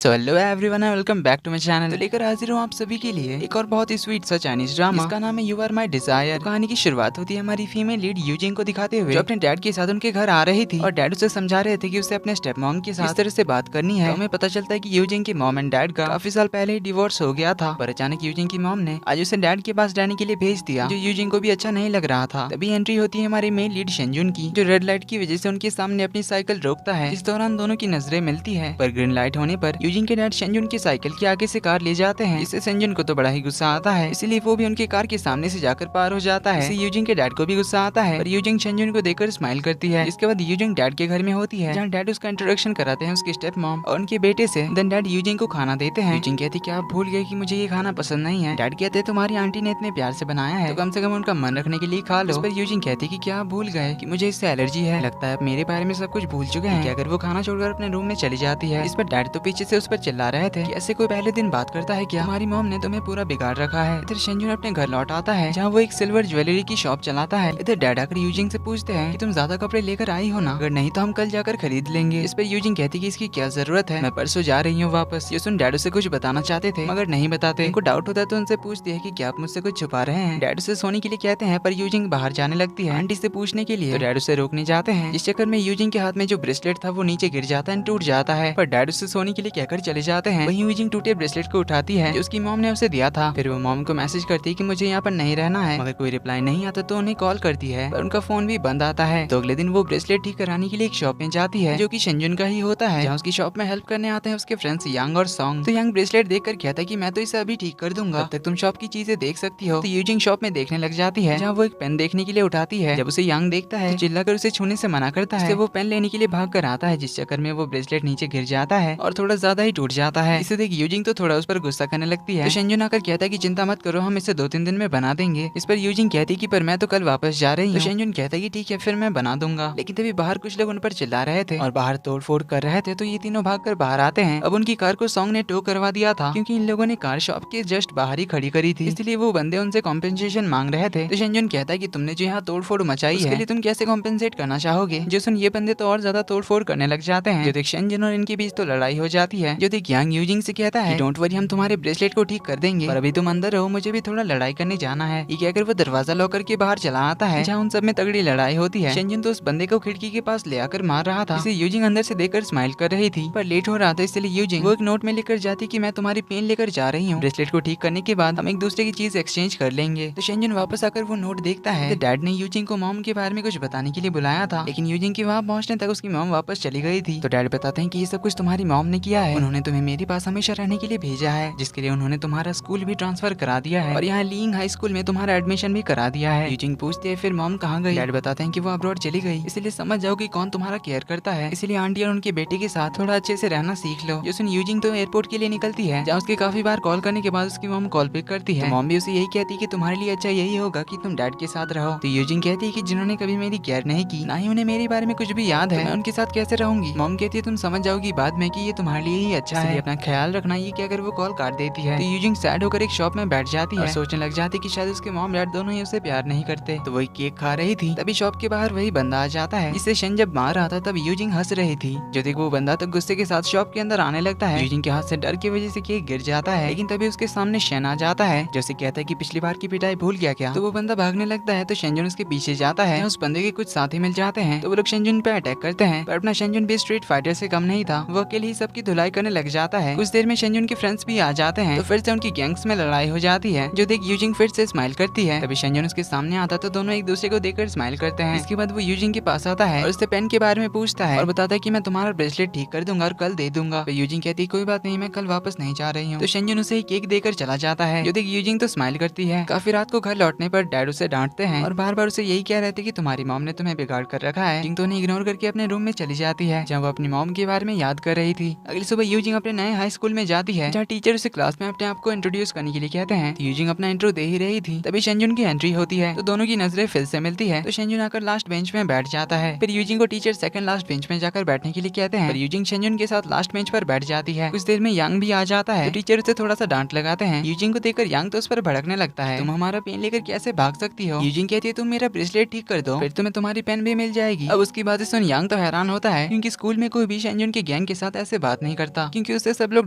So hello everyone and welcome back to my channel. तो लेकर हाजिर हूँ आप सभी के लिए एक और बहुत ही स्वीट सा चाइनीज ड्रामा जिसका नाम है यू आर माई डिजायर। कहानी की शुरुआत होती है हमारी फीमेल लीड यूजिंग को दिखाते हुए जो अपने डैड के साथ उनके घर आ रही थी और डैड उसे समझा रहे थे कि उसे अपने स्टेप मॉम के साथ इस तरह से बात करनी है। तो हमें पता चलता है कि यूजिंग के मॉम एंड डैड का काफी साल पहले ही डिवोर्स हो गया था, पर अचानक यूजिंग की मॉम ने आज उसे डैड के पास रहने के लिए भेज दिया, जो यूजिंग को भी अच्छा नहीं लग रहा था। तभी एंट्री होती है हमारी मेन लीड शेंजुन की, जो रेड लाइट की वजह से उनके सामने अपनी साइकिल रोकता है। इस दौरान दोनों की नजरें मिलती है, पर ग्रीन लाइट होने पर यूजिंग के डैड शेंजुन की साइकिल के आगे से कार ले जाते हैं। इससे शेंजुन को तो बड़ा ही गुस्सा आता है, इसीलिए वो भी उनकी कार के सामने से जाकर पार हो जाता है। इससे यूजिंग के डैड को भी गुस्सा आता है, पर यूजिंग शेंजुन को देखकर स्माइल करती है। इसके बाद यूजिंग डैड के घर में होती है, जहाँ डैड उसका इंट्रोडक्शन कराते हैं उसके स्टेप मॉम और उनके बेटे से। देन डैड यूजिंग को खाना देते हैं। यूजिंग कहती क्या आप भूल गए कि मुझे ये खाना पसंद नहीं है। डैड कहते तुम्हारी आंटी ने इतने प्यार से बनाया है तो कम से कम उनका मन रखने के लिए खा लो। इस पर यूजिंग कहती कि क्या आप भूल गए कि मुझे इससे एलर्जी है। लगता है आप मेरे बारे में सब कुछ भूल चुके हैं। अगर वो खाना छोड़कर अपने रूम में चली जाती है। इस पर डैड तो पीछे से उस पर चिल्ला रहे थे कि ऐसे कोई पहले दिन बात करता है क्या, हमारी मॉम ने तुम्हें पूरा बिगाड़ रखा है। इधर शेंजुन अपने घर लौट आता है, जहाँ वो एक सिल्वर ज्वेलरी की शॉप चलाता है। इधर डैड आकर यूजिंग से पूछते हैं कि तुम ज्यादा कपड़े लेकर आई हो ना, अगर नहीं तो हम कल जाकर खरीद लेंगे। इस पर यूजिंग कहती कि इसकी क्या जरूरत है, मैं परसों जा रही हूँ वापस। ये सुन डैड उसे कुछ बताना चाहते थे मगर नहीं बताते। उनको डाउट होता है तो उनसे पूछती है कि क्या आप मुझसे कुछ छुपा रहे हैं। डैड उसे सोने के लिए कहते हैं, पर यूजिंग बाहर जाने लगती है आंटी से पूछने के लिए, तो डैड उसे रोकने जाते हैं। इस चक्कर में यूजिंग के हाथ में जो ब्रेसलेट था वो नीचे गिर जाता है, टूट जाता है, पर डैड उसे सोने के लिए कहकर चले जाते हैं। वहीं यूजिंग टूटे ब्रेसलेट को उठाती है जो उसकी मॉम ने उसे दिया था। फिर वो मॉम को मैसेज करती है कि मुझे यहाँ पर नहीं रहना है, मगर कोई रिप्लाई नहीं आता तो उन्हें कॉल करती है, पर उनका फोन भी बंद आता है। तो अगले दिन वो ब्रेसलेट ठीक कराने के लिए एक शॉप में जाती है जो कि शेंजुन का ही होता है, जहाँ उसकी शॉप में हेल्प करने आते हैं उसके फ्रेंड्स यांग और सॉन्ग। तो यांग ब्रेसलेट देखकर कहता है कि मैं तो इसे अभी ठीक कर दूंगा, तब तक तुम शॉप की चीजें देख सकती हो। तो यूजिंग शॉप में देखने लग जाती है, जहाँ वो एक पेन देखने के लिए उठाती है। जब उसे यांग देखता है तो चिल्लाकर उसे छूने से मना करता है। वो पेन लेने के लिए भाग कर आता है, जिस चक्कर में वो ब्रेसलेट नीचे गिर जाता है और थोड़ा ज्यादा ही टूट जाता है। इसे देख यूजिंग तो थोड़ा उस पर गुस्सा करने लगती है। तो शेंजुन आकर कहता है कि चिंता मत करो, हम इसे 2-3 दिन में बना देंगे। इस पर यूजिंग कहती है कि पर मैं तो कल वापस जा रही हूँ। तो शेंजुन कहता है कि ठीक है फिर मैं बना दूंगा। लेकिन तभी बाहर कुछ लोग उन पर चिल्ला रहे थे और बाहर तोड़ फोड़ कर रहे थे, तो ये तीनों भागकर बाहर आते हैं। अब उनकी कार को सॉन्ग ने टो करवा दिया था, क्योंकि इन लोगों ने कार शॉप के जस्ट बाहर ही खड़ी करी थी, इसलिए वो बंदे उनसे कॉम्पेंसेशन मांग रहे थे। तो शेंजुन कहता है कि तुमने जो यहाँ तोड़ फोड़ मचाई है उसके लिए तुम कैसे कॉम्पेंसेट करना चाहोगे। जो सुन ये बंदे तो और ज्यादा तोड़ फोड़ करने लग जाते हैं। जो देख शेंजुन और इनके बीच तो लड़ाई हो जाती है। जो देख यांग यूजिंग से कहता है डोंट वरी, हम तुम्हारे ब्रेसलेट को ठीक कर देंगे, पर अभी तुम अंदर रहो, मुझे भी थोड़ा लड़ाई करने जाना है। ये कहकर वो दरवाजा लॉक करके बाहर चला आता है, जहाँ उन सब में तगड़ी लड़ाई होती है। शेंजुन तो उस बंदे को खिड़की के पास ले आकर मार रहा था, जिसे यूजिंग अंदर से देखकर स्माइल कर रही थी, पर लेट हो रहा था इसलिए यूजिंग वो एक नोट में लिखकर जाती कि मैं तुम्हारी पेन लेकर जा रही हूँ, ब्रेसलेट को ठीक करने के बाद हम एक दूसरे की चीज एक्सचेंज कर लेंगे। तो शेंजुन वापस आकर वो नोट देखता है। तो डैड ने यूजिंग को मॉम के बारे में कुछ बताने के लिए बुलाया था, लेकिन यूजिंग के वहाँ पहुँचने तक उसकी मॉम वापस चली गई थी। तो डैड बताते हैं कि ये सब कुछ तुम्हारी मॉम ने किया है, उन्होंने तुम्हें मेरे पास हमेशा रहने के लिए भेजा है, जिसके लिए उन्होंने तुम्हारा स्कूल भी ट्रांसफर करा दिया है और यहाँ लीइंग हाई स्कूल में तुम्हारा एडमिशन भी करा दिया है। यूजिंग पूछते हैं फिर मॉम कहाँ गई। डैड बताते हैं कि वो अब्रॉड चली गई, इसलिए समझ जाओ कि कौन तुम्हारा केयर करता है, इसलिए आंटी और उनके बेटे के साथ थोड़ा अच्छे से रहना सीख लो। जो सुन यूजिंग तो एयरपोर्ट के लिए निकलती है, जहाँ उसके काफी बार कॉल करने के बाद उसकी मॉम कॉल पिक करती है। मॉम भी उसे यही कहती है कि तुम्हारे लिए अच्छा यही होगा कि तुम डैड के साथ रहो। तो यूजिंग कहती है कि जिन्होंने कभी मेरी केयर नहीं की, ना ही उन्हें मेरे बारे में कुछ भी याद है, मैं उनके साथ कैसे रहूंगी। मॉम कहती है तुम समझ जाओगी बाद में कि ये तुम्हारे लिए ही अच्छा है, अपना ख्याल रखना। ये क्या अगर वो कॉल काट देती है तो यूजिंग सैड होकर एक शॉप में बैठ जाती है, सोचने लग जाती कि शायद उसके मॉम डैड दोनों ही उसे प्यार नहीं करते। तो वही केक खा रही थी, तभी शॉप के बाहर वही बंदा आ जाता है, जिसे शन जब मार रहा था तब यूजिंग हंस रही थी। जो देख वो बंदा तो गुस्से के साथ शॉप के अंदर आने लगता है। यूजिंग के हाथ से डर की वजह से केक गिर जाता है, लेकिन तभी उसके सामने शन आ जाता है, जैसे कहता है कि पिछली बार की पिटाई भूल गया क्या। तो वो बंदा भागने लगता है, तो शेंजुन उसके पीछे जाता है। उस बंदे के कुछ साथी मिल जाते हैं, तो वो लोग शेंजुन पे अटैक करते हैं, पर अपना शेंजुन भी स्ट्रीट फाइटर से कम नहीं था, वो अकेले ही सबकी धुलाई करने लग जाता है। कुछ देर में शेंजुन के फ्रेंड्स भी आ जाते हैं, तो फिर से उनकी गैंग्स में लड़ाई हो जाती है। जो देख यूजिंग फिर से स्माइल करती है, तभी शेंजुन उसके सामने आता, तो दोनों एक दूसरे को देखकर स्माइल करते हैं। इसके बाद वो यूजिंग के पास आता है और उससे पेन के बारे में पूछता है और बताता है कि मैं तुम्हारा ब्रेसलेट ठीक कर दूंगा और कल दे दूंगा। तो यूजिंग कहती है कोई बात नहीं, मैं कल वापस नहीं जा रही हूँ। तो शेंजुन उसे केक देकर चला जाता है। जो देख यूजिंग तो स्माइल करती है। काफी रात को घर लौटने पर डैड उसे डांटते हैं और बार बार उसे यही कह रहे थे कि तुम्हारी मॉम ने तुम्हें बिगाड़ कर रखा है। यूजिंग तो उन्हें इग्नोर करके अपने रूम में चली जाती है, जहाँ वो अपनी मॉम के बारे में याद कर रही थी। अगली सुबह यूजिंग अपने नए हाई स्कूल में जाती है, जहाँ टीचर उसे क्लास में अपने आप को इंट्रोड्यूस करने के लिए कहते हैं। यूजिंग अपना इंट्रो दे ही रही थी, तभी शेंजुन की एंट्री होती है, तो दोनों की नजरें फिर से मिलती है। तो शेंजुन आकर लास्ट बेंच में बैठ जाता है। फिर यूजिंग को टीचर सेकंड लास्ट बेंच में जाकर बैठने के लिए कहते हैं, पर यूजिंग शेंजुन के साथ लास्ट बेंच पर बैठ जाती है। कुछ देर में यांग भी आ जाता है, तो टीचर उसे थोड़ा सा डांट लगाते हैं। यूजिंग को देखकर यांग तो उस पर भड़कने लगता है, तुम हमारा पेन लेकर कैसे भाग सकती हो। यूजिंग कहती है तुम मेरा ब्रेसलेट ठीक कर दो, फिर तुम्हें तुम्हारी पेन भी मिल जाएगी। अब उसकी बातें सुन यांग तो हैरान होता है, क्योंकि स्कूल में कोई भी शेंजुन के गैंग के साथ ऐसे बात नहीं करता क्योंकि उससे सब लोग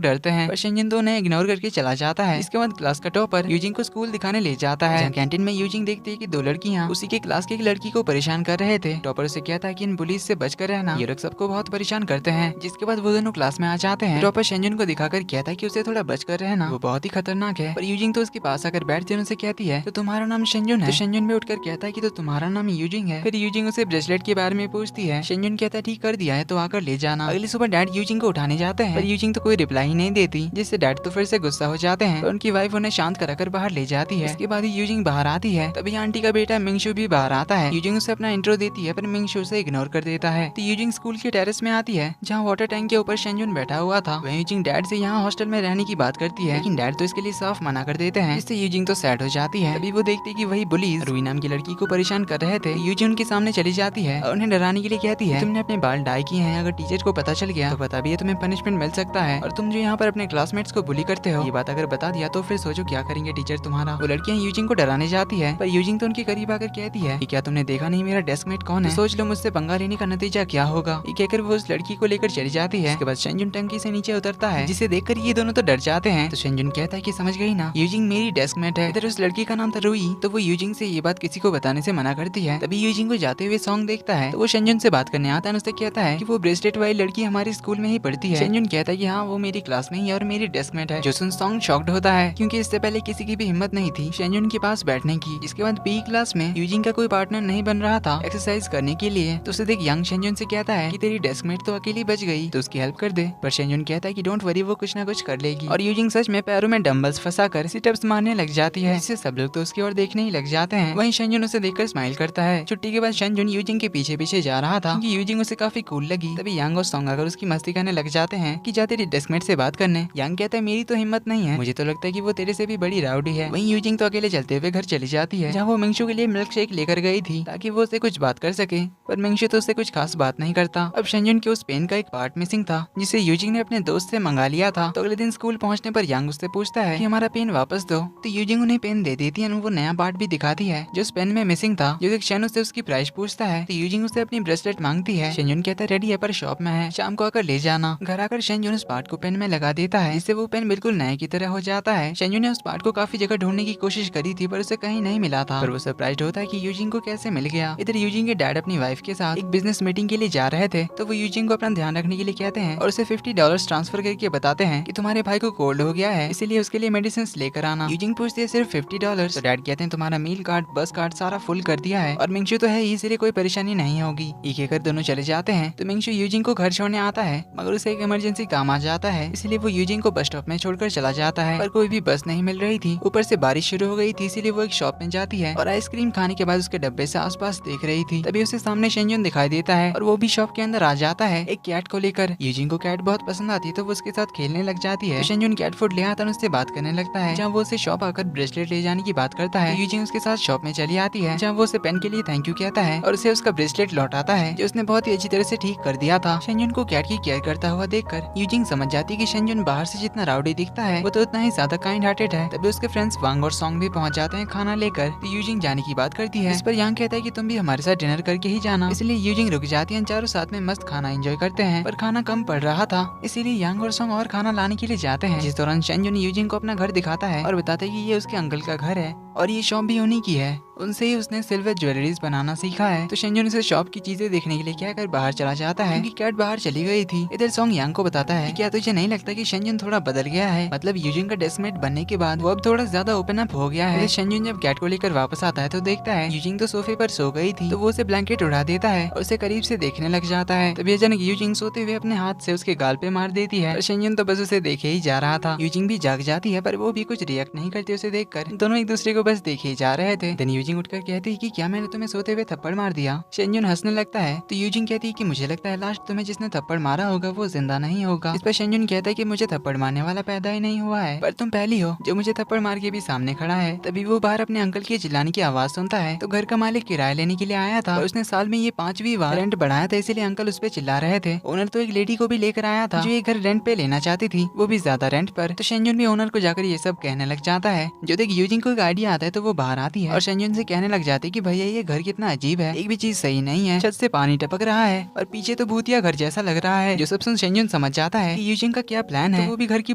डरते हैं। पर शेंजन तो उन्हें इग्नोर करके चला जाता है। इसके बाद क्लास का टॉपर यूजिंग को स्कूल दिखाने ले जाता है। कैंटीन में यूजिंग देखती है कि दो लड़कियां उसी के क्लास की एक लड़की को परेशान कर रहे थे। टॉपर उसे कहता है कि इन पुलिस से बचकर रहना, ये लोग सबको बहुत परेशान करते हैं। जिसके बाद वो दोनों क्लास में आ जाते हैं। टॉपर शेंजन को दिखाकर कहता है कि उसे थोड़ा बचकर रहना, वो बहुत ही खतरनाक है। पर यूजिंग तो उसके पास आकर बैठती है, उनसे कहती है तो तुम्हारा नाम शेंजन है? तो शेंजन भी उठकर कहता है कि तो तुम्हारा नाम यूजिंग है। फिर यूजिंग उसे ब्रेसलेट के बारे में पूछती है। शेंजन कहता है ठीक कर दिया है तो आकर ले जाना। अगली सुबह डैड यूजिंग को उठाने जाते हैं पर यूजिंग तो कोई रिप्लाई ही नहीं देती, जिससे डैड तो फिर से गुस्सा हो जाते हैं। उनकी वाइफ उन्हें शांत कराकर बाहर ले जाती है। इसके बाद यूजिंग बाहर आती है। तभी आंटी का बेटा मिंगशु भी बाहर आता है। यूजिंग उसे अपना इंट्रो देती है पर मिंगशु उसे इग्नोर कर देता है। तो यूजिंग स्कूल के टेरेस में आती है जहाँ वाटर टैंक के ऊपर शेंजन बैठा हुआ था। वहीं यूजिंग डैड से यहाँ हॉस्टल में रहने की बात करती है, लेकिन डैड तो इसके लिए साफ मना कर देते हैं। इससे यूजिंग तो सैड हो जाती है। तभी वो देखती है कि वही बुलीज रूही नाम की लड़की को परेशान कर रहे थे। यूजिंग उनके सामने चली जाती है और उन्हें डराने के लिए कहती है तुमने अपने बाल डाई किए हैं, अगर टीचर को पता चल गया तो पता भी है तुम्हें पनिशमेंट मिल सकता है। और तुम जो यहाँ पर अपने क्लासमेट्स को बुली करते हो, ये बात अगर बता दिया तो फिर सोचो क्या करेंगे टीचर तुम्हारा। वो लड़कियां यूजिंग को डराने जाती है पर यूजिंग तो उनके करीब आकर कहती है कि क्या तुमने देखा नहीं मेरा डेस्कमेट कौन है, तो सोच लो मुझसे पंगा लेने का नतीजा क्या होगा। ये कहकर वो उस लड़की को लेकर चली जाती है। इसके बाद शेंजन टंकी से नीचे उतरता है, जिसे देखकर ये दोनों तो डर जाते हैं। तो शेंजन कहता है कि समझ गई ना, यूजिंग मेरी डेस्कमेट है। इधर उस लड़की का नाम था रूही, तो वो यूजिंग से ये बात किसी को बताने से मना करती है। तभी यूजिंग को जाते हुए सॉन्ग देखता है तो वो शेंजन से बात करने आता है। उससे कहता है कि वो ब्रेसलेट वाली लड़की हमारे स्कूल में ही पढ़ती है। शेंजन कहता है कि हाँ वो मेरी क्लास में ही और मेरी डेस्कमेट है। जो सुन सॉन्ग शॉक्ड होता है क्योंकि इससे पहले किसी की भी हिम्मत नहीं थी शेंजन के पास बैठने की। इसके बाद पी क्लास में यूजिंग का कोई पार्टनर नहीं बन रहा था एक्सरसाइज करने के लिए, तो उसे देख यंग शेंजन से कहता है कि तेरी डेस्कमेट तो अकेली बच गई तो उसकी हेल्प कर दे। पर शेंजन कहता है कि डोंट वरी, वो कुछ ना कुछ कर लेगी। और यूजिंग सच में पैरों में डंबल्स फंसाकर सिटअप्स मारने लग जाती है, जिससे सब लोग तो उसकी ओर देखने ही लग जाते हैं। वहीं शेंजन उसे देखकर स्माइल करता है। छुट्टी के बाद शेंजन यूजिंग के पीछे पीछे जा रहा था क्योंकि यूजिंग उसे काफी कूल लगी। तभी यांग और सॉन्ग आकर उसकी मस्ती करने लग जाते हैं कि जा तेरी डेस्कमेट से बात करने। यांग कहता है मेरी तो हिम्मत नहीं है, मुझे तो लगता है कि वो तेरे से भी बड़ी राउडी है। वहीं यूजिंग तो अकेले चलते हुए घर चली जाती है जहाँ वो मिंगशु के लिए मिल्क शेक लेकर गई थी ताकि वो उससे कुछ बात कर सके, पर मिंगशु तो उससे कुछ खास बात नहीं करता। अब शेंजन के उस पेन का एक पार्ट मिसिंग था जिसे यूजिंग ने अपने दोस्त से मंगा लिया था। तो अगले दिन स्कूल पहुंचने पर यांग उससे पूछता है कि हमारा पेन वापस दो, तो यूजिंग उन्हें पेन दे देती है और वो नया पार्ट भी दिखाती है जो उस पेन में मिसिंग था। जो एक शेन उससे उसकी प्राइस पूछता है तो यूजिंग उससे अपनी ब्रेसलेट मांगती है। शेंजन कहता है रेडी है पर शॉप में है, शाम को आकर ले जाना। घर आकर शेंजन उस पार्ट को पेन में लगा देता है, इससे वो पेन बिल्कुल नए की तरह हो जाता है। शेंजन ने उस पार्ट को काफी जगह ढूंढने की कोशिश करी थी पर उसे कहीं नहीं मिला था, पर वो सरप्राइज्ड होता है कि यूजिंग को कैसे मिल गया। इधर यूजिंग के डैड अपनी वाइफ के साथ एक बिजनेस मीटिंग के लिए जा रहे थे, तो वो यूजिंग को अपना ध्यान रखने के लिए कहते हैं और उसे $50 ट्रांसफर करके बताते हैं कि तुम्हारे भाई को कोल्ड हो गया है, इसीलिए उसके लिए मेडिसिन लेकर आना। यूजिंग पूछती है सिर्फ $50, तो डैड कहते हैं तुम्हारा मील कार्ड बस कार्ड सारा फुल कर दिया है और मिंगशु तो है ही, इसलिए कोई परेशानी नहीं होगी। ये कहकर दोनों चले जाते हैं। तो मिंगशु यूजिंग को घर छोड़ने आता है मगर उसे एक इमरजेंसी काम आ जाता है, इसलिए वो यूजिंग को बस स्टॉप में छोड़कर चला जाता है, पर कोई भी बस नहीं मिल रही थी। ऊपर से बारिश शुरू हो गई थी, इसीलिए वो एक शॉप में जाती है और आइसक्रीम खाने के बाद उसके डब्बे से आसपास देख रही थी। तभी उसे सामने शेंजन दिखाई देता है और वो भी शॉप के अंदर आ जाता है एक कैट को लेकर। यूजिंग को कैट बहुत पसंद आती है तो वो उसके साथ खेलने लग जाती है। शेंजन कैट फूड ले आता है, उससे बात करने लगता है, जहाँ वो उसे शॉप आकर ब्रेसलेट ले जाने की बात करता है। यूजिंग उसके साथ शॉप में चली आती है, जहाँ वो उसे पेन के लिए थैंक यू कहता है और उसे उसका ब्रेसलेट लौटाता है जो उसने बहुत ही अच्छी तरह से ठीक कर दिया था। शेंजन को कैट की केयर करता हुआ देखकर यूजिंग समझ जाती है कि शेंजन बाहर से जितना राउडी दिखता है वो तो उतना ही ज्यादा काइंड हार्टेड है। तभी उसके फ्रेंड्स वांग और सॉन्ग भी पहुंच जाते हैं खाना लेकर। तो यूजिंग जाने की बात करती है, इस पर यांग कहता है कि तुम भी हमारे साथ डिनर करके ही जाना, इसलिए यूजिंग रुक जाती है। चारों साथ में मस्त खाना एंजॉय करते हैं, पर खाना कम पड़ रहा था, इसीलिए यांग और सॉन्ग और खाना लाने के लिए जाते हैं। जिस दौरान शेंजन यूजिंग को अपना घर दिखाता है और बताता है कि ये उसके अंकल का घर है और ये शॉप भी उन्हीं की है, उनसे ही उसने सिल्वर ज्वेलरीज बनाना सीखा है। तो शेंजन उसे शॉप की चीजें देखने के लिए क्या कर बाहर चला जाता है क्योंकि कैट बाहर चली गई थी। इधर सॉन्ग यांग को बताता है कि क्या तुझे नहीं लगता कि शेंजन थोड़ा बदल गया है, मतलब यूजिंग का डेस्कमेट बनने के बाद वो अब थोड़ा ज्यादा ओपन अप हो गया है। शेंजन जब कैट को लेकर वापस आता है तो देखता है यूजिंग तो सोफे पर सो गई थी, तो वो उसे ब्लैंकेट उड़ा देता है और उसे करीब से देखने लग जाता है। तभी अचानक यूजिंग सोते हुए अपने हाथ से उसके गाल पे मार देती है। शेंजन तो बस उसे देखे ही जा रहा था। यूजिंग भी जाग जाती है पर वो भी कुछ रिएक्ट नहीं करती उसे देखकर, दोनों एक दूसरे को बस देखे जा रहे थे। देन यूजिंग उठकर कहती है कि क्या मैंने तुम्हें सोते हुए थप्पड़ मार दिया। शेंजन हंसने लगता है तो यूजिंग कहती है कि मुझे लगता है लास्ट तुम्हें जिसने थप्पड़ मारा होगा वो जिंदा नहीं होगा। इस पर शेंजन कहता है कि मुझे थप्पड़ मारने वाला पैदा ही नहीं हुआ है, पर तुम पहली हो जो मुझे थप्पड़ मार के भी सामने खड़ा है। तभी वो बाहर अपने अंकल की चिल्लाने की आवाज सुनता है, तो घर का मालिक किराया लेने के लिए आया था और उसने साल में ये 5वीं बार रेंट बढ़ाया था, इसीलिए अंकल उस पे चिल्ला रहे थे। ओनर तो एक लेडी को भी लेकर आया था जो ये घर रेंट पे लेना चाहती थी, वो भी ज्यादा रेंट पर। तो शेंजन भी ओनर को जाकर ये सब कहने लग जाता है। जो देख यूजिंग को एक आइडिया आता है तो वो बाहर आती है और शेंजुन से कहने लग जाती है कि भैया ये घर कितना अजीब है, एक भी चीज सही नहीं है, छत से पानी टपक रहा है और पीछे तो भूतिया घर जैसा लग रहा है। जो सब सुन शेंजुन समझ जाता है कि यूजिंग का क्या प्लान है, तो वो भी घर की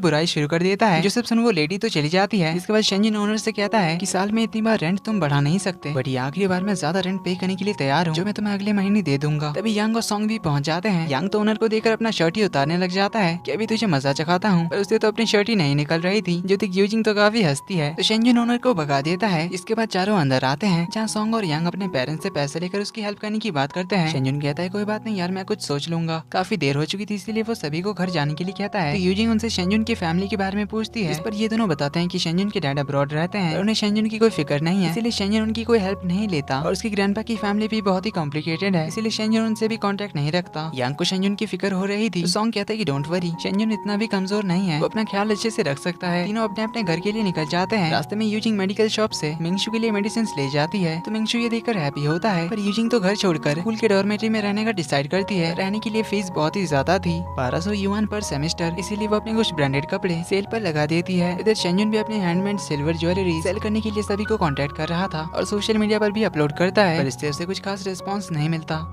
बुराई शुरू कर देता है। जो सब सुन वो लेडी तो चली जाती है। इसके बाद शेंजुन ओनर से कहता है कि साल में इतनी बार रेंट तुम बढ़ा नहीं सकते, बट ये आखिरी बार मैं ज्यादा रेंट पे करने के लिए तैयार हूँ, जो मैं तुम्हें अगले महीने दे दूंगा। तभी यांग और सॉन्ग भी पहुंच जाते हैं। यांग तो ओनर को देखकर अपना शर्ट ही उतारने लग जाता है कि अभी तुझे मजा चखाता हूँ, पर उससे तो अपनी शर्ट ही नहीं निकल रही थी। जो तक यूजिंग तो काफी हंसती है, तो शेंजुन ओनर को भगा देता है। इसके बाद चारों अंदर आते हैं, जहाँ सॉन्ग और यांग अपने पेरेंट्स से पैसे लेकर उसकी हेल्प करने की बात करते हैं। शेंजुन कहता है कोई बात नहीं यार, मैं कुछ सोच लूंगा, काफी देर हो चुकी थी, इसलिए वो सभी को घर जाने के लिए कहता है। तो यूजिंग उनसे शेंजुन की फैमिली के बारे में पूछती है। इस पर ये दोनों बताते हैं कि शेंजुन के डैड अब्रॉड रहते हैं और उन्हें शेंजुन की कोई फिक्र नहीं है, इसलिए शेंजुन उनकी कोई हेल्प नहीं लेता। और उसकी ग्रैंडपा की फैमिली भी बहुत ही कॉम्प्लिकेटेड है, इसलिए शेंजुन उनसे भी कांटेक्ट नहीं रखता। यांग को शेंजुन की फिक्र हो रही थी, तो सॉन्ग कहता है कि डोंट वरी, शेंजुन इतना भी कमजोर नहीं है, वो अपना ख्याल अच्छे से रख सकता है। तीनों अपने अपने घर के लिए निकल जाते हैं। रास्ते में यूजिंग मेडिकल शॉप से मिंगशु के लिए मेडिसिन ले जाती है, तो मिंगशु ये देखकर हैप्पी होता है। पर यूजिंग तो घर छोड़कर स्कूल के डॉर्मेट्री में रहने का डिसाइड करती है। रहने के लिए फीस बहुत ही ज्यादा थी, 1200 युआन पर सेमेस्टर, इसीलिए वो अपने कुछ ब्रांडेड कपड़े सेल पर लगा देती है। इधर शेंजुन भी अपने हैंडमेड सिल्वर ज्वेलरी सेल करने के लिए सभी को कांटेक्ट कर रहा था और सोशल मीडिया पर भी अपलोड करता है, पर इससे उसे कुछ खास रिस्पॉन्स नहीं मिलता।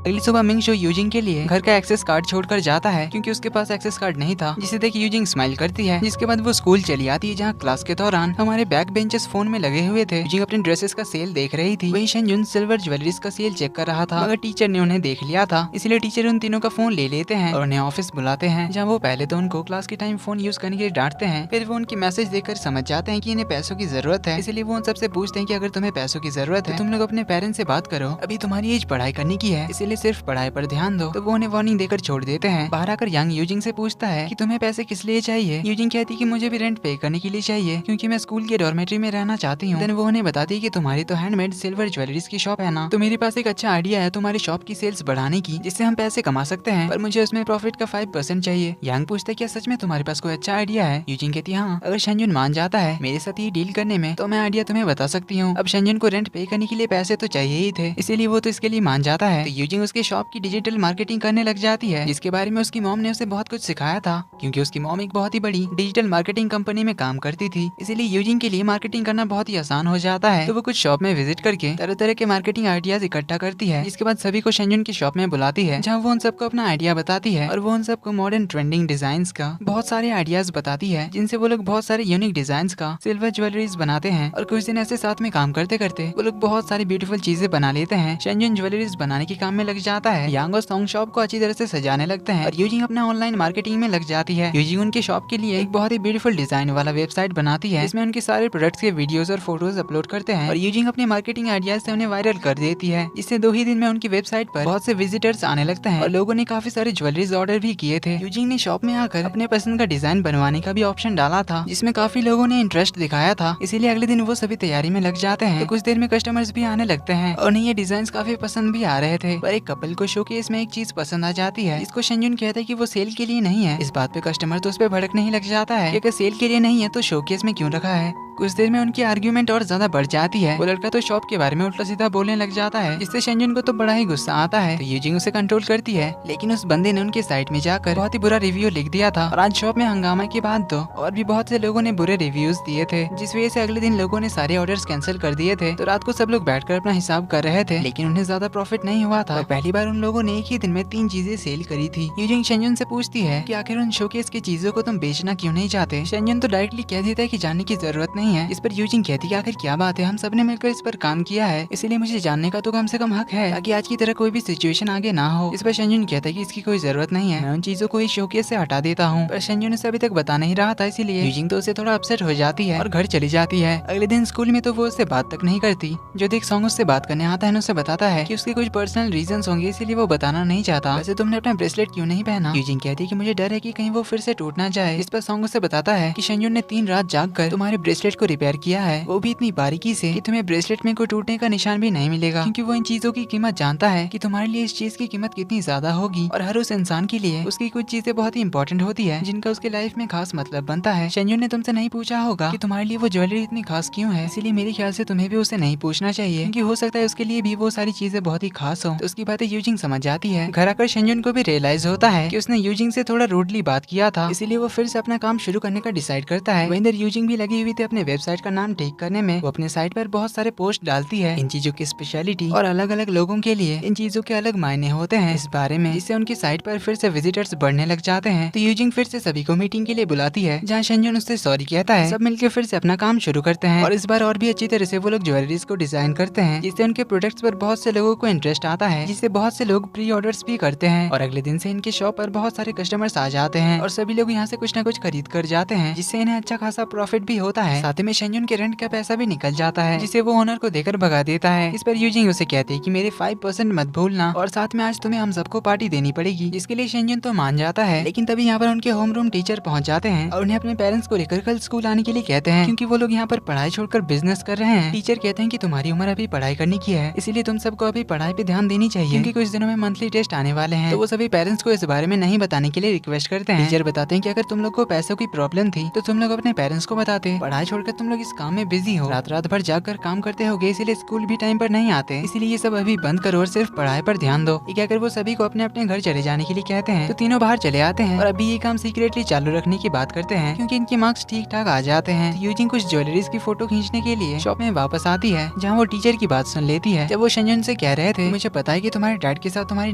अगली सुबह मिंगशु यूजिंग के लिए घर का एक्सेस कार्ड छोड़कर जाता है, क्योंकि उसके पास एक्सेस कार्ड नहीं था, जिसे देख यूजिंग स्माइल करती है। जिसके बाद वो स्कूल चली आती है, जहाँ क्लास के दौरान हमारे बैक बेंचेस फोन में लगे हुए थे। यूजिंग अपने ड्रेसेस का सेल देख रही थी, वहीं शेंजुन सिल्वर ज्वेलरीज का सेल चेक कर रहा था, मगर टीचर ने उन्हें देख लिया था, इसलिए टीचर उन तीनों का फोन ले लेते हैं और उन्हें ऑफिस बुलाते हैं, जहाँ वो पहले तो उनको क्लास के टाइम फोन यूज करने के लिए डांटते हैं। फिर वो उनकी मैसेज देखकर समझ जाते हैं कि इन्हें पैसों की जरूरत है, इसलिए वो उन सबसे पूछते हैं कि अगर तुम्हें पैसों की जरूरत है तो तुम लोग अपने पेरेंट्स से बात करो, अभी तुम्हारी एज पढ़ाई करने की है, इसलिए सिर्फ पढ़ाई पर ध्यान दो। तो वो उन्हें वार्निंग देकर छोड़ देते हैं। बाहर आकर यांग यूजिंग से पूछता है कि तुम्हें पैसे किस लिए चाहिए। यूजिंग कहती है कि मुझे भी रेंट पे करने के लिए चाहिए, क्योंकि मैं स्कूल के डॉर्मेट्री में रहना चाहती हूँ। देन वो उन्हें बताती है कि तुम्हारी तो हैंडमेड सिल्वर ज्वेलरीज की शॉप है ना, तो मेरे पास एक अच्छा आइडिया है तुम्हारी शॉप की सेल्स बढ़ाने की, जिससे हम पैसे कमा सकते हैं, पर मुझे उसमें प्रॉफिट का 5% चाहिए। यांग पूछता है क्या सच में तुम्हारे पास कोई अच्छा आइडिया है। यूजिंग कहती है हाँ, अगर शेंजुन मान जाता है मेरे साथ ये डील करने में, तो मैं आइडिया तुम्हें बता सकती हूँ। अब शेंजुन को रेंट पे करने के लिए पैसे तो चाहिए ही थे, इसीलिए वो तो इसके लिए मान जाता है। तो यूजिंग उसके शॉप की डिजिटल मार्केटिंग करने लग जाती है, जिसके बारे में उसकी मॉम ने उसे बहुत कुछ सिखाया था, क्योंकि उसकी मॉम एक बहुत ही बड़ी डिजिटल मार्केटिंग कंपनी में काम करती थी। इसीलिए यूजिंग के लिए मार्केटिंग करना बहुत ही आसान हो जाता है। तो वो कुछ शॉप में विजिट करके तरह तरह के मार्केटिंग आइडियाज इकट्ठा करती है, जिसके बाद सभी को शेंजुन की शॉप में बुलाती है, जहाँ वो उन सबको अपना आइडिया बताती है और वो उन सबको मॉडर्न ट्रेंडिंग डिजाइन का बहुत सारे आइडियाज बताती है, जिनसे वो लोग बहुत सारे यूनिक डिजाइन का सिल्वर ज्वेलरीज बनाते हैं। और कुछ दिन ऐसे साथ में काम करते करते वो लोग बहुत सारी ब्यूटीफुल चीजें बना लेते हैं। शेंजुन ज्वेलरीज बनाने के काम में लग जाता है, यांग और सॉन्ग शॉप को अच्छी तरह से सजाने लगते हैं और यूजिंग अपना ऑनलाइन मार्केटिंग में लग जाती है। यूजिंग उनके शॉप के लिए एक बहुत ही ब्यूटीफुल डिजाइन वाला वेबसाइट बनाती है, इसमें उनके सारे प्रोडक्ट्स के वीडियोस और फोटोज अपलोड करते हैं और यूजिंग अपने मार्केटिंग आइडियाज से उन्हें वायरल कर देती है। इससे 2 ही दिन में उनकी वेबसाइट पर बहुत से विजिटर्स आने लगते हैं और लोगों ने काफी सारे ज्वेलरीज ऑर्डर भी किए थे। यूजिंग ने शॉप में आकर अपने पसंद का डिजाइन बनवाने का भी ऑप्शन डाला था, जिसमें काफी लोगों ने इंटरेस्ट दिखाया था, इसीलिए अगले दिन वो सभी तैयारी में लग जाते हैं। तो कुछ देर में कस्टमर्स भी आने लगते हैं और उन्हें ये डिजाइन काफी पसंद भी आ रहे थे। पर एक कपल को शोकेस में एक चीज पसंद आ जाती है, इसको शेंजुन कहता है कि वो सेल के लिए नहीं है। इस बात पे कस्टमर तो उस पे भड़कने ही लग जाता है कि अगर सेल के लिए नहीं है तो शोकेस में क्यों रखा है। कुछ देर में उनकी आर्ग्यूमेंट और ज्यादा बढ़ जाती है। वो लड़का तो शॉप के बारे में उल्टा सीधा बोलने लग जाता है, जिससे शेंजुन को तो बड़ा ही गुस्सा आता है। तो यूजिंग उसे कंट्रोल करती है, लेकिन उस बंदे ने उनके साइट में जाकर बहुत ही बुरा रिव्यू लिख दिया था और आज शॉप में हंगामा के बाद तो और भी बहुत से लोगों ने बुरे रिव्यूज दिए थे, जिस वजह से अगले दिन लोगों ने सारे ऑर्डर्स कैंसिल कर दिए थे। तो रात को सब लोग बैठकर अपना हिसाब कर रहे थे, लेकिन उन्हें ज्यादा प्रॉफिट नहीं हुआ था। पहली बार उन लोगों ने एक ही दिन में 3 चीजें सेल करी थी। यूजिंग शेंजुन से पूछती है कि आखिर उन शोकेस की चीजों को तुम बेचना क्यों नहीं चाहते। शेंजुन तो डायरेक्टली कह देता है कि जानने की जरूरत नहीं है। इस पर यूजिंग कहती है आखिर क्या बात है, हम सबने मिलकर इस पर काम किया है, इसीलिए मुझे जानने का तो कम से कम हक है, ताकि आज की तरह कोई भी सिचुएशन आगे ना हो। इस पर शेंजुन कहता है कि इसकी कोई जरूरत नहीं है, मैं उन चीजों को इस शोकेस से हटा देता हूँ। पर शेंजुन उसे अभी तक बता नहीं रहा था, इसीलिए यूजिंग तो उसे थोड़ा अपसेट हो जाती है और घर चली जाती है। अगले दिन स्कूल में तो वो उससे बात तक नहीं करती। जो देख सॉन्ग उससे बात करने आता है, उसे बताता है कि उसके कुछ पर्सनल रीजंस होंगे, इसीलिए वो बताना नहीं चाहता। वैसे तुमने अपना ब्रेसलेट क्यों नहीं पहना। यूजिंग कहती है कि मुझे डर है कि कहीं वो फिर से टूट ना जाए। इस पर सॉन्ग उसे बताता है कि शेंजुन ने 3 रात जाग कर तुम्हारे ब्रेसलेट को रिपेयर किया है, वो भी इतनी बारीकी से कि तुम्हें ब्रेसलेट में कोई टूटने का निशान भी नहीं मिलेगा, क्योंकि वो इन चीजों की कीमत जानता है कि तुम्हारे लिए इस चीज की कीमत कितनी ज्यादा होगी। और हर उस इंसान के लिए उसकी कुछ चीजें बहुत ही इंपॉर्टेंट होती है, जिनका उसके लाइफ में खास मतलब बनता है। शेंजुन ने तुमसे नहीं पूछा होगा कि तुम्हारे लिए वो ज्वेलरी इतनी खास क्यों है, इसीलिए मेरे ख्याल से तुम्हें भी उसे नहीं पूछना चाहिए, क्योंकि हो सकता है उसके लिए भी वो सारी चीजें बहुत ही खास हो। तो उसकी बातें यूजिंग समझ जाती है। घर आकर शेंजुन को भी रियलाइज होता है कि उसने यूजिंग से थोड़ा रूडली बात किया था, इसीलिए वो फिर से अपना काम शुरू करने का डिसाइड करता है। वहीं इधर यूजिंग भी लगी हुई थी अपने वेबसाइट का नाम ठीक करने में वो अपने साइट पर बहुत सारे पोस्ट डालती है इन चीजों की स्पेशलिटी और अलग अलग लोगों के लिए इन चीजों के अलग मायने होते हैं इस बारे में, जिससे उनकी साइट पर फिर से विजिटर्स बढ़ने लग जाते हैं। तो यूजिंग फिर से सभी को मीटिंग के लिए बुलाती है जहाँ शेंजुन उससे सॉरी कहता है। सब मिलकर फिर से अपना काम शुरू करते हैं और इस बार और भी अच्छी तरह से वो लोग ज्वेलरीज को डिजाइन करते हैं, जिससे उनके प्रोडक्ट्स पर बहुत से लोगों को इंटरेस्ट आता है, जिससे बहुत से लोग प्री ऑर्डर्स भी करते हैं और अगले दिन से इनके शॉप पर बहुत सारे कस्टमर्स आ जाते हैं और सभी लोग यहाँ से कुछ न कुछ खरीद कर जाते हैं, जिससे इन्हें अच्छा खासा प्रॉफिट भी होता है। साथ में शेंजुन के रेंट का पैसा भी निकल जाता है, जिसे वो ओनर को देकर भगा देता है। इस पर यूजिंग उसे कहते हैं कि मेरे 5% मत भूलना और साथ में आज तुम्हें हम सबको पार्टी देनी पड़ेगी, जिसके लिए शेंजुन तो मान जाता है। लेकिन तभी यहाँ पर उनके होम रूम टीचर पहुँच जाते हैं और उन्हें अपने पेरेंट्स को लेकर कल स्कूल आने के लिए कहते हैं, क्योंकि वो लोग यहाँ पर पढ़ाई छोड़कर बिजनेस कर रहे हैं। टीचर कहते हैं कि तुम्हारी उम्र अभी पढ़ाई करने की है, इसीलिए तुम सबको अभी पढ़ाई पे ध्यान देनी चाहिए, क्योंकि कुछ दिनों में मंथली टेस्ट आने वाले हैं। तो वो सभी पेरेंट्स को इस बारे में नहीं बताने के लिए रिक्वेस्ट करते हैं। टीचर बताते हैं कि अगर तुम लोग को पैसों की प्रॉब्लम थी तो तुम लोग अपने पेरेंट्स को बताते, पढ़ाई छोड़कर तुम लोग इस काम में बिजी हो, रात भर जाकर काम करते होगे, इसीलिए स्कूल भी टाइम पर नहीं आते, इसीलिए ये सब अभी बंद करो और सिर्फ पढ़ाई पर ध्यान दो। ये कहकर वो सभी को अपने अपने घर चले जाने के लिए कहते हैं। तो तीनों बाहर चले आते हैं और अभी ये काम सीक्रेटली चालू रखने की बात करते हैं, क्योंकि इनके मार्क्स ठीक ठाक आ जाते हैं। यूजिंग कुछ ज्वेलरीज की फोटो खींचने के लिए शॉप में वापस आती है, जहाँ वो टीचर की बात सुन लेती है। जब वो शेंजुन से कह रहे थे, मुझे पता है कि तुम्हारे डैड के साथ तुम्हारी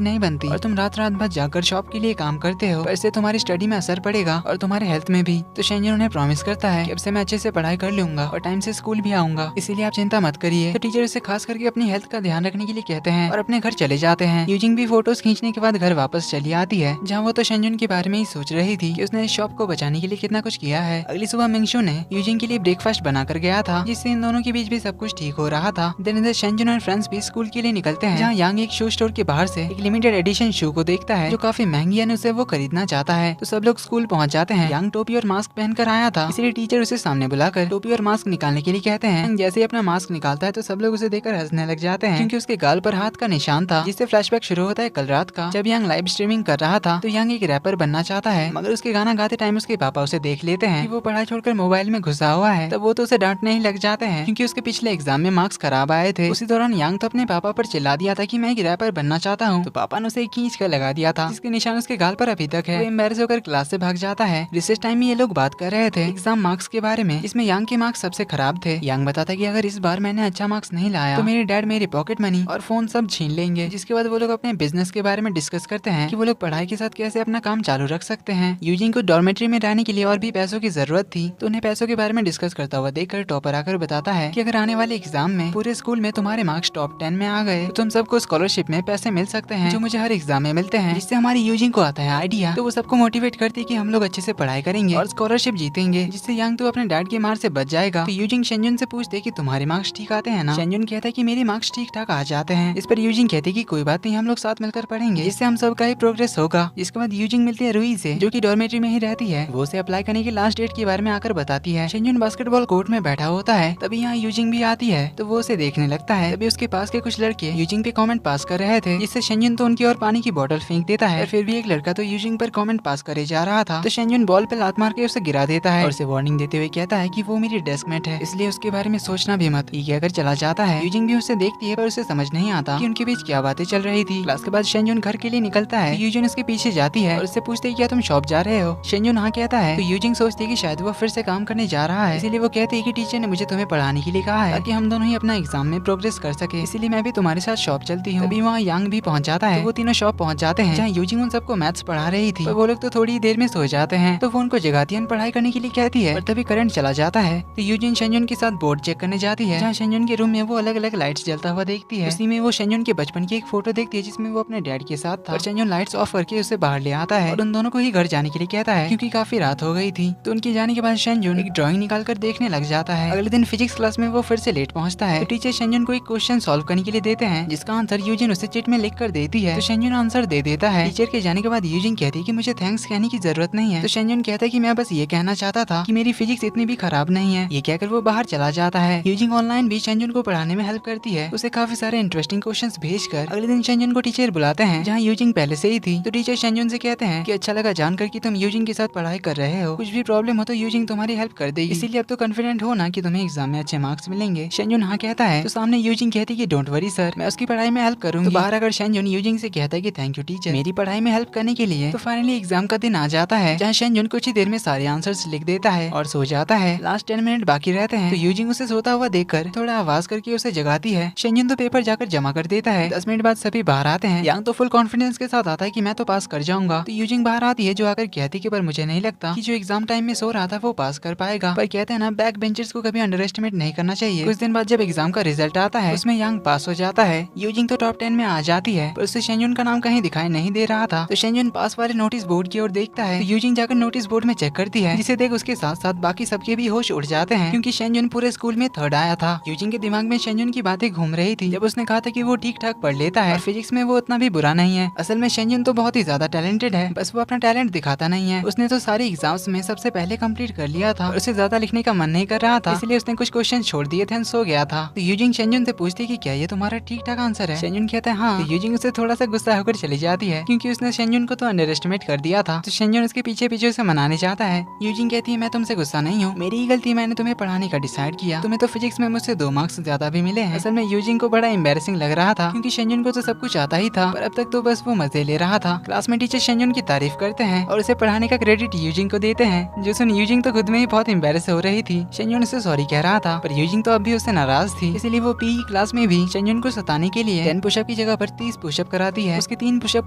नहीं बनती और तुम रात भर जाकर शॉप के लिए काम करते हो, पर इससे तुम्हारी स्टडी में असर पड़ेगा और तुम्हारे हेल्थ में भी। तो शेंजुन उन्हें प्रॉमिस करता है कि अब से मैं अच्छे से पढ़ाई कर लूंगा और टाइम से स्कूल भी आऊंगा, इसीलिए आप चिंता मत करिए। तो टीचर उसे खास करके अपनी हेल्थ का ध्यान रखने के लिए कहते हैं और अपने घर चले जाते हैं। यूजिंग भी फोटोज खींचने के बाद घर वापस चली आती है, जहाँ वो तो शेंजुन के बारे में ही सोच रही थी कि उसने इस शॉप को बचाने के लिए कितना कुछ किया है। अगली सुबह मिंगशु ने यूजिंग के लिए ब्रेकफास्ट बनाकर गया था, जिससे इन दोनों के बीच भी सब कुछ ठीक हो रहा था। देन इधर शेंजुन और फ्रेंड्स भी स्कूल के लिए निकलते हैं, जहाँ यांग एक शू स्टोर के बाहर से एक लिमिटेड एडिशन शू को देखता है जो काफी महंगी है, उसे वो खरीदना चाहता है। तो सब लोग स्कूल पहुंच जाते हैं। यांग टोपी और मास्क पहनकर आया था, इसलिए टीचर उसे सामने बुलाकर टोपी और मास्क निकालने के लिए कहते हैं। जैसे ही अपना मास्क निकालता है तो सब लोग उसे देखकर हंसने लग जाते हैं, क्योंकि उसके गाल पर हाथ का निशान था, जिससे फ्लैशबैक शुरू होता है कल रात का, जब यांग लाइव स्ट्रीमिंग कर रहा था। तो यांग एक रैपर बनना चाहता है, मगर उसके गाना गाते टाइम उसके पापा उसे देख लेते हैं कि वो पढ़ाई छोड़कर मोबाइल में घुसा हुआ है। तब वो तो उसे डांटने ही लग जाते हैं, क्योंकि उसके पिछले एग्जाम में मार्क्स खराब आए थे। उसी दौरान यांग तो अपने पापा पर चिल्ला दिया था कि मैं एक रैपर बनना चाहता हूँ। तो पापा ने उसे खींच कर लगा दिया था, जिसके निशान उसके गाल पर अभी तक है। वो एम्बैरेस होकर क्लास से भाग जाता है। रिसेस टाइम में ये लोग बात कर रहे थे एग्जाम मार्क्स के बारे में, जिसमें यांग के मार्क्स सबसे खराब थे। यांग बताता कि अगर इस बार मैंने अच्छा मार्क्स नहीं लाया तो मेरे डैड मेरी पॉकेट मनी और फोन सब छीन लेंगे। जिसके बाद वो लोग अपने बिजनेस के बारे में डिस्कस करते हैं कि वो लोग पढ़ाई के साथ कैसे अपना काम चालू रख सकते हैं। यूजिंग को डॉर्मेट्री में रहने के लिए और भी पैसों की जरूरत थी, तो उन्हें पैसों के बारे में डिस्कस करता हुआ देखकर टॉपर आकर बताता है कि अगर आने वाले एग्जाम में पूरे स्कूल में तुम्हारे मार्क्स टॉप 10 में आ गए तो तुम सबको स्कॉलरशिप में पैसे मिल सकते हैं, जो मुझे हर एग्जाम में मिलते हैं। जिससे हमारी यूजिंग को आता है आइडिया, तो वो सबको मोटिवेट करती है कि हम लोग अच्छे से पढ़ाई करेंगे और स्कॉलरशिप जीतेंगे, जिससे यांग तो अपने डैड की मार से बच जाएगा। तो यूजिंग शेंजुन से पूछते कि तुम्हारे मार्क्स ठीक आते हैं ना? शेंजुन कहता है कि मेरे मार्क्स ठीक ठाक आ जाते हैं। इस पर यूजिंग कहती है कि कोई बात नहीं, हम लोग साथ मिलकर पढ़ेंगे, जिससे हम सबका ही प्रोग्रेस होगा। इसके बाद यूजिंग मिलती है रुई से, जो कि डॉर्मेट्री में ही रहती है। वो उसे अप्लाई करने की लास्ट डेट के बारे में आकर बताती है। शेंजुन बास्केटबॉल कोर्ट में बैठा होता है, तभी यहाँ यूजिंग भी आती है, तो वो उसे देखने लगता है। तभी उसके पास के कुछ लड़के यूजिंग पे कमेंट पास कर रहे थे, जिससे शेंजुन तो उनकी और पानी की बोतल फेंक देता है। फिर भी एक लड़का तो यूजिंग पर कमेंट पास करे जा रहा था, तो शेंजुन बॉल पे लात मार के उसे गिरा देता है और उसे वार्निंग देते हुए कहता है कि वो मेरी डेस्कमेट है, इसलिए उसके बारे में सोचना भी मत। ये कहकर चला जाता है। यूजिंग भी उसे देखती है, पर उसे समझ नहीं आता कि उनके बीच क्या बातें चल रही थी। क्लास के बाद शेंजुन घर के लिए निकलता है। यूजिंग उसके पीछे जाती है और उससे पूछते है क्या तुम शॉप जा रहे हो? शेंजुन हाँ कहता है। तो यूजिंग सोचती है कि शायद वो फिर से काम करने जा रहा है, इसीलिए वो कहती है कि टीचर ने मुझे तुम्हें पढ़ाने के लिए कहा है ताकि हम दोनों ही अपना एग्जाम में प्रोग्रेस कर सके, इसीलिए मैं भी तुम्हारे साथ शॉप चलती हूँ। तभी वहाँ यांग भी पहुँच जाता है। तो वो तीनों शॉप पहुँच जाते हैं, जहाँ यूजिंग उन सबको मैथ्स पढ़ा रही थी। वो लोग तो थोड़ी देर में सो जाते हैं, तो वो उनको जगाती है पढ़ाई करने के लिए कहती है, पर तभी करंट चला जाता है। तो यूजिंग शेंजुन के साथ बोर्ड चेक करने जाती है, जहाँ शेंजुन के रूम में वो अलग अलग लाइट्स जलता हुआ देखती है। उसी में वो शेंजुन के बचपन की एक फोटो देखती है, जिसमें वो अपने डैड के साथ था। शेंजुन लाइट्स ऑफ करके उसे बाहर ले आता है और उन दोनों को ही घर जाने के लिए कहता है, क्योंकि काफी रात हो गई थी। तो उनके जाने के बाद शेंजुन एक ड्राइंग निकाल कर देखने लग जाता है। अगले दिन फिजिक्स क्लास में वो फिर से लेट पहुंचता है। तो टीचर शेंजुन को एक क्वेश्चन सॉल्व करने के लिए देते हैं, जिसका आंसर यूजिन उसे चिट में लिख कर देती है। तो शेंजुन आंसर दे देता है। टीचर के जाने के बाद यूजिन कहती है कि मुझे थैंक्स कहने की जरूरत नहीं है। तो शेंजुन कहता है कि मैं बस ये कहना चाहता था कि मेरी फिजिक्स इतनी भी खराब नहीं है। ये कहकर वो बाहर चला जाता है। यूजिंग ऑनलाइन भी शेंजुन को पढ़ाने में हेल्प करती है, उसे काफी सारे इंटरेस्टिंग क्वेश्चंस भेजकर। अगले दिन शेंजुन को टीचर बुलाते हैं, जहाँ यूजिंग पहले से ही थी। तो टीचर शेंजुन से कहते हैं कि अच्छा लगा जानकर कि तुम यूजिंग के साथ पढ़ाई कर रहे हो, कुछ भी प्रॉब्लम हो तो यूजिंग तुम्हारी हेल्प कर देगी, इसीलिए अब तो कॉन्फिडेंट हो ना कि तुम्हें एग्जाम में अच्छे मार्क्स मिलेंगे। शेंजुन हाँ कहता है। तो सामने यूजिंग कहती है कि डोंट वरी सर, मैं उसकी पढ़ाई में हेल्प करूंगी। तो बाहर आकर शेंजुन यूजिंग से कहता है कि थैंक यू टीचर मेरी पढ़ाई में हेल्प करने के लिए। तो फाइनली एग्जाम का दिन आ जाता है, जहाँ शेंजुन कुछ ही देर में सारे आंसर्स लिख देता है और सो जाता है। लास्ट लास्ट 10 मिनट बाकी रहते हैं तो यूजिंग उसे सोता हुआ देखकर थोड़ा आवाज करके उसे जगाती है। शेंजुन तो पेपर जाकर जमा कर देता है। 10 मिनट बाद सभी बाहर आते हैं। यांग तो फुल कॉन्फिडेंस के साथ आता है कि मैं तो पास कर जाऊंगा। तो यूजिंग बाहर आती है जो आकर कहती कि पर मुझे नहीं लगता कि जो एग्जाम टाइम में सो रहा था वो पास कर पाएगा। पर कहते हैं ना बैक बेंचर्स को कभी अंडर एस्टिमेट नहीं करना चाहिए। कुछ दिन बाद जब एग्जाम का रिजल्ट आता है उसमें यांग पास हो जाता है। यूजिंग तो टॉप 10 में आ जाती है पर उसे शेंजुन का नाम कहीं दिखाई नहीं दे रहा था। तो शेंजुन पास वाले नोटिस बोर्ड की ओर देखता है। तो यूजिंग जाकर नोटिस बोर्ड में चेक करती है जिसे देख उसके साथ साथ बाकी सबके भी होश उड़ जाते हैं क्योंकि शेंजुन पूरे स्कूल में थर्ड आया था। यूजिंग के दिमाग में शेंजुन की बातें घूम रही थी जब उसने कहा था कि वो ठीक ठाक पढ़ लेता है और फिजिक्स में वो उतना भी बुरा नहीं है। असल में शेंजुन तो बहुत ही ज्यादा टैलेंटेड है, बस वो अपना टैलेंट दिखाता नहीं है। उसने तो सारी एग्जाम्स में सबसे पहले कंप्लीट कर लिया था और उसे ज्यादा लिखने का मन नहीं कर रहा था, इसलिए उसने कुछ क्वेश्चन छोड़ दिए थे और सो गया था। तो यूजिंग शेंजुन से पूछती कि क्या ये तुम्हारा ठीक ठाक आंसर है? शेंजुन कहता है हाँ। तो यूजिंग उसे थोड़ा सा गुस्सा होकर चली जाती है क्योंकि उसने शेंजुन को तो अंडर एस्टिमेट कर दिया था। तो शेंजुन उसके पीछे पीछे उसे मनाने चाहता है। यूजिंग कहती है मैं तुमसे गुस्सा नहीं हूँ, मेरी ही गलती, मैंने तुम्हें पढ़ाने का डिसाइड किया। तुम्हें तो फिजिक्स में मुझसे 2 मार्क्स ज्यादा भी मिले हैं। असल में यूजिंग को बड़ा एम्बैरेसिंग लग रहा था क्योंकि शेंजुन को तो सब कुछ आता ही था पर अब तक तो बस वो मजे ले रहा था। क्लास में टीचर शेंजुन की तारीफ करते हैं और उसे पढ़ाने का क्रेडिट यूजिंग को देते हैं। जो सुन यूजिंग तो खुद में ही बहुत एम्बैरेस हो रही थी। शेंजुन उसे सॉरी कह रहा था पर यूजिंग तो अब भी उससे नाराज थी, इसलिए वो पीई क्लास में भी शेंजुन को सताने के लिए 10 पुशअप की जगह पर 30 पुशअप कराती है। उसके 3 पुशअप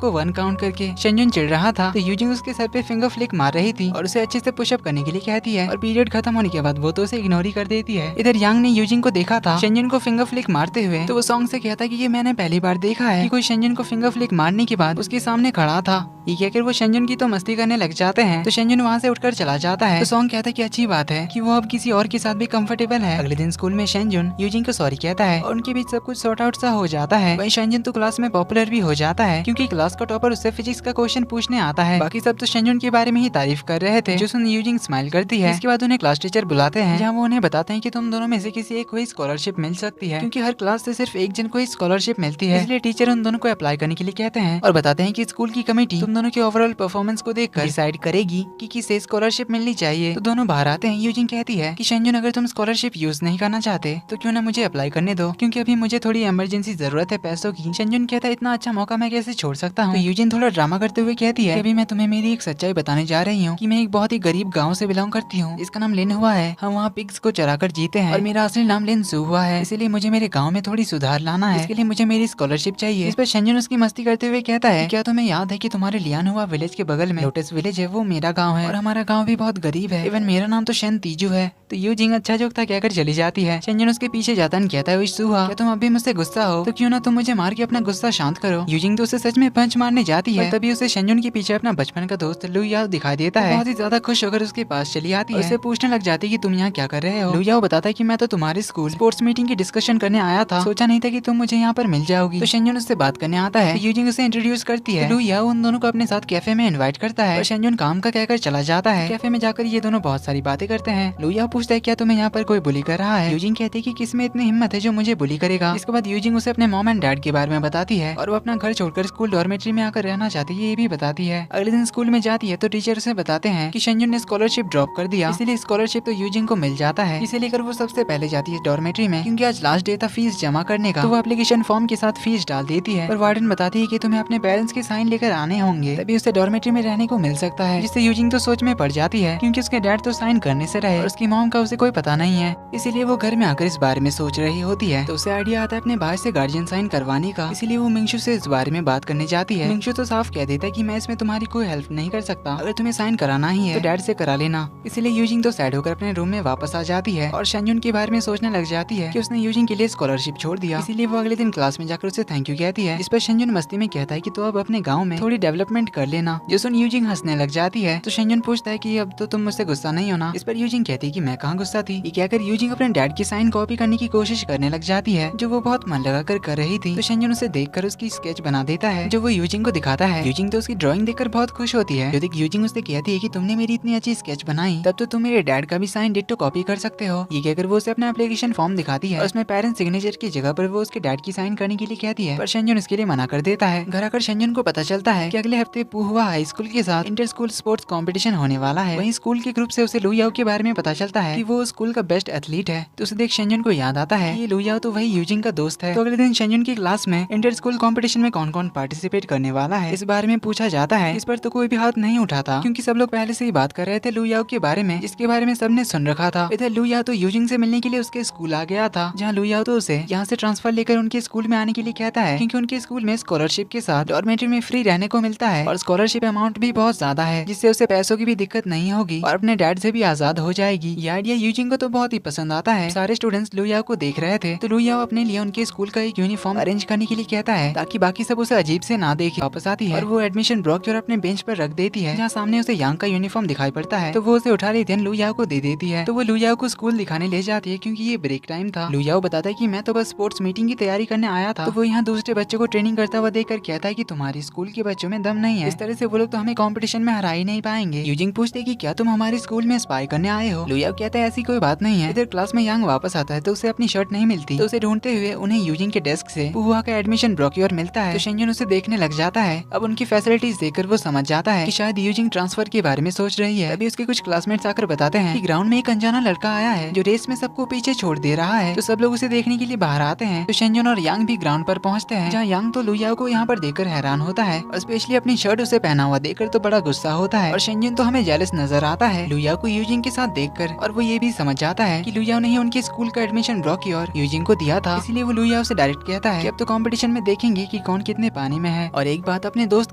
को 1 काउंट करके शेंजुन चिढ़ रहा था तो यूजिंग उसके सर पे फिंगर फ्लिक मार रही थी और उसे अच्छे से पुशअप करने के लिए कहती है और पीरियड खत्म होने के बाद वो तो उसे इग्नोर ही कर देती है। इधर यांग ने यूजिंग को देखा था शेंजुन को फिंगर फ्लिक मारते हुए तो वो सॉन्ग से कहता कि ये मैंने पहली बार देखा है कि कोई शेंजुन को फिंगर फ्लिक मारने के बाद उसके सामने खड़ा था। ये कहकर वो शेंजुन की तो मस्ती करने लग जाते हैं तो शेंजुन वहाँ से उठकर चला जाता है। तो सॉन्ग कहता है कि अच्छी बात है कि वो अब किसी और के साथ भी कंफर्टेबल है। अगले दिन स्कूल में शेंजुन यूजिंग को सॉरी कहता है और उनके बीच सब कुछ सॉर्ट आउट सा हो जाता है। वहीं शेंजुन तो क्लास में पॉपुलर भी हो जाता है क्योंकि क्लास का टॉपर उससे फिजिक्स का क्वेश्चन पूछने आता है। बाकी सब तो शेंजुन के बारे में ही तारीफ कर रहे थे जो सुन यूजिंग स्माइल करती है। इसके बाद उन्हें क्लास टीचर बुलाते हैं जहाँ वो उन्हें बताते हैं कि तुम दोनों में से किसी एक को ही स्कॉलरशिप मिल सकती है क्योंकि हर क्लास से सिर्फ एक जन को ही स्कॉलरशिप मिलती है, इसलिए टीचर उन दोनों को अप्लाई करने के लिए कहते हैं और बताते हैं कि स्कूल की कमेटी तुम दोनों के ओवरऑल परफॉर्मेंस को देखकर डिसाइड करेगी कि किसे स्कॉलरशिप मिलनी चाहिए। तो दोनों बाहर आते हैं। यूजिंग कहती है कि शेंजुन अगर तुम स्कॉलरशिप यूज नहीं करना चाहते तो क्यों ना मुझे अप्लाई करने दो क्योंकि अभी मुझे थोड़ी इमरजेंसी जरूरत है पैसों की। शेंजुन कहता है इतना अच्छा मौका मैं कैसे छोड़ सकता हूँ। तो यूजिन थोड़ा ड्रामा करते हुए कहती है कि अभी मैं तुम्हें मेरी एक सच्चाई बताने जा रही हूँ कि मैं एक बहुत ही गरीब गाँव से बिलोंग करती हूँ जिसका नाम लिन हुआ है। हम वहाँ पिग्स को चराकर जीते हैं और मेरा असली नाम लिन सू हुआ है, इसीलिए मुझे मेरे गाँव में थोड़ी सुधार लाना है, इसके लिए मुझे मेरी स्कॉलरशिप चाहिए। इस पर शेंजुन उसकी मस्ती करते हुए कहता है क्या तुम्हें याद है कि तुम्हारे लियान हुआ विलेज के बगल में लोटस विलेज है, वो मेरा गाँव है और हमारा गाँव भी बहुत गरीब है, इवन मेरा नाम तो शेन तीजू है। तो यूजिंग अच्छा जोक था कहकर चली जाती है। शेंजुन उसके पीछे जाता है कहता है सुहा क्या तुम अभी मुझसे गुस्सा हो तो क्यों ना तुम मुझे मार के अपना गुस्सा शांत करो। यूजिंग तो उसे सच में पंच मारने जाती है तभी उसे शेंजुन के पीछे अपना बचपन का दोस्त लुयाओ दिखाई देता है। बहुत ही ज्यादा खुश होकर उसके पास चली आती है, उसे पूछने लग जाती है कि तुम यहाँ क्या कर रहे हो। लुयाओ बताता है कि मैं तो तुम्हारे स्कूल स्पोर्ट्स मीटिंग की डिस्कशन करने आया था, सोचा नहीं था कि तुम मुझे यहाँ पर मिल जाओगी। तो शेंजुन उससे बात करने आता है। यूजिंग उसे इंट्रोड्यूस करती है। लुयाओ उन दोनों को अपने साथ कैफे में इन्वाइट करता है और शेंजुन काम का कहकर चला जाता है। कैफे में जाकर ये दोनों बहुत सारी बातें करते हैं। लुयाओ पूछता है क्या तुम्हें यहाँ पर कोई बुली कर रहा है। यूजिंग कहती है कि किसमें इतनी हिम्मत है जो मुझे बुली करेगा। इसके बाद यूजिंग उसे अपने मॉम एंड डैड के बारे में बताती है और वो अपना घर छोड़कर स्कूल डॉर्मेट्री में आकर रहना चाहती है ये भी बताती है। अगले दिन स्कूल में जाती है तो टीचर उसे बताते हैं कि शेंजुन ने स्कॉलरशिप ड्रॉप कर दिया, इसीलिए स्कॉलरशिप तो यूजिंग को मिल जाता है। इसे लेकर वो सबसे पहले जाती है डॉर्मेट्री में क्योंकि आज लास्ट डे था फीस जमा करने का। तो वो एप्लीकेशन फॉर्म के साथ फीस डाल देती है और वार्डन बताती है कि तुम्हें अपने पेरेंट्स के साइन लेकर आने होंगे तभी उसे डॉर्मेट्री में रहने को मिल सकता है, जिससे यूजिंग तो सोच में पड़ जाती है क्योंकि उसके डैड तो साइन करने से रहे और उसकी मॉम का उसे कोई पता नहीं है, इसीलिए वो घर में आकर इस बारे में सोच रही होती है। तो उसे आइडिया आता है अपने भाई से गार्जियन साइन करवाने का, इसीलिए वो मिंगशु से इस बारे में बात करने जाती है। मिंगशु तो साफ कह देता है कि मैं इसमें तुम्हारी कोई हेल्प नहीं कर सकता, अगर तुम्हें साइन कराना ही है तो डैड से करा लेना। इसीलिए यूजिंग तो सैड होकर अपने रूम में वापस आ जाती है और शेंजुन के बारे में सोचने लग जाती है कि उसने यूजिंग के लिए स्कॉलरशिप छोड़ दिया, इसीलिए वो अगले दिन क्लास में जाकर उसे थैंक यू कहती है। इस पर शेंजुन मस्ती में कहता है कि तो अब अपने गाँव में थोड़ी डेवलपमेंट कर लेना। जो सुन यूजिंग हंसने लग जाती है तो शेंजुन पूछता है कि अब तो तुम मुझसे गुस्सा नहीं होना। इस पर यूजिंग कहती है कि मैं कहाँ गुस्सा थी। ये कहकर यूजिंग अपने डैड की साइन कॉपी करने की कोशिश करने लग जाती है जो वो बहुत मन लगाकर कर रही थी। तो शेंजुन उसे देखकर उसकी स्केच बना देता है जो वो यूजिंग को दिखाता है। यूजिंग तो उसकी ड्राइंग देखकर बहुत खुश होती है। जो यूजिंग उससे कहती है कि तुमने मेरी इतनी अच्छी स्केच बनाई तब तो तुम मेरे डैड का भी साइन डिट्टो कॉपी कर सकते हो। ये कहकर वो उसे अपना एप्लीकेशन फॉर्म दिखाती है और उसमें पेरेंट्स सिग्नेचर की जगह पर वो उसके डैड की साइन करने के लिए कहती है, पर शेंजुन इसके लिए मना कर देता है। घर आकर शेंजुन को पता चलता है कि अगले हफ्ते पुहुआ हाई स्कूल के साथ इंटर स्कूल स्पोर्ट्स कंपटीशन होने वाला है। वहीं स्कूल के ग्रुप से उसे लुयाओ के बारे में पता चलता है कि वो स्कूल का बेस्ट एथलीट है। तो उसे देख शेंजुन को याद आता है ये लुयाओ तो वही यूजिंग का दोस्त है। तो अगले दिन शेंजुन की क्लास में इंटर स्कूल कंपटीशन में कौन कौन पार्टिसिपेट करने वाला है इस बारे में पूछा जाता है। इस पर तो कोई भी हाथ नहीं उठाता क्योंकि सब लोग पहले से ही बात कर रहे थे लुयाओ के बारे में, जिसके बारे में सब सबने सुन रखा था। इधर लू याओ तो यूजिंग से मिलने के लिए उसके स्कूल आ गया था, जहाँ लू याओ तो उसे यहाँ से ट्रांसफर लेकर उनके स्कूल में आने के लिए कहता है, क्योंकि उनके स्कूल में स्कॉलरशिप के साथ डॉर्मेट्री में फ्री रहने को मिलता है और स्कॉलरशिप अमाउंट भी बहुत ज्यादा है, जिससे उसे पैसों की भी दिक्कत नहीं होगी और अपने डैड से भी आजाद हो जाएगी। ये आइडिया यूजिंग को तो बहुत ही पसंद आता है। सारे स्टूडेंट्स लू याओ को देख रहे थे, तो लू याओ अपने लिए उनके स्कूल का एक यूनिफॉर्म अरेंज करने के लिए कहता है, ताकि बाकी सब उसे अजीब से ना देखे। वापस आती है और वो एडमिशन ब्रोचर अपने बेंच पर रख देती है, जहाँ सामने उसे यांग का यूनिफॉर्म दिखाई पड़ता है, तो वो उसे उठा लेती है, लू याओ को दे देती है। तो वो लू याओ को स्कूल दिखाने ले जाती है, क्योंकि ये ब्रेक टाइम था। लू याओ बताता है कि मैं तो बस स्पोर्ट्स मीटिंग की तैयारी करने आया था। तो वो यहाँ दूसरे बच्चों को ट्रेनिंग करता हुआ देखकर कहता है कि तुम्हारे स्कूल के बच्चों में दम नहीं है, इस तरह से वो लोग तो हमें कंपटीशन में हरा ही नहीं पाएंगे। यूजिंग पूछते कि क्या तुम हमारे स्कूल में स्पाई करने आए हो? लू याओ कहता है ऐसी कोई बात नहीं है। इधर क्लास में यांग वापस आता है, तो उसे अपनी शर्ट नहीं मिलती, तो उसे ढूंढते हुए उन्हें यूजिंग के डेस्क से पुहुआ का एडमिशन ब्रोक्योर मिलता है। तो शेंजुन उसे देखने लग जाता है। अब उनकी फैसिलिटीज देखकर वो समझ जाता है कि शायद यूजिंग ट्रांसफर के बारे में सोच रही है। तभी उसके कुछ क्लासमेट्स आकर बताते हैं कि ग्राउंड में एक अनजाना लड़का आया है जो रेस में सबको पीछे छोड़ दे रहा है। तो सब लोग उसे देखने के लिए बाहर आते हैं। तो शेंजुन और यांग भी ग्राउंड पर पहुंचते हैं, जहाँ यांग तो लू याओ को यहाँ पर देखकर हैरान होता है और स्पेशली अपनी शर्ट उसे पहना हुआ देखकर तो बड़ा गुस्सा होता है। और शेंजुन तो हमें जेलस नजर आता है लू याओ को यूजिंग के साथ देखकर, और वो ये भी समझ जाता है कि लू याओ ने ही उनके स्कूल का एडमिशन ब्रोक्योर यूजिंग को दिया था। इसलिए वो लू याओ से डायरेक्ट कहता है कि अब तो कंपटीशन में देखेंगे कि कौन कितने पानी में है, और एक बात, अपने दोस्त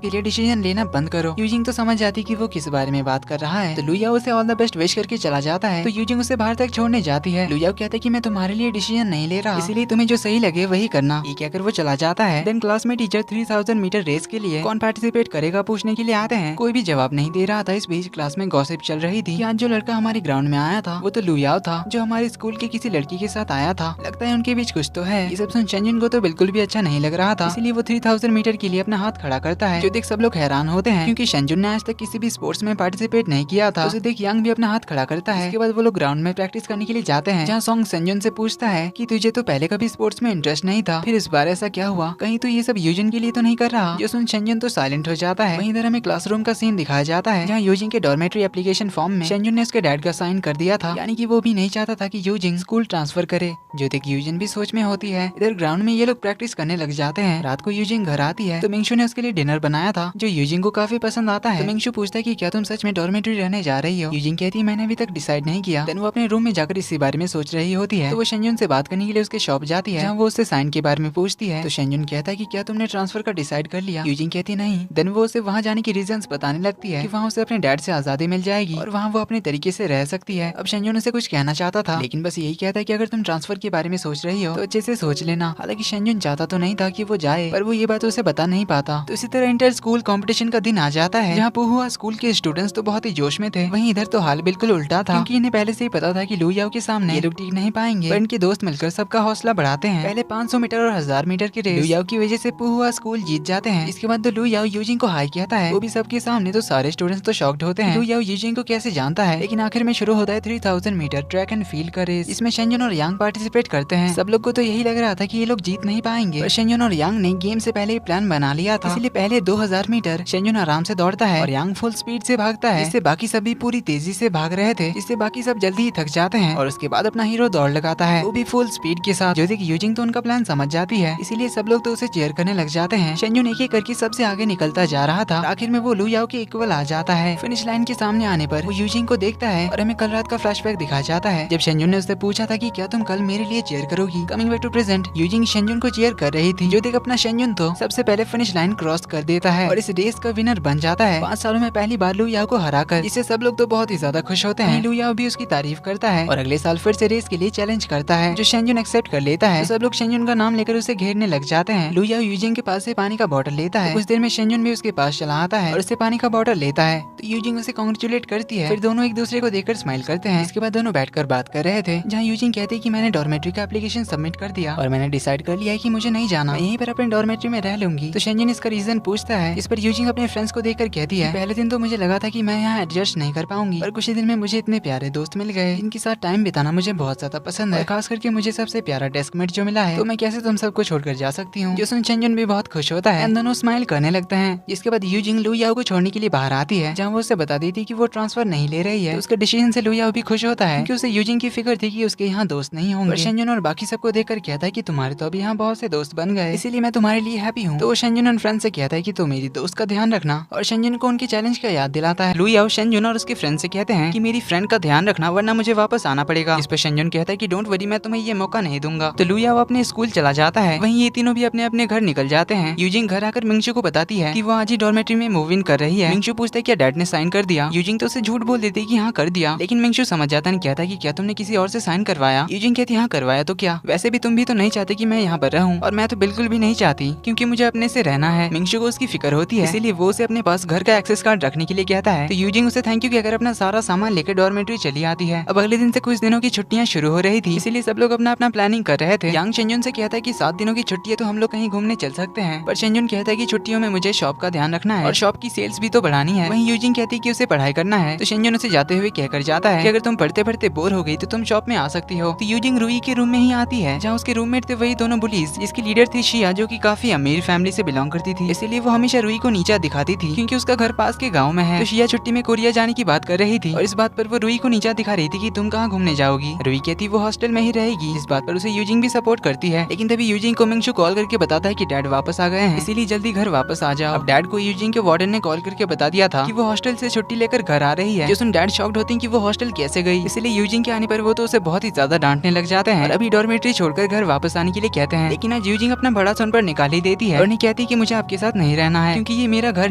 के लिए डिसीजन लेना बंद करो। यूजिंग तो समझ जाती कि वो किस बारे में बात कर रहा है, तो लू याओ उसे ऑल द बेस्ट विश करके चला जाता है। तो यूजिंग उसे बाहर तक छोड़ने जाती है। लू याओ कहता है कि मैं तुम्हारे लिए डिसीजन नहीं ले रहा, इसीलिए तुम्हें जो सही लगे वही करना। ये कहकर वो चला जाता है। देन क्लास में टीचर 3000 मीटर रेस के लिए कौन पार्टिसिपेट करेगा पूछने के लिए आते हैं। कोई भी जवाब नहीं दे रहा था। इस बीच क्लास में गॉसिप चल रही थी कि आज जो लड़का हमारे ग्राउंड में आया था वो तो लू याओ था, जो हमारे स्कूल के किसी लड़की के साथ आया था। लगता है उनके बीच कुछ तो है। ये सब सुन शेंजुन को तो बिल्कुल भी अच्छा नहीं लग रहा था, इसलिए वो 3000 मीटर के लिए अपना हाथ खड़ा करता है, जो देख सब लोग हैरान होते हैं, क्योंकि शेंजुन ने आज तक किसी भी स्पोर्ट्स में पार्टिसिपेट नहीं किया था। उसे देख यांग भी अपना हाथ खड़ा करता है। इसके बाद वो लोग ग्राउंड में प्रैक्टिस करने के लिए जाते हैं, जहाँ सॉन्ग शेंजुन से पूछता है कि तुझे तो पहले कभी स्पोर्ट्स में इंटरेस्ट नहीं था, फिर इस बार ऐसा क्या हुआ? कहीं तो ये सब यूजिन के लिए तो नहीं कर रहा? जो सुन शेंजुन तो साइलेंट हो जाता है। वहीं इधर हमें क्लासरूम का सीन दिखाया जाता है, जहाँ यूजिन के डॉर्मेट्री एप्लीकेशन फॉर्म में शेंजुन ने उसके डैड का साइन कर दिया था, यानी कि वो भी नहीं चाहता था कि यूजिन स्कूल ट्रांसफर करे, जो देख यूजिन भी सोच में होती है। इधर ग्राउंड में ये लोग प्रैक्टिस करने लग जाते हैं। रात को यूजिन घर आती है, तो मिंगशु ने उसके लिए डिनर बनाया था, जो यूजिन को काफी पसंद आता है। तो मिंगशु पूछता है कि क्या तुम सच में डॉर्मेट्री रहने जा रही हो? यूजिन कहती है मैंने अभी तक डिसाइड नहीं किया। देन वो अपने रूम में जाकर इसी बारे में सोच रही होती है। तो वो शेंजुन से बात करने के लिए उसके शॉप जाती है, जहाँ वो उससे साइन के बारे में पूछती है। तो शेंजुन कहता है कि क्या तुमने ट्रांसफर का डिसाइड कर लिया? यूजिन कहती नहीं। देन वो उसे वहाँ जाने की रीजंस बताने लगती है कि वहाँ उसे अपने डैड से आजादी मिल जाएगी और वहाँ वो अपने तरीके से रह सकती है। अब शेंजुन उसे कुछ कहना चाहता था, लेकिन बस यही कहता है कि अगर तुम ट्रांसफर के बारे में सोच रही हो तो अच्छे से सोच लेना। हालांकि शेंजुन चाहता तो नहीं था कि वो जाए, पर वो ये बात उसे बता नहीं पाता। तो इसी तरह इंटर स्कूल कंपटीशन का दिन आ जाता है, जहाँ पुहुआ स्कूल के स्टूडेंट्स तो बहुत ही जोश में थे। वहीं इधर तो हाल बिल्कुल उल्टा था, क्योंकि इन्हें पहले से ही पता था कि लू याओ के सामने ये लोग टिक नहीं पाएंगे। पर इनके दोस्त मिलकर सबका हौसला बढ़ाते हैं। पहले 500 मीटर और 1000 मीटर की रेस लू याओ की वजह से पुहुआ स्कूल जीत जाते हैं। इसके बाद तो लू याओ यूजिन को हाई कहता है, वो भी सबके सामने। तो सारे स्टूडेंट्स तो शॉक्ड होते हैं लू याओ यूजिन को कैसे जानता है। लेकिन आखिर में शुरू होता है 3000 मीटर ट्रैक एंड फील्ड का रेस। इसमें शेंजुन और यांग पार्टिसिपेट करते हैं। सब लोग को तो यही लग रहा था कि ये लोग जीत नहीं पाएंगे, पर शेंजुन और यांग ने गेम से पहले प्लान बना लिया था। इसलिए पहले 2000 मीटर शेंजुन आराम से दौड़ता है और यांग फुल स्पीड से भागता है, जिससे बाकी सब भी पूरी तेजी से भाग रहे थे, जिससे बाकी सब जल्दी ही थक जाते हैं। और उसके बाद अपना हीरो दौड़ लगाता है, वो भी फुल स्पीड के साथ। जो कि यूजिंग तो उनका प्लान समझ जाती है, इसीलिए सब लोग तो उसे चीयर करने लग जाते हैं। शेंजुन एक एक करके सबसे आगे निकलता जा रहा था। आखिर में वो लू याओ के इक्वल आ जाता है। फिनिश लाइन के सामने आने पर वो यूजिंग को देखता है और हमें कल रात का फ्लैशबैक दिखाया जाता है, जब शेंजुन ने उससे पूछा था कि क्या तुम कल मेरे लिए चीयर करोगी। Coming back to present, using शेंजुन को चीयर कर रही थी। जो देख अपना शेंजुन तो सबसे पहले फिनिश लाइन क्रॉस कर देता है और इस रेस का विनर बन जाता है। 5 सालों में पहली बार लू याओ को हराकर। इससे सब लोग तो बहुत ही ज्यादा खुश होते हैं। लू याओ भी उसकी तारीफ करता है और अगले साल फिर से रेस के लिए चैलेंज करता है, जो शेंजुन एक्सेप्ट कर लेता है। तो सब लोग शेंजुन का नाम लेकर उसे घेरने लग जाते हैं। लू याओ यूजिंग के पास से पानी का बॉटल लेता है। कुछ देर में शेंजुन भी उसके पास चला आता है और उससे पानी का बॉटल लेता है। तो यूजिंग उसे कांग्रेचुलेट करती है। फिर दोनों एक दूसरे को देखकर स्माइल करते हैं। इसके बाद दोनों बैठकर बात कर रहे थे, जहाँ यूजिंग कहती है कि मैंने डॉर्मेट्री का एप्लीकेशन सबमिट कर दिया और मैंने डिसाइड कर लिया है कि मुझे नहीं जाना, मैं यहीं पर अपने डॉर्मेट्री में रह लूंगी। तो शेंजुन इसका रीजन पूछता है। इस पर यूजिंग अपने फ्रेंड्स को देखकर कहती है, पहले दिन तो मुझे लगा था कि मैं यहाँ एडजस्ट नहीं कर पाऊंगी, पर कुछ ही दिन में मुझे इतने प्यारे दोस्त मिल गए जिनके साथ टाइम बिताना मुझे बहुत ज्यादा पसंद है। खास करके मुझे सबसे प्यारा डेस्कमेट जो मिला है, तो मैं कैसे तुम सबको छोड़कर जा सकती हूँ। जो सुन शेंजुन भी बहुत खुश होता है। दोनों स्माइल करने लगते हैं। इसके बाद यूजिंग लू याओ को छोड़ने के लिए बाहर आती है, जहाँ वो उसे बता देती है कि वो ट्रांसफर नहीं ले रही है। तो उसके डिसीजन से लू याओ भी खुश होता है, क्योंकि उसे यूजिंग की फिक्र थी कि उसके यहाँ दोस्त नहीं होंगे। शेंजुन और बाकी सबको देखकर कहता है कि तुम्हारे तो अभी यहाँ बहुत से दोस्त बन गए, इसीलिए मैं तुम्हारे लिए हैप्पी हूँ। तो वो शेंजुन और फ्रेंड से कहता है कि तुम मेरी दोस्त का ध्यान रखना, और शेंजुन को उनकी चैलेंज का याद दिलाता है। लू याओ शेंजुन और उसके फ्रेंड से कहते हैं कि मेरी फ्रेंड का ध्यान रखना वरना मुझे वापस आना पड़ेगा। इस पर शेंजुन कहता है कि डोंट वरी, मैं तुम्हें ये मौका नहीं दूंगा। तो लुया वो अपने स्कूल चला जाता है। वहीं ये तीनों भी अपने अपने घर निकल जाते हैं। यूजिंग घर आकर मिंगशू को बताती है कि वो आज ही डॉर्मेट्री में मूव इन कर रही है। मिंगशू पूछता है क्या डैड ने साइन कर दिया। यूजिंग तो उसे झूठ बोल देती है कि हाँ कर दिया, लेकिन मिंगशू समझ जाता है, कहता है कि क्या तुमने किसी और से साइन करवाया। यूजिंग कहती है हाँ करवाया तो क्या, वैसे भी तुम भी तो नहीं चाहते कि मैं यहाँ पर रहूं, और मैं तो बिल्कुल भी नहीं चाहती क्योंकि मुझे अपने से रहना है। मिंगशू को उसकी फिक्र होती है, इसीलिए वो उसे अपने पास घर का एक्सेस कार्ड रखने के लिए कहता है। तो यूजिंग उसे थैंक यू कहकर अपना सारा सामान लेकर डॉर्मेट्री चली आती है। अब अगले दिन से कुछ दिनों की छुट्टियां शुरू हो रही थी, इसीलिए सब लोग अपना अपना प्लानिंग कर रहे थे। यांग शेंजुन से कहता है कि 7 दिनों की छुट्टी है तो हम लोग कहीं घूमने चल सकते हैं, पर शेंजुन कहता है कि छुट्टियों में मुझे शॉप का ध्यान रखना है और शॉप की सेल्स भी तो बढ़ानी है। वहीं यूजिंग कहती है कि उसे पढ़ाई करना है, तो शेंजुन उसे जाते हुए कहकर जाता है कि अगर तुम पढ़ते पढ़ते बोर हो गई तो तुम शॉप में आ सकती हो। तो यूजिंग रूई के रूम में ही आती है, जहाँ उसके रूममेट थे वही दोनों बुलीज, जिसकी लीडर थी शिया, जो कि काफी अमीर फैमिली से बिलोंग करती थी, इसीलिए वो हमेशा रूई को नीचा दिखाती थी क्योंकि उसका घर पास के गाँव में है। तो शिया छुट्टी में कोरिया जाने की बात कर रही थी और इस बात पर वो रूई को नीचा दिखा रही थी कि तुम कहाँ घूमने जाओगी। रूई कहती वो हॉस्टल में ही रहेगी। इस बात पर उसे यूजिंग भी सपोर्ट करती है, लेकिन तभी यूजिंग को मिंगशू कॉल करके बताता है कि डैड वापस आ गए हैं, इसीलिए जल्दी घर वापस आ जाओ। अब डैड को यूजिंग के वार्डन ने कॉल करके बता दिया था कि वो हॉस्टल से छुट्टी लेकर घर आ रही है। जो सुन डैड शॉक्ड होती है कि वो हॉस्टल कैसे गई, इसलिए यूजिंग के आने पर वो तो उसे बहुत ही ज्यादा डांटने लग जाते हैं और अभी डॉर्मेट्री छोड़कर घर वापस आने के लिए कहते हैं। लेकिन आज यूजिंग अपना बड़ा सुन पर निकाल ही देती है और नहीं कहती कि मुझे आपके साथ नहीं रहना है क्योंकि ये मेरा घर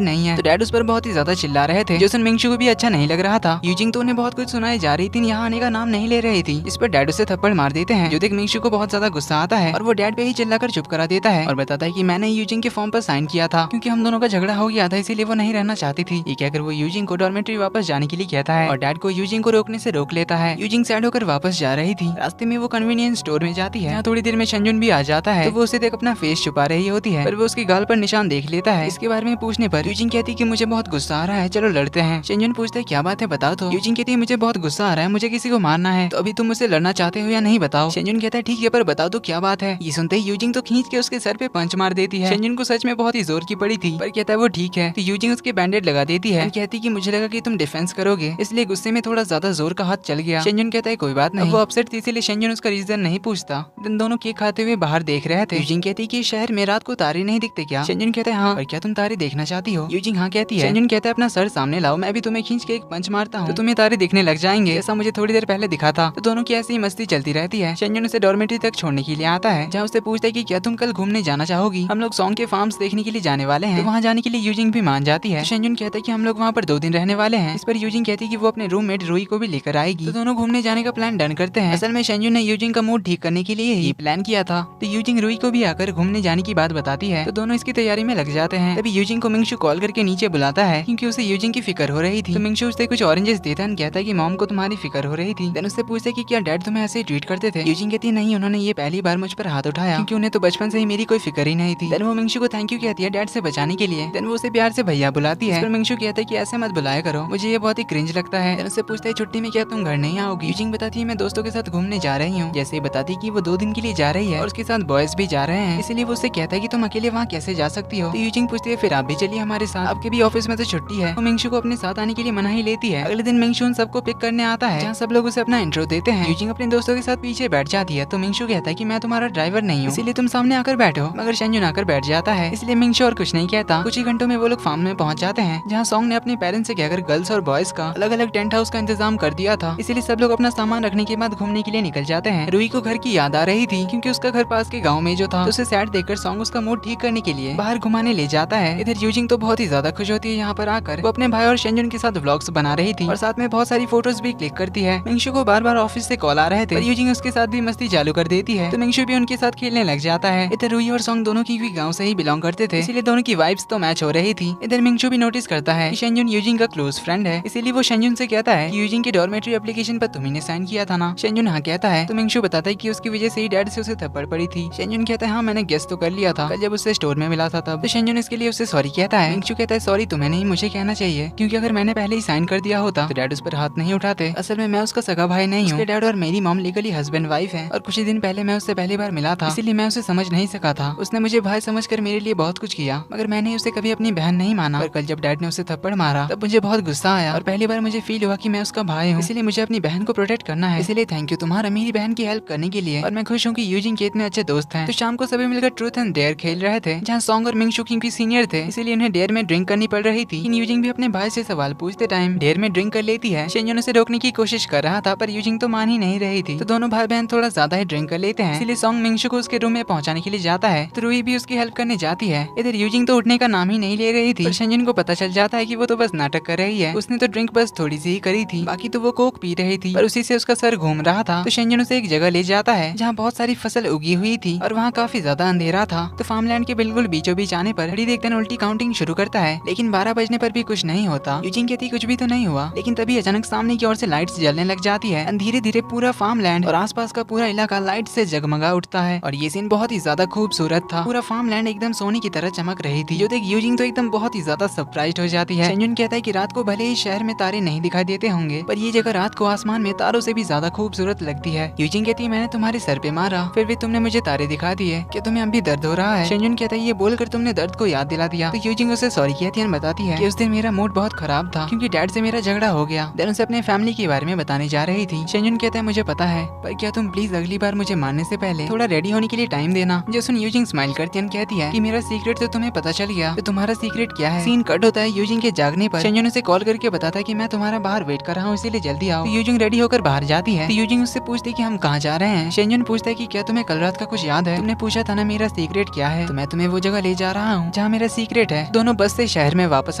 नहीं है। तो डैड उस पर बहुत ही ज्यादा चिल्ला रहे थे, जो सुन मिंगशू को भी अच्छा नहीं लग रहा था। यूजिंग तो उन्हें बहुत कुछ सुनाई जा रही थी, यहाँ आने का नाम नहीं ले रही थी। इस पर डैड उसे थप्पड़ मार देते हैं, जो देख मिंगशू को बहुत ज्यादा गुस्सा आता है और वो डैड पे ही चिल्लाकर चुप करा देता है और बताता है कि मैंने यूजिंग के फॉर्म पर साइन किया था क्योंकि हम दोनों का झगड़ा हो गया था, इसीलिए वो नहीं रहना चाहती थी। ये कहकर वो यूजिंग को डॉर्मेट्री वापस जाने के लिए कहता है और डैड को यूजिंग को रोकने से रोक लेता है। यूजिंग सैड होकर वापस जा रही थी। रास्ते में वो कन्वीनियंस स्टोर में जाती है, यहाँ थोड़ी देर में शेंजुन भी आ जाता है। तो वो उसे देख अपना फेस छुपा रही होती है, पर वो उसके गाल पर निशान देख लेता है। इसके बारे में पूछने पर यूजिंग कहती है कि मुझे बहुत गुस्सा आ रहा है, चलो लड़ते हैं। शेंजुन पूछता है क्या बात है बताओ तो। यूजिंग कहती है मुझे बहुत गुस्सा आ रहा है, मुझे किसी को मारना है, तो अभी तुम मुझसे लड़ना चाहते हो या नहीं बताओ। शेंजुन कहता है ठीक है पर बताओ तो क्या बात है। ये सुनते ही यूजिंग तो खींच के उसके सर पे पंच मार देती है। शेंजुन को सच में बहुत ही जोर की पड़ी थी, पर कहता है वो ठीक है। तो यूजिंग उसके बैंडेड लगा देती है, कहती कि मुझे लगा कि तुम डिफेंस करोगे, इसलिए गुस्से में थोड़ा ज्यादा जोर का हाथ चल गया। शेंजुन कहता है कोई बात नहीं। वो अपसेट थी इसलिए शेंजुन उसका रीजन नहीं पूछता। दिन दोनों केक खाते हुए बाहर देख रहे थे। यूजिंग कहती है कि शहर में रात को तारे नहीं दिखते क्या। शेंजुन कहता है हाँ, और क्या तुम तारे देखना चाहती हो। यूजिंग हाँ कहती है। शेंजुन कहता है अपना सर सामने लाओ, मैं भी तुम्हें खींच के एक पंच मारता हूँ तो तुम्हें तारे दिखने लग जाएंगे, ऐसा मुझे थोड़ी देर पहले दिखा था। तो दोनों की ऐसी मस्ती चलती रहती है। शेंजुन उसे डॉर्मेट्री तक छोड़ने के लिए आता है, जहाँ उससे पूछता है कि क्या तुम कल घूमने जाना चाहोगी, हम लोग सॉन्ग के फार्म्स देखने के लिए जाने वाले हैं। तो वहाँ जाने के लिए यूजिंग भी मान जाती है। शेंजुन कहता है कि हम लोग वहाँ पर 2 दिन रहने वाले हैं। इस पर यूजिंग कहती है कि वो अपने रूममेट रूई को भी लेकर आएगी। तो दोनों घूमने जाने का प्लान डन करते हैं। असल में शेंजुन ने यूजिंग का मूड ठीक करने के लिए ही प्लान किया था। तो यूजिंग रूई को भी आकर घूमने जाने की बात बताती है, तो दोनों इसकी तैयारी में लग जाते हैं। तभी यूजिंग को मिंगशू कॉल करके नीचे बुलाता है क्योंकि उसे यूजिंग की फिक्र हो रही थी। तो मिंगशू उसे कुछ ऑरेंजेस देता है, कहता है कि मॉम को तुम्हारी फिक्र हो रही थी। देन उससे पूछता है कि क्या डैड तुम्हें ऐसे ट्रीट करते थे। यूजिंग कहती है नहीं, उन्होंने ये पहली बार मुझ पर हाथ उठाया क्योंकि उन्हें तो बचपन से ही मेरी कोई फिक्र ही नहीं थी। देन वो मिंगशू को थैंक यू कहती है डैड से बचाने के लिए। देन वो उसे प्यार से भैया बुलाती है। मिंगशू कहता है कि ऐसे मत बुलाया करो, मुझे ये बहुत ही क्रिंज लगता है। देन उससे पूछता है छुट्टी में क्या तुम घर नहीं आओगी। यूजिंग बताती है मैं दोस्तों के साथ घूमने जा रही हूँ। जैसे ही बताती कि वो 2 दिन के लिए जा रही है और उसके साथ बॉयज भी जा रहे हैं, इसीलिए वो उससे कहता है कि तुम अकेले वहाँ कैसे जा सकती हो। तो यूजिंग पूछती है फिर आप भी चलिए हमारे साथ, आपके भी ऑफिस में तो छुट्टी है। वो मिंगशू को अपने साथ आने के लिए मना ही लेती है। अगले दिन मिंगशू उन सबको पिक करने आता है, जहाँ सब लोग उसे अपना इंट्रो देते हैं। यूजिंग अपने दोस्तों के साथ पीछे बैठ जाती है, तो मिंगशू कहता है कि मैं तुम्हारा ड्राइवर नहीं हूँ, इसीलिए तुम सामने आकर बैठो। मगर शेंजुन आकर बैठ जाता है, इसलिए मिंगशू और कुछ नहीं कहता। कुछ ही घंटों में वो लोग फार्म में पहुंच जाते हैं, जहाँ सॉन्ग ने अपने पेरेंट्स से कहकर गर्ल्स और बॉयज का अलग अलग टेंट हाउस का इंतजाम कर दिया था। इसीलिए सब लोग अपना सामान रखने के बाद घूमने के लिए निकल जाते हैं। रूई को घर की याद आ रही थी क्योंकि उसका घर पास के गाँव में जो था। तो उसे सैड देखकर सॉन्ग उसका मूड ठीक करने के लिए बाहर घुमाने ले जाता है। इधर यूजिंग तो बहुत ही ज्यादा खुश होती है यहाँ पर आकर। वो अपने भाई और शेंजुन के साथ व्लॉग्स बना रही थी और साथ में बहुत सारी फोटोज भी क्लिक करती है। मिंगशू को बार बार ऑफिस से कॉल आ रहे थे, यूजिंग उसके साथ भी मस्ती चालू कर देती है। तो मिंगशू भी उनके साथ खेलने लग जाता है। इधर रूई और सॉन्ग दोनों की गाँव से ही बिलोंग करते थे, इसीलिए दोनों की वाइब्स तो मैच हो रही थी। इधर मिंगशू भी नोटिस करता है कि शेंजुन यूजिंग का क्लोज फ्रेंड है, इसीलिए वो शेंजुन से कहता है कि यूजिंग की डॉर्मेट्री एप्लीकेशन पर तुम्ही ने साइन किया था ना। शेंजुन हाँ कहता है। तो मिंगशू बताता है कि उसकी वजह से ही डैड से उसे थप्पड़ पड़ी थी। शेंजुन कहता है हाँ मैंने गेस तो कर लिया था, कल जब उससे स्टोर में मिला था तब। तो शेंजुन इसके लिए उसे सॉरी कहता है। मिंगशू कहता है सॉरी तुम्हें नहीं, मुझे कहना चाहिए, क्योंकि अगर मैंने पहले ही साइन कर दिया होता तो डैड उस पर हाथ नहीं उठाते। असल में मैं उसका सगा भाई नहीं हूँ, डैड और मेरी मॉम लीगली हस्बैंड वाइफ है और कुछ ही दिन पहले मैं उससे पहली बार मिला था, इसीलिए मैं उसे समझ नहीं सका था। उसने मुझे भाई समझकर मेरे लिए बहुत कुछ किया, मगर मैंने उसे कभी अपनी बहन नहीं माना। पर कल जब डैड ने उसे थप्पड़ मारा तब मुझे बहुत गुस्सा आया और पहली बार मुझे फील हुआ कि मैं उसका भाई हूँ, इसीलिए मुझे अपनी बहन को प्रोटेक्ट करना है। इसीलिए थैंक यू तुम्हारा मेरी बहन की हेल्प करने के लिए। और मैं खुश हूँ कि यूजिंग के इतने अच्छे दोस्त हैं। तो शाम को सभी मिलकर ट्रूथ एंड डेयर खेल रहे थे, जहाँ सॉन्ग और मिंगशू भी सीनियर थे, इसीलिए उन्हें डेयर में ड्रिंक करनी पड़ रही थी। यूजिंग भी अपने भाई से सवाल पूछते टाइम डेयर में ड्रिंक कर लेती है। शेंजुन शेंजुन उसे रोकने की कोशिश कर रहा था पर यूजिंग तो मान ही नहीं रही थी। तो दोनों भाई बहन थोड़ा ज्यादा ही ड्रिंक कर लेते हैं, इसलिए सॉन्ग मिंगशु को उसके रूम में पहुंचाने के लिए जाता है। तो रूही भी उसकी हेल्प करने जाती है। इधर यूजिंग तो उठने का नाम ही नहीं ले रही थी। शेंजुन को पता चल जाता है कि वो तो बस नाटक कर रही है, उसने तो ड्रिंक बस थोड़ी सी ही करी थी, बाकी तो वो कोक पी रही थी, पर उसी से उसका सर घूम रहा था। तो शेंजुन उसे एक जगह ले जाता है जहाँ बहुत सारी फसल उगी हुई थी और वहाँ काफी ज्यादा अंधेरा था। तो फार्मलैंड के बिल्कुल बीचों बीच आने पर घड़ी देखकर उल्टी काउंटिंग शुरू करता है, लेकिन 12 बजने पर भी कुछ नहीं होता। यूजिंग कहती कुछ भी तो नहीं हुआ, लेकिन तभी अचानक सामने की ओर से लाइट्स जलने लग जाती है। धीरे धीरे पूरा फार्मलैंड और आसपास का पूरा इलाका लाइट से जगमगा उठता है और ये सीन बहुत ही ज्यादा खूबसूरत था। पूरा फार्मलैंड एकदम सोने की तरह चमक रही थी, जो देख यूजिंग तो एकदम बहुत ही ज्यादा सरप्राइज्ड हो जाती है। शेंजुन कहता है कि रात को भले ही शहर में तारे नहीं दिखाई देते होंगे, पर ये जगह रात को आसमान में तारों से भी ज्यादा खूबसूरत लगती है। यूजिंग कहती है मैंने तुम्हारे सर पे मारा, फिर भी तुमने मुझे तारे दिखा दिए, क्या तुम्हें अभी दर्द हो रहा है? शेंजुन कहता है ये बोलकर तुमने दर्द को याद दिला दिया। तो यूजिंग उसे सॉरी कहती है, बताती है कि उस दिन मेरा मूड बहुत खराब था क्योंकि डैड से मेरा झगड़ा हो गया। देन उसे अपने फैमिली के बारे में बताने जा रही थी। शेंजुन कहता है मुझे पता है, पर क्या तुम प्लीज अगली बार मुझे मारने से पहले थोड़ा रेडी होने के लिए टाइम देना। जो सुन यूजिंग स्माइल करती है, कहती है कि मेरा सीक्रेट तो तुम्हें पता चल गया, तो तुम्हारा सीक्रेट क्या है? सीन कट होता है यूजिंग के जागने पर। शेंजुन उसे कॉल करके बताता है कि मैं तुम्हारा बाहर वेट कर रहा हूँ, इसीलिए जल्दी आओ। तो यूजिंग रेडी होकर बाहर जाती है। तो यूजिंग उससे पूछती है कि हम कहाँ जा रहे हैं। शेंजुन पूछता है कि क्या तुम्हें कल रात का कुछ याद है? तुमने पूछा था ना मेरा सीक्रेट क्या है, तो मैं तुम्हें वो जगह ले जा रहा हूँ जहाँ मेरा सीक्रेट है। दोनों बस से शहर में वापस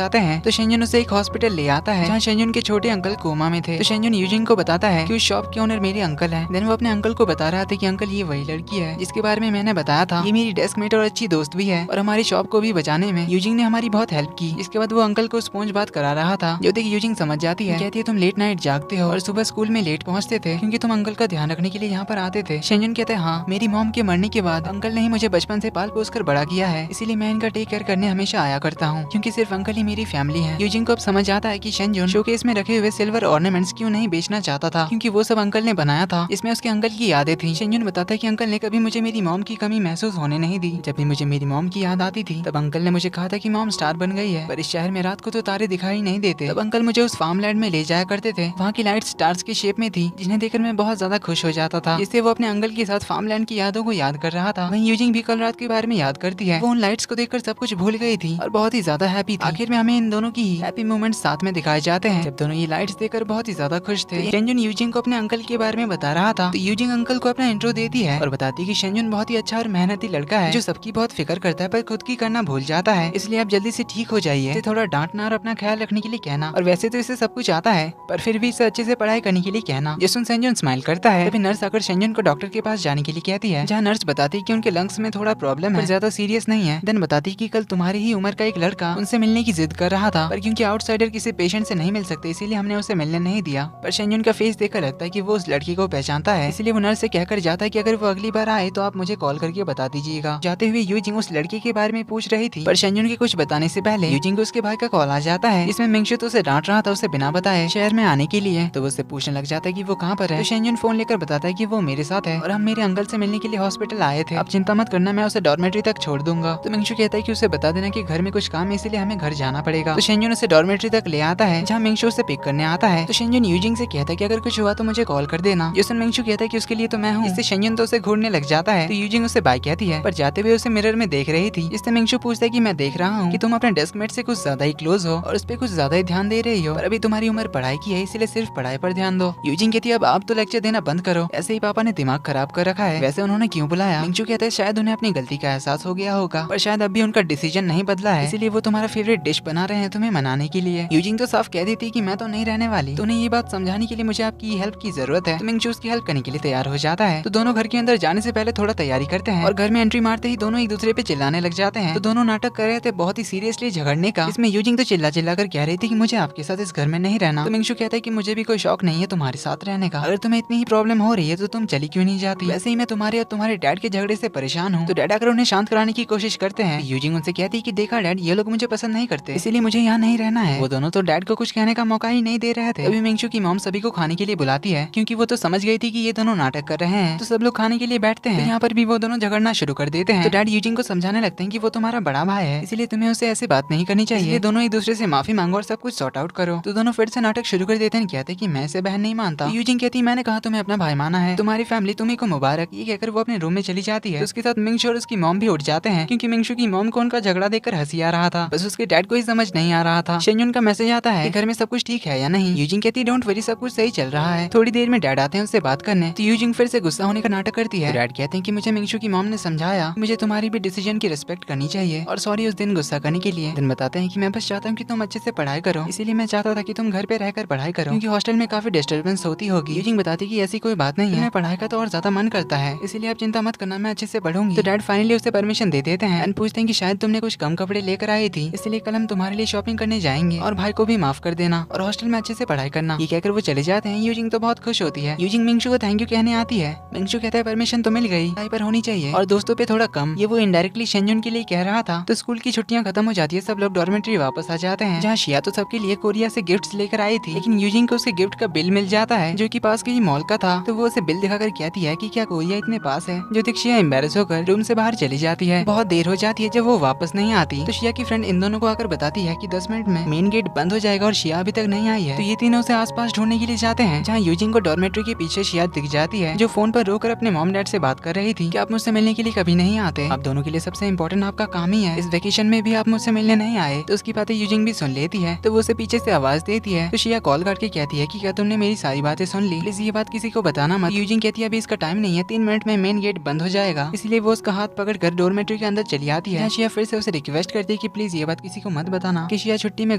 आते हैं। तो शेंजुन उसे एक हॉस्पिटल ले आता है जहाँ शेंजुन के छोटे अंकल कोमा में थे। तो शेंजुन यूजिंग को बताता है कि उस शॉप के ओनर मेरे अंकल है। देन वो अपने अंकल को बता रहा था कि अंकल ये वही लड़की है जिसके बारे में मैंने बताया था, ये मेरी डेस्कमेट और अच्छी दोस्त भी है और हमारी शॉप को भी बचाने में यूजिंग ने हमारी बहुत हेल्प की। इसके बाद वो अंकल को स्पॉन्ज बात करा रहा था, जो देख यूजिंग समझ जाती है। कहती है तुम लेट नाइट जागते हो और सुबह स्कूल में लेट पहुंचते थे क्योंकि तुम अंकल का ध्यान रखने के लिए यहाँ पर आते थे। शेंजुन कहते हैं हाँ, मेरी मॉम के मरने के बाद अंकल ने ही मुझे बचपन से पाल पोस कर बड़ा किया है, इसीलिए मैं इनका टेक केयर करने हमेशा आया करता हूँ क्योंकि सिर्फ अंकल ही मेरी फैमिली है। यूजिंग को अब समझ आता है कि शेंजुन शोकेस में रखे हुए सिल्वर ऑर्नामेंट्स क्यों नहीं बेचना चाहता था, क्योंकि वो सब अंकल ने बनाया था, इसमें उसके अंकल की यादें थी। शेंजुन बताता है कि अंकल ने कभी मुझे मेरी मॉम की कमी महसूस होने नहीं दी। जब भी मुझे मेरी मॉम की याद आती थी तब अंकल ने मुझे कहा था कि मॉम स्टार बन गई है, पर इस शहर में रात को तो तारे दिखाई नहीं देते। तब अंकल मुझे उस फार्मलैंड में ले जाया करते थे, वहाँ की लाइट स्टार्स की शेप में थी, जिन्हें देखकर मैं बहुत ज्यादा खुश हो जाता था, जिससे वो अपने अंकल के साथ फार्मलैंड की यादों को याद कर रहा था। वहीं यूजिंग भी कल रात के बारे में याद करती है। वो उन लाइट्स को देखकर सब कुछ भूल गई थी और बहुत ही ज्यादा हैप्पी थी। आखिर में हमें इन दोनों की हैप्पी मोमेंट साथ में दिखाए जाते हैं, जब दोनों ये लाइट्स देखकर बहुत ही ज्यादा खुश थे। शेंजुन यूजिंग को अपने अंकल के बारे में बता रहा था, तो यूजिंग अंकल को अपना इंट्रो देती है और बताती है कि शेंजुन बहुत ही अच्छा और मेहनती लड़का है जो सबकी बहुत फिक्र करता है पर खुद की करना भूल जाता है, इसलिए आप जल्दी से ठीक हो जाइए। इसे थोड़ा डांटना और अपना ख्याल रखने के लिए कहना, और वैसे तो इसे सब कुछ आता है पर फिर भी इसे अच्छे से पढ़ाई करने के लिए कहना। जिसमें शेंजुन स्माइल करता है। तभी नर्स आकर शेंजुन को डॉक्टर के पास जाने के लिए कहती है, जहाँ नर्स बताती है कि उनके लंग्स में थोड़ा प्रॉब्लम है, ज्यादा सीरियस नहीं है। देन बताती है कि कल तुम्हारी ही उम्र का एक लड़का उनसे मिलने की जिद कर रहा था, पर क्योंकि आउटसाइडर किसी पेशेंट से नहीं मिल सकते इसीलिए हमने उसे मिलने नहीं दिया। पर शेंजुन का फेस देखकर लगता है कि वो उस लड़की को पहचानता है, इसलिए वो नर्स से कहकर जाता है कि अगर वो अगली बार आए तो आप मुझे कॉल करके बता दीजिएगा। जाते हुए यूजिंग उस लड़की के बारे में पूछ रही थी, पर शेंजुन के कुछ बताने से पहले यूजिंग को उसके भाई का कॉल आ जाता है, जिसमें मिंगशु तो उसे डांट रहा था उसे बिना बताए शहर में आने के लिए। तो वो उससे पूछने लग जाता है कि वो कहाँ पर है। तो शेंजुन फोन लेकर बताता है कि वो मेरे साथ है और हम मेरे अंकल से मिलने के लिए हॉस्पिटल आए थे, आप चिंता मत करना, मैं उसे डॉर्मेट्री तक छोड़ दूंगा। तो मिंगशु कहता है कि उसे बता देना कि घर में कुछ काम है इसलिए हमें घर जाना पड़ेगा। तो शेंजुन उसे डॉर्मेट्री तक ले आता है जहाँ मिंगशु उसे पिक करने आता है। तो शेंजुन यूजिंग से कहता है कि अगर कुछ हुआ तो मुझे कॉल कर देना। जिसमें मिंगशु कहता है कि उसके लिए तो मैं हूँ। इससे शेंजुन तो उसे घूरने लग जाता है। तो यूजिंग उसे बाय कहती है, पर जाते हुए उसे मिरर में देख रही थी। इससे मिंगशु पूछता है कि मैं देख रहा हूँ कि तुम अपने डेस्कमेट से कुछ ज्यादा ही क्लोज हो और उस पर कुछ ज्यादा ही ध्यान दे रही हो, पर अभी तुम्हारी उम्र पढ़ाई की है इसलिए सिर्फ पढ़ाई पर ध्यान दो। यूजिंग कहती है अब आप तो लेक्चर देना बंद करो, ऐसे ही पापा ने दिमाग खराब कर रखा है, वैसे उन्होंने क्यों बुलाया। मिंगशु कहता है शायद उन्हें अपनी गलती का एहसास हो गया होगा, पर शायद अभी उनका डिसीजन नहीं बदला है, इसीलिए वो तुम्हारा फेवरेट डिश बना रहे हैं तुम्हें मनाने के लिए। यूजिंग तो साफ कह देती है कि मैं तो नहीं रहने वाली, तो उन्हें ये बात समझाने के लिए मुझे आपकी हेल्प की जरूरत है। तो मिंगशु उसकी हेल्प करने के लिए तैयार हो जाता है। तो दोनों घर के अंदर जाने से पहले थोड़ा तैयारी करते हैं और घर में एंट्री मारते ही दोनों एक दूसरे पे चिल्लाने लग जाते हैं। तो दोनों नाटक कर रहे थे बहुत ही सीरियसली झगड़ने का। इसमें यूजिंग तो चिल्ला चिल्ला कर कह रही थी कि मुझे आपके साथ इस घर में नहीं रहना। तो मिंगशु कहता है कि मुझे भी कोई शौक नहीं है तुम्हारे साथ रहने का, अगर तुम्हें इतनी ही प्रॉब्लम हो रही है तो तुम चली क्यों नहीं जाती। वैसे ही मैं तुम्हारे और तुम्हारे डैड के झगड़े से परेशान हूँ। तो डैड आकर उन्हें शांत कराने की कोशिश करते हैं। यूजिंग उनसे कहती है कि देखा डैड, ये लोग मुझे पसंद नहीं करते इसीलिए मुझे यहाँ नहीं रहना है। वो दोनों तो डैड को कुछ कहने का मौका ही नहीं दे रहे थे। अभी मिंगशु की मॉम सभी को खाने के लिए बुलाती है क्योंकि वो तो समझ गई थी कि ये दोनों नाटक कर रहे हैं। तो सब लोग खाने के लिए बैठते हैं। यहाँ पर भी वो दोनों झगड़ना शुरू कर देते हैं। तो डैड यूजिंग को समझाने लगते हैं कि वो तुम्हारा बड़ा भाई है, इसलिए तुम्हें उसे ऐसे बात नहीं करनी चाहिए, दोनों एक दूसरे से माफी मांगो और सब कुछ सॉर्ट आउट करो। तो दोनों फिर से नाटक शुरू कर देते हैं, कहते हैं कि मैं इसे बहन नहीं मानता। तो यूजिंग कहती है मैंने कहा तुम्हें अपना भाई माना है, तुम्हारी फैमिली तुम्ही को मुबारक। ये कहकर वो अपने रूम में चली जाती है। तो उसके साथ मिंगशु और उसकी मॉम भी उठ जाते हैं क्योंकि मिंगशु की मॉम को उनका झगड़ा देखकर हंसी आ रहा था, बस उसके डैड को ही समझ नहीं आ रहा था। शेंजुन का मैसेज आता है कि घर में सब कुछ ठीक है या नहीं। यूजिंग कहती है डोंट वरी, सब कुछ सही चल रहा है। थोड़ी देर में डैड आते हैं उससे बात करने, तो यूजिंग फिर से गुस्सा होने का नाटक करती है। डैड कहते हैं कि मुझे मिंगशू की मॉम ने समझाया मुझे तुम्हारी भी डिसीजन की रिस्पेक्ट करनी चाहिए और सॉरी उस दिन गुस्सा करने के लिए। दिन बताते हैं कि मैं बस चाहता हूँ कि तुम अच्छे से पढ़ाई करो, इसीलिए मैं चाहता था कि तुम घर पे रहकर पढ़ाई करो क्योंकि हॉस्टल में काफी डिस्टर्बेंस होती होगी। यूजिंग बताती कि ऐसी कोई बात नहीं है, पढ़ाई का तो और ज्यादा मन करता है, इसीलिए आप चिंता मत करना, मैं अच्छे से पढ़ूंगी। तो डैड फाइनली उसे परमिशन दे देते हैं एंड पूछते हैं कि शायद तुमने कुछ कम कपड़े लेकर आई थी, इसलिए कल हम तुम्हारे लिए शॉपिंग करने जाएंगे और भाई को भी माफ कर देना और हॉस्टल में अच्छे से पढ़ाई करना। ये कहकर वो चले जाते हैं। यूजिंग तो बहुत खुश होती है। यूजिंग मिंगशू को थैंक यू कहने आती है। मिंगशू कहता है परमिशन तो मिल गई, पढ़ाई पर होनी चाहिए और दोस्तों पे थोड़ा कम। ये वो इनडायरेक्टली शेंजुन के लिए कह रहा था। तो स्कूल की छुट्टियां खत्म हो जाती है, सब लोग डॉर्मेट्री वापस आ जाते हैं जहाँ शिया तो सबके लिए कोरिया से गिफ्ट्स लेकर आई थी, लेकिन यूजिंग को उसके गिफ्ट का बिल मिल जाता है जो कि पास के ही मॉल का था। तो वो उसे बिल दिखाकर कहती है कि क्या कोरिया इतने पास है, जो देख शिया एम्बेरस होकर रूम से बाहर चली जाती है। बहुत देर हो जाती है जब वो वापस नहीं आती, तो शिया की फ्रेंड इन दोनों को आकर बताती है कि 10 मिनट में मेन गेट बंद हो जाएगा और शिया अभी तक नहीं आई है। तो ये तीनों उसे आसपास ढूंढने के लिए जाते हैं, जहाँ यूजिंग को डॉर्मेट्री के पीछे शिया दिख जाती है जो फोन पर रोकर अपने मॉम डैड से बात कर रही थी कि आप मुझसे मिलने के लिए कभी नहीं आते, आप दोनों के लिए सबसे इम्पोर्टेंट आपका काम ही है, इस वेकेशन में भी आप मुझसे मिलने नहीं आए। तो उसकी बातें यूजिंग भी सुन लेती है, तो वो उसे पीछे से आवाज देती है। तो शिया कॉल करके कहती है कि क्या तुमने मेरी सारी बातें सुन ली, प्लीज ये बात किसी को बताना मत। यूजिंग कहती है अभी इसका टाइम नहीं है, 3 मिनट में मेन गेट बंद हो जाएगा, इसलिए वो उसका हाथ पकड़कर डॉर्मेट्री के अंदर चली आती है। शिया फिर से उसे रिक्वेस्ट करती है कि प्लीज ये बात किसी को मत बताना कि शिया छुट्टी में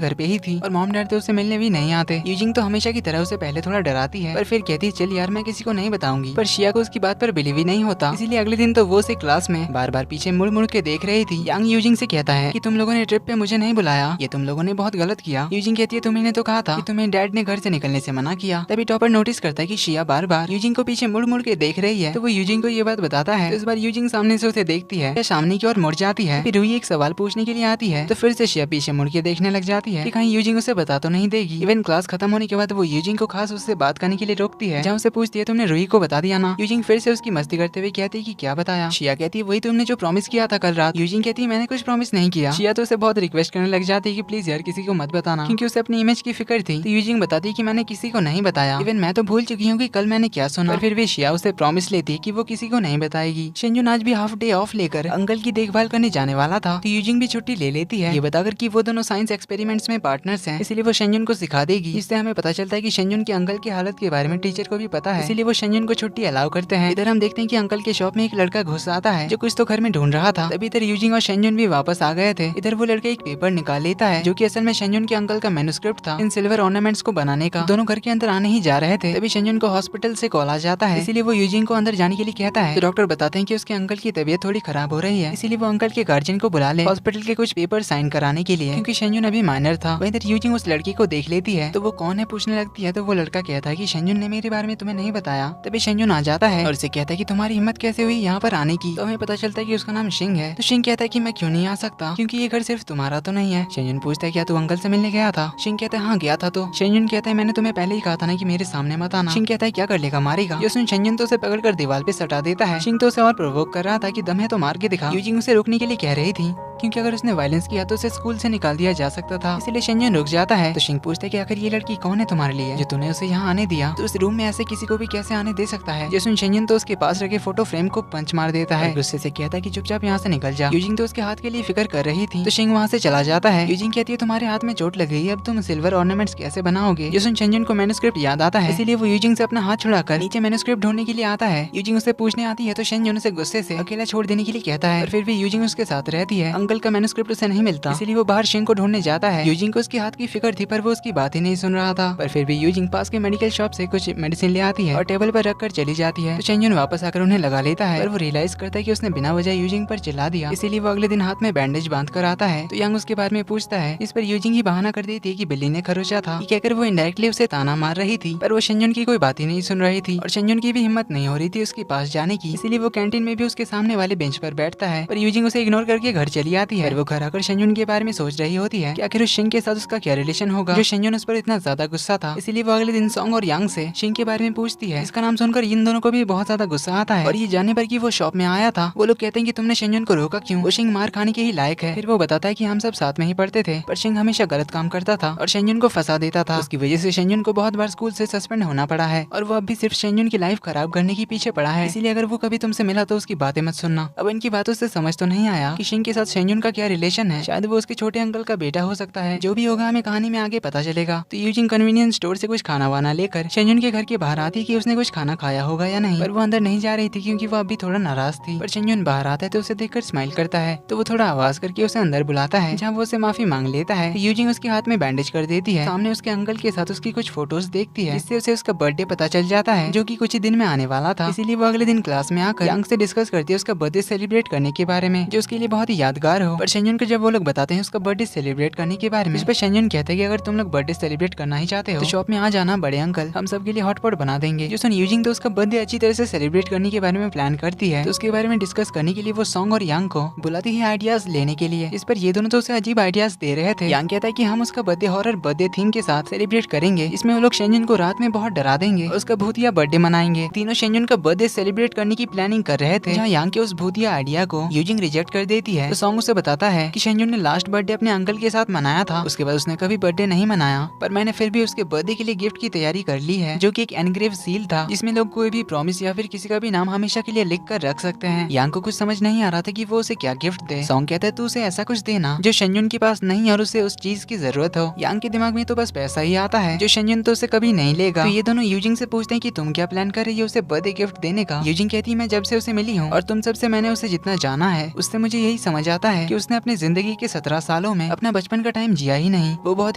घर पे ही थी और मॉम डैड तो उसे मिलने भी नहीं आते। यूजिंग तो हमेशा की तरह उसे पहले थोड़ा डराती है, पर फिर कहती है चल यार मैं किसी को नहीं बताऊंगी, पर शिया को उसकी बात पर बिलीव ही नहीं होता। इसीलिए अगले दिन तो वो उसे क्लास में बार बार पीछे मुड़ मुड़ के देख रही थी। यांग यूजिंग से कहता है कि तुम लोगों ने ट्रिप पे मुझे नहीं बुलाया, ये तुम लोगों ने बहुत गलत किया। यूजिंग कहती है तुम्हें तो कहा था कि तुम्हें डैड ने घर से निकलने से मना किया। तभी टॉपर नोटिस करता है कि शिया बार बार यूजिंग को पीछे मुड़ मुड़ के देख रही है, तो वो यूजिंग को ये बात बताता है। तो इस बार यूजिंग सामने से उसे देखती है, सामने की ओर मुड़ जाती है। फिर रूही एक सवाल पूछने के लिए आती है, तो फिर से शिया पीछे मुड़ के देखने लग जाती है कि कहीं यूजिंग उसे बता तो नहीं देगी। इवन क्लास खत्म होने के बाद वो यूजिंग को खास उससे बात करने के लिए रोकती है, जहाँ उसे पूछती है तुमने रूही को बता दिया ना। यूजिंग फिर से उसकी मस्ती करते हुए कहती है कि क्या बताया। शिया कहती है वही तुमने जो प्रॉमिस किया था कल रात। यूजिंग कहती है मैंने कुछ प्रॉमिस नहीं किया। शिया तो उसे बहुत रिक्वेस्ट करने लग जाती है कि प्लीज यार किसी को मत बताना, क्योंकि उसे अपनी इमेज की फिक्र थी। तो यूजिंग बताती है कि मैंने किसी को नहीं बताया, इवन मैं तो भूल चुकी हूँ कि कल मैंने क्या सुना। पर फिर भी शिया उसे प्रॉमिस लेती है कि वो किसी को नहीं बताएगी। शेंजुन आज भी हाफ डे ऑफ लेकर अंकल की देखभाल करने जाने वाला था, तो यूजिंग भी छुट्टी ले लेती है, ये बताकर कि वो दोनों साइंस एक्सपेरिमेंट्स में पार्टनर्स हैं, इसलिए वो शेंजुन को सिखा देगी। इससे हमें पता चलता है कि शेंजुन के अंकल की हालत के बारे में टीचर को भी पता है, इसलिए वो शेंजुन को छुट्टी अलाउ करते हैं। इधर हम देखते हैं कि अंकल के शॉप में एक लड़का घुस आता है जो कुछ तो घर में ढूंढ रहा था। तभी इधर यूजिंग और शेंजुन भी वापस आ गए थे। इधर वो लड़का एक पेपर निकाल लेता है जो कि असल में शेंजुन के अंकल का मैन्युस्क्रिप्ट था इन सिल्वर ऑर्नामेंट्स को बनाने का। दोनों घर के अंदर आने ही जा रहे थे, तभी शेंजुन को हॉस्पिटल से कॉल आ जाता है, इसीलिए वो यूजिंग को अंदर जाने के लिए कहता है। तो डॉक्टर बताते हैं कि उसके अंकल की तबीयत थोड़ी खराब हो रही है, इसीलिए वो अंकल के गार्जियन को बुला ले हॉस्पिटल के कुछ पेपर साइन कराने के लिए, क्योंकि शेंजुन अभी माइनर था। वहीं इधर यूजिंग उस लड़की को देख लेती है, तो वो कौन है पूछने लगती है। तो वो लड़का कहता है कि शेंजुन ने मेरे बारे में तुम्हें नहीं बताया। तभी शेंजुन आ जाता है और उसे कहता है कि तुम्हारी हिम्मत कैसे हुई यहाँ पर आने की। तो हमें पता चलता है कि उसका नाम शिंग है। तो शिंग कहता है कि मैं क्यों नहीं आ सकता, क्योंकि ये घर सिर्फ तुम्हारा तो नहीं है। शेंजुन पूछता है क्या तू अंकल से मिलने गया था। शिंग कहता है हाँ गया था। तो शेंजुन कहता है मैंने तुम्हें पहले ही कहा था ना कि मेरे सामने मत आना। शिंग कहता है क्या कर लेगा, मारेगा। ये सुन शेंजुन तो उसे पकड़कर दीवार पे सटा देता है। शिंग तो उसे और प्रोवोक कर रहा था कि दम है तो मार के दिखा। यूजिंग उसे रोकने के लिए कह रही थी, क्योंकि अगर उसने वायलेंस किया तो उसे स्कूल से निकाल दिया जा सकता था, इसलिए शेंजुन रुक जाता है। तो शिंग पूछता है कि आखिर ये लड़की कौन है तुम्हारे लिए जो तूने उसे यहाँ आने दिया, तो उस रूम में ऐसे किसी को भी कैसे आने दे सकता है। जैसे शेंजुन तो उसके पास रखे फोटो फ्रेम को पंच मार देता है, गुस्से से कहता है कि चुपचाप यहाँ से निकल जा। यूजिंग तो उसके हाथ के लिए फिक्र कर रही थी, तो शिंग वहाँ से चला जाता है। यूजिंग कहती है तुम्हारे हाथ में चोट लग गई है, अब तुम सिल्वर ऑर्नामेंट्स कैसे बनाओगे। जैसे शेंजुन को मैन्युस्क्रिप्ट याद आता है, इसीलिए वो यूजिंग से अपना हाथ छुड़ाकर नीचे मैन्युस्क्रिप्ट ढूंढने के लिए आता है। यूजिंग उसे पूछने आती है, तो शेंजुन उसे गुस्से से अकेला छोड़ देने के लिए कहता है, और फिर भी यूजिंग उसके साथ रहती है। अंकल का मैन्युस्क्रिप्ट उसे नहीं मिलता, इसीलिए वो बाहर शिंग को ढूंढने जाता है। यूजिंग को उसके हाथ की फिक्र थी, पर वो उसकी बात ही नहीं सुन रहा था। पर फिर भी यूजिंग पास के मेडिकल शॉप से कुछ मेडिसिन ले आती है और टेबल पर रखकर चली जाती है। तो शेंजुन वापस आकर उन्हें लगा लेता है, पर वो रियलाइज करता है कि उसने बिना वजह यूजिंग पर चिल्ला दिया, इसीलिए वो अगले दिन हाथ में बैंडेज बांध कर आता है। तो यांग उसके बारे में पूछता है, इस पर यूजिंग ही बहाना कर देती है कि बिल्ली ने खरोचा था, कहकर वो इनडायरेक्टली उसे ताना मार रही थी, पर वो शेंजुन की कोई बात ही नहीं सुन रही थी और शेंजुन की भी हिम्मत नहीं हो रही थी उसके पास जाने की, इसीलिए वो कैंटीन में भी उसके सामने वाले बेंच पर बैठता है। पर यूजिंग उसे इग्नोर करके घर चली आती है। वो घर आकर शेंजुन के बारे में सोच रही होती है कि आखिर उस शिंग के साथ उसका क्या रिलेशन होगा जो शेंजुन उस पर इतना ज्यादा गुस्सा था। इसीलिए वो अगले दिन सोंग और यांग से शिंग के बारे में पूछती है। इसका नाम सुनकर इन दोनों को भी बहुत ज्यादा गुस्सा आता है और ये जानने पर कि वो शॉप में आया था। वो लोग कहते हैं कि तुमने शेंजुन को रोका क्यों, वो शिंग मार खाने के ही लायक है। फिर वो बताता है कि हम सब साथ में ही पढ़ते थे, पर शिंग हमेशा गलत काम करता था और शेंजुन को फंसा देता था। उसकी वजह से शेंजुन को बहुत बार स्कूल से सस्पेंड होना पड़ा है और वो अब भी सिर्फ शेंजुन की लाइफ खराब करने के पीछे पड़ा है। इसीलिए अगर वो कभी तुमसे मिला तो उसकी बातें मत सुनना। अब इनकी बातों से समझ तो नहीं आया कि शिंग के साथ शेंजुन का क्या रिलेशन है, शायद वो उसके छोटे अंकल का बेटा हो सकता है। जो भी होगा हमें कहानी में आगे पता चलेगा। तो यूजिंग कन्वीनियंस स्टोर से कुछ खाना वाना लेकर शेंजुन के घर के बाहर आती है कि उसने कुछ खाना खाया होगा या नहीं, पर वो अंदर नहीं जा रही थी क्योंकि वो अभी थोड़ा नाराज थी। पर शेंजुन बाहर आता है तो उसे देखकर स्माइल करता है, तो वो थोड़ा आवाज करके उसे अंदर बुलाता है, जहाँ वो उसे माफी मांग लेता है। यूजिंग उसके हाथ में बैंडेज कर देती है। सामने उसके अंकल के साथ उसकी कुछ फोटोज देखती है, जिससे उसे उसका बर्थडे पता चल जाता है, जो कि कुछ ही दिन में आने वाला था। इसीलिए वो अगले दिन क्लास में आकर यांग से डिस्कस करती है उसका बर्थडे सेलिब्रेट करने के बारे में, जो उसके लिए बहुत ही यादगार हो। पर शेंजुन को जब वो लोग बताते हैं उसका बर्थडे सेलिब्रेट करने के बारे में, इस पर शेंजुन कहते हैं कि अगर तुम लोग बर्थडे सेलिब्रेट करना ही चाहते हो तो शॉप में आ जाना बड़े अंकल, हम सब के लिए हॉटपॉट बना देंगे। जो सुन यूजिंग तो उसका बर्थडे अच्छी तरह से सेलिब्रेट करने के बारे में प्लान करती है, तो उसके बारे में डिस्कस करने के लिए वो सॉन्ग और यांग को बुलाती है आइडियाज लेने के लिए। इस पर ये दोनों तो उसे अजीब आइडियाज दे रहे थे। यांग कहता है कि हम उसका बर्थडे हॉरर बर्थडे थीम के साथ सेलिब्रेट करेंगे, इसमें वो लोग शेंजुन को रात में बहुत डरा देंगे और उसका भूतिया बर्थडे मनाएंगे। तीनों शेंजुन का बर्थडे सेलिब्रेट करने की प्लानिंग कर रहे थे, जहाँ यांग के उस भूतिया आइडिया को यूजिंग रिजेक्ट कर देती है। तो सॉन्ग उसे बताता है कि शेंजुन ने लास्ट बर्थडे अपने अंकल के साथ मनाया था, उसके बाद उसने कभी बर्थडे नहीं मनाया, पर मैंने फिर भी उसके बर्थडे के लिए गिफ्ट की तैयारी कर ली है, जो कि एक एनग्रेव सील था, जिसमें लोग कोई भी प्रॉमिस या फिर किसी का भी नाम हमेशा के लिए लिख कर रख सकते हैं। यांग को कुछ समझ नहीं आ रहा था कि वो उसे क्या गिफ्ट दे। सॉन्ग कहता है तू उसे ऐसा कुछ देना जो शेंजुन के पास नहीं और उसे उस चीज की जरूरत हो। यांग के दिमाग में तो बस पैसा ही आता है, जो शेंजुन तो उसे कभी नहीं लेगा। तो ये दोनों यूजिंग से पूछते हैं कि तुम क्या प्लान कर रही हो उसे बर्थडे गिफ्ट देने का। यूजिंग कहती है मैं जब से उसे मिली हूँ और तुम सबसे मैंने उसे जितना जाना है उससे मुझे यही समझ आता है कि उसने अपनी जिंदगी के 17 सालों में अपना बचपन का टाइम जिया ही नहीं। वो बहुत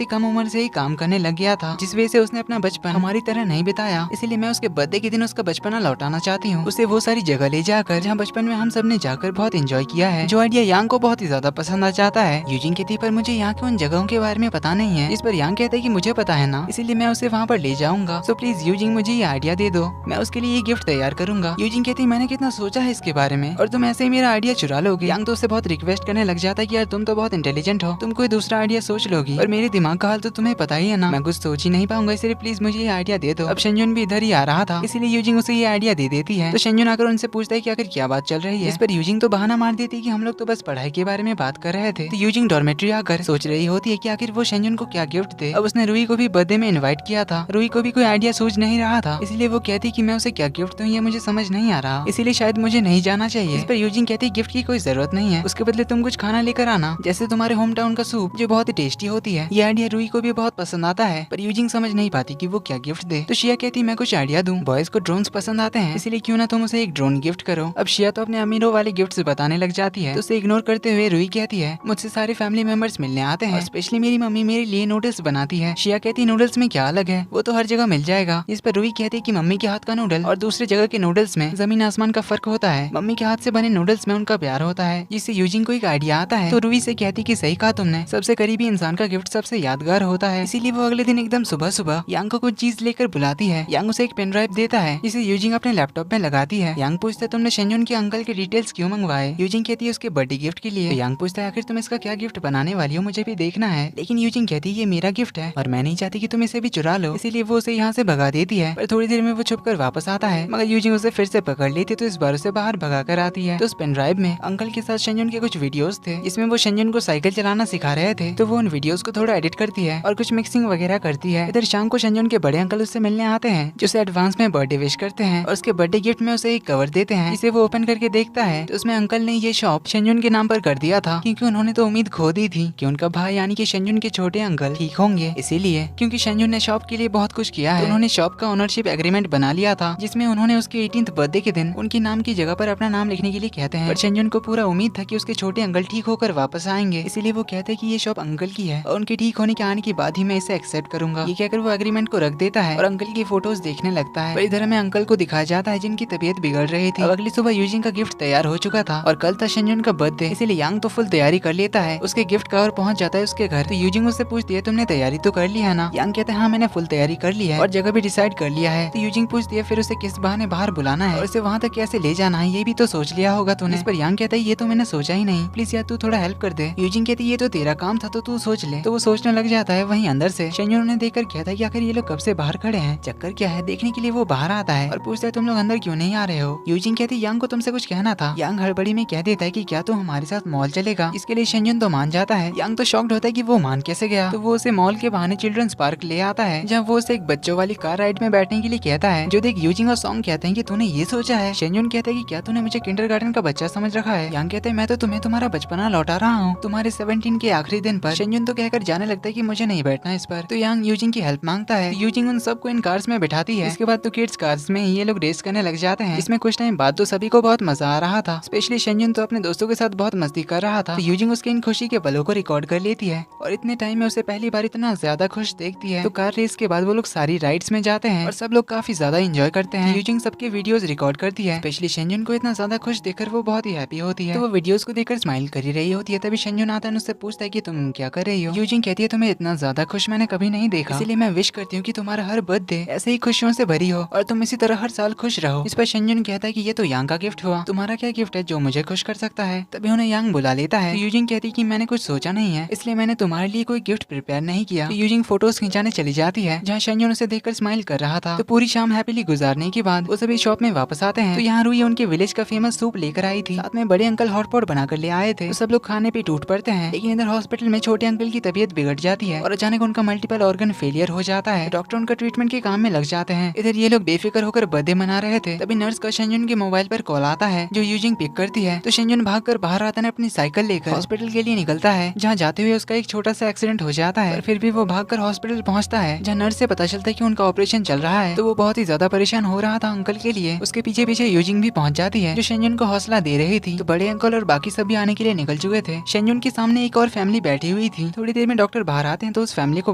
ही कम उम्र से ही काम करने लग गया था, जिस वजह से उसने अपना बचपन हमारी तरह नहीं बिताया। इसीलिए मैं उसके बर्थडे के दिन उसका बचपना लौटाना चाहती हूँ, उसे वो सारी जगह ले जाकर जहाँ बचपन में हम सब ने जाकर बहुत एंजॉय किया है। जो आइडिया यांग को बहुत ही ज्यादा पसंद आ जाता है। यूजिंग कहती पर मुझे यहाँ के उन जगहों के बारे में पता नहीं है। इस पर यांग कहता है कि मुझे पता है ना, इसीलिए मैं उसे वहाँ पर ले जाऊंगा। सो प्लीज यूजिंग मुझे ये आइडिया दे दो, मैं उसके लिए ये गिफ्ट तैयार करूंगा। यूजिंग कहती मैंने कितना सोचा है इसके बारे में और तुम ऐसे ही मेरा आइडिया चुरा लोगे। यांग तो उससे बहुत रिक्वेस्ट करने लग जाता है कि यार तुम तो बहुत इंटेलिजेंट हो, तुम कोई दूसरा आइडिया सोच लोगी, और मेरे दिमाग का हाल तो तुम्हें पता ही है ना, मैं कुछ सोच ही नहीं पाऊंगा, इसलिए प्लीज मुझे ये आइडिया दे दो। अब शेंजुन भी इधर ही आ रहा था, इसीलिए यूजिंग उसे ये आइडिया दे देती है। तो शेंजुन आकर उनसे पूछता है कि आखिर क्या बात चल रही है। इस पर यूजिंग तो बहाना मार देती है कि हम लोग तो बस पढ़ाई के बारे में बात कर रहे थे। तो यूजिंग डॉर्मेट्री आकर सोच रही होती है कि आखिर वो शेंजुन को क्या गिफ्ट दे। अब उसने रूही को भी बर्थडे में इनवाइट किया था, रूही को भी कोई आइडिया सूझ नहीं रहा था, इसलिए वो कहती कि मैं उसे क्या गिफ्ट दूं ये मुझे समझ नहीं आ रहा, इसीलिए शायद मुझे नहीं जाना चाहिए। इस पर यूजिंग कहती गिफ्ट की कोई जरूरत नहीं है, उसके बदले तुम कुछ खाना लेकर आना, जैसे तुम्हारे होम टाउन का सूप जो बहुत ही टेस्टी होती है। ये आइडिया रूही को भी बहुत पसंद आता है, पर यूजिंग समझ नहीं पाती कि वो क्या गिफ्ट दे। तो शिया कहती मैं कुछ आइडिया दूं, बॉयज को ड्रोन्स पसंद आते हैं, इसीलिए क्यों ना तुम उसे एक ड्रोन गिफ्ट करो। अब शिया तो अपने अमीरों वाले गिफ्ट से बताने लग जाती है, तो उसे इग्नोर करते हुए रूही कहती है मुझसे सारे फैमिली मेंबर्स मिलने आते हैं, स्पेशली मेरी मम्मी मेरे लिए नूडल्स बनाती है। शिया कहती नूडल्स में क्या अलग है, वो तो हर जगह मिल जाएगा। इस पर रूही कहती कि मम्मी के हाथ का नूडल और दूसरे जगह के नूडल्स में जमीन आसमान का फर्क होता है, मम्मी के हाथ से बने नूडल्स में उनका प्यार होता है। जिससे यूजिंग को एक आइडिया आता है, तो रूही से कहती कि सही कहा तुमने, सबसे करीबी इंसान का गिफ्ट सबसे यादगार होता है। इसीलिए वो अगले दिन एकदम सुबह सुबह यांग को कुछ चीज लेकर बुलाती है। यांग उसे एक पेन ड्राइव देता है, जिसे यूजिंग अपने लैपटॉप में लगाती है। यांग पूछता है तुमने शेंजुन के अंकल के डिटेल्स क्यों मंगवाए। यूजिंग कहती है उसके बर्थडे गिफ्ट के लिए। तो यांग पूछता है आखिर तुम इसका क्या गिफ्ट बनाने वाली हो, मुझे भी देखना है। लेकिन यूजिंग कहती है ये मेरा गिफ्ट है और मैं नहीं चाहती कि तुम इसे भी चुरा लो, इसीलिए वो उसे यहाँ से भगा देती है। पर थोड़ी देर में वो छुप कर वापस आता है, मगर यूजिंग उसे फिर से पकड़ लेती है, तो इस बार उसे बाहर भगा कर आती है। तो उस पेन ड्राइव में अंकल के साथ शेंजुन के कुछ वीडियोस थे, जिसमें वो शेंजुन को साइकिल चलाना सिखा रहे थे। तो वो उन वीडियोस को थोड़ा एडिट करती है और कुछ मिक्सिंग वगैरह करती है। इधर शाम को शेंजुन के बड़े अंकल उससे मिलने आते हैं, जो उसे एडवांस में बर्थडे विश करते हैं और उसके बर्थडे गिफ्ट में उसे एक कवर देते हैं, जिसे वो ओपन करके देखता है। तो उसमें अंकल ने ये शॉप शेंजुन के नाम पर कर दिया था, क्योंकि उन्होंने तो उम्मीद खो दी थी कि उनका भाई यानी कि शेंजुन के छोटे अंकल ठीक होंगे। इसीलिए क्योंकि शेंजुन ने शॉप के लिए बहुत कुछ किया है, तो उन्होंने शॉप का ओनरशिप एग्रीमेंट बना लिया था, जिसमें उन्होंने उसके 18th बर्थडे के दिन उनके नाम की जगह पर अपना नाम लिखने के लिए कहते हैं। पर शेंजुन को पूरा उम्मीद था कि उसके छोटे अंकल ठीक होकर वापस आएंगे, इसीलिए वो कहते हैं कि ये शॉप अंकल की है और उनके ठीक होने के आने के बाद ही मैं इसे एक्सेप्ट करूंगा। ये कहकर वो एग्रीमेंट को रख देता है और अंकल की फोटोज देखने लगता है। पर इधर हमें अंकल को दिखाया जाता है जिनकी तबीयत बिगड़ रही थी। अगली सुबह यूजिंग का गिफ्ट तैयार हो चुका था और कल था शेंजुन का बर्थडे, इसीलिए यांग तो फुल तैयारी कर लेता है। उसके गिफ्ट कवर पहुंच जाता है उसके घर। तो यूजिंग उससे पूछती है तुमने तैयारी तो कर ली है ना। यांग कहता है हाँ मैंने फुल तैयारी कर ली है और जगह भी डिसाइड कर लिया है। तो यूजिंग पूछती है फिर उसे किस बहाने बाहर बुलाना है और उसे वहाँ तक कैसे ले जाना है, ये भी तो सोच लिया होगा तूने। इस पर यांग कहता है ये तो मैंने सोचा ही नहीं, प्लीज यार तू थोड़ा हेल्प कर दे। यूजिंग कहती है ये तो तेरा काम था तो तू सोच ले। तो वो सोचने लग जाता है। वहीं अंदर से शेंजुन उन्हें देखकर कहता है कि आखिर ये लोग कब से बाहर खड़े हैं, चक्कर क्या है देखने के लिए वो बाहर आता है और पूछता है तुम लोग अंदर क्यों नहीं आ रहे हो। यूजिंग कहती है यांग को तुमसे कुछ कहना था। यांग हड़बड़ी में कह देता है कि क्या तू हमारे साथ मॉल चलेगा। इसके लिए शेंजुन तो मान जाता है। यांग तो शॉक्ड होता है कि वो मान कैसे गया। तो वो उसे मॉल के बहाने चिल्ड्रंस पार्क ले आता है, जहाँ वो उसे एक बच्चों वाली कार राइड में बैठने के लिए कहता है। जो देख यूजिंग और सॉन्ग कहते हैं कि तूने ये सोचा है। शेंजुन कहता है कि क्या तूने मुझे किंडरगार्टन का बच्चा समझ रखा है। यांग कहते हैं मैं तो तुम्हें तुम्हारे तुम्हारा बचपना लौटा रहा हूँ तुम्हारे 17 के आखिरी दिन पर। शेंजुन तो कहकर जाने लगता है कि मुझे नहीं बैठना इस पर। तो यांग यूजिंग की हेल्प मांगता है। यूजिंग उन सबको इन कार्स में बैठाती है। इसके बाद तो किड्स कार्स में ये लोग रेस करने लग जाते हैं। इसमें कुछ टाइम बाद तो सभी को बहुत मजा आ रहा था। स्पेशली शेंजुन तो अपने दोस्तों के साथ बहुत मस्ती कर रहा था। तो यूजिंग उसके इन खुशी के पलों को रिकॉर्ड कर लेती है और इतने टाइम में उसे पहली बार इतना ज्यादा खुश देखती है। तो कार रेस के बाद वो लोग सारी राइड्स में जाते हैं और सब लोग काफी ज्यादा एंजॉय करते हैं। यूजिंग सबके वीडियोस रिकॉर्ड करती है। स्पेशली शेंजुन को इतना ज्यादा खुश देखकर वो बहुत ही हैप्पी होती है। तो वो वीडियोस को देखकर स्माइल कर ही रही होती है। तभी शेंजुन आता है, उससे पूछता है कि तुम क्या कर रही हो। यूजिंग कहती है तुम्हें इतना ज्यादा खुश मैंने कभी नहीं देखा, इसलिए मैं विश करती हूँ कि तुम्हारा हर बर्थडे ऐसे ही खुशियों से भरी हो और तुम इसी तरह हर साल खुश रहो। इस पर शेंजुन कहता है कि ये तो यांग का गिफ्ट हुआ, तुम्हारा क्या गिफ्ट है जो मुझे खुश कर सकता है। तभी उन्हें यांग बुला लेता है। तो यूजिंग कहती है कि मैंने कुछ सोचा नहीं है, इसलिए मैंने तुम्हारे लिए कोई गिफ्ट प्रिपेयर नहीं किया। तो यूजिंग फोटोज खिंचाने चली जाती है जहाँ शेंजुन उसे देखकर स्माइल कर रहा था। तो पूरी शाम हैप्पीली गुजारने के बाद वो सभी शॉप में वापस आते हैं। तो यहाँ रुई उनके विलेज का फेमस सूप लेकर आई थी, साथ में बड़े अंकल हॉटपॉट बनाकर ले आए थे। तो सब लोग खाने पे टूट पड़ते हैं। लेकिन इधर हॉस्पिटल में छोटे अंकल की तबीयत बिगड़ जाती है और अचानक उनका मल्टीपल ऑर्गन फेलियर हो जाता है। डॉक्टर उनका ट्रीटमेंट के काम में लग जाते हैं। इधर ये लोग बेफिक्र होकर बर्थडे मना रहे थे। तभी नर्स का शेंजुन के मोबाइल पर कॉल आता है जो यूजिंग पिक करती है। तो शेंजुन भागकर बाहर आता है, अपनी साइकिल लेकर हॉस्पिटल के लिए निकलता है। जहाँ जाते हुए उसका एक छोटा सा एक्सीडेंट हो जाता है, फिर भी वो भागकर हॉस्पिटल पहुँचता है जहाँ नर्स से पता चलता है कि उनका ऑपरेशन चल रहा है। तो वो बहुत ही ज्यादा परेशान हो रहा था अंकल के लिए। उसके पीछे पीछे यूजिंग भी पहुंच जाती है जो शेंजुन को हौसला दे रही थी। तो बड़े अंकल और बाकी सभी आने के लिए निकल चुके थे। शेंजुन के सामने एक और फैमिली बैठी हुई थी। थोड़ी देर में डॉक्टर बाहर आते हैं तो उस फैमिली को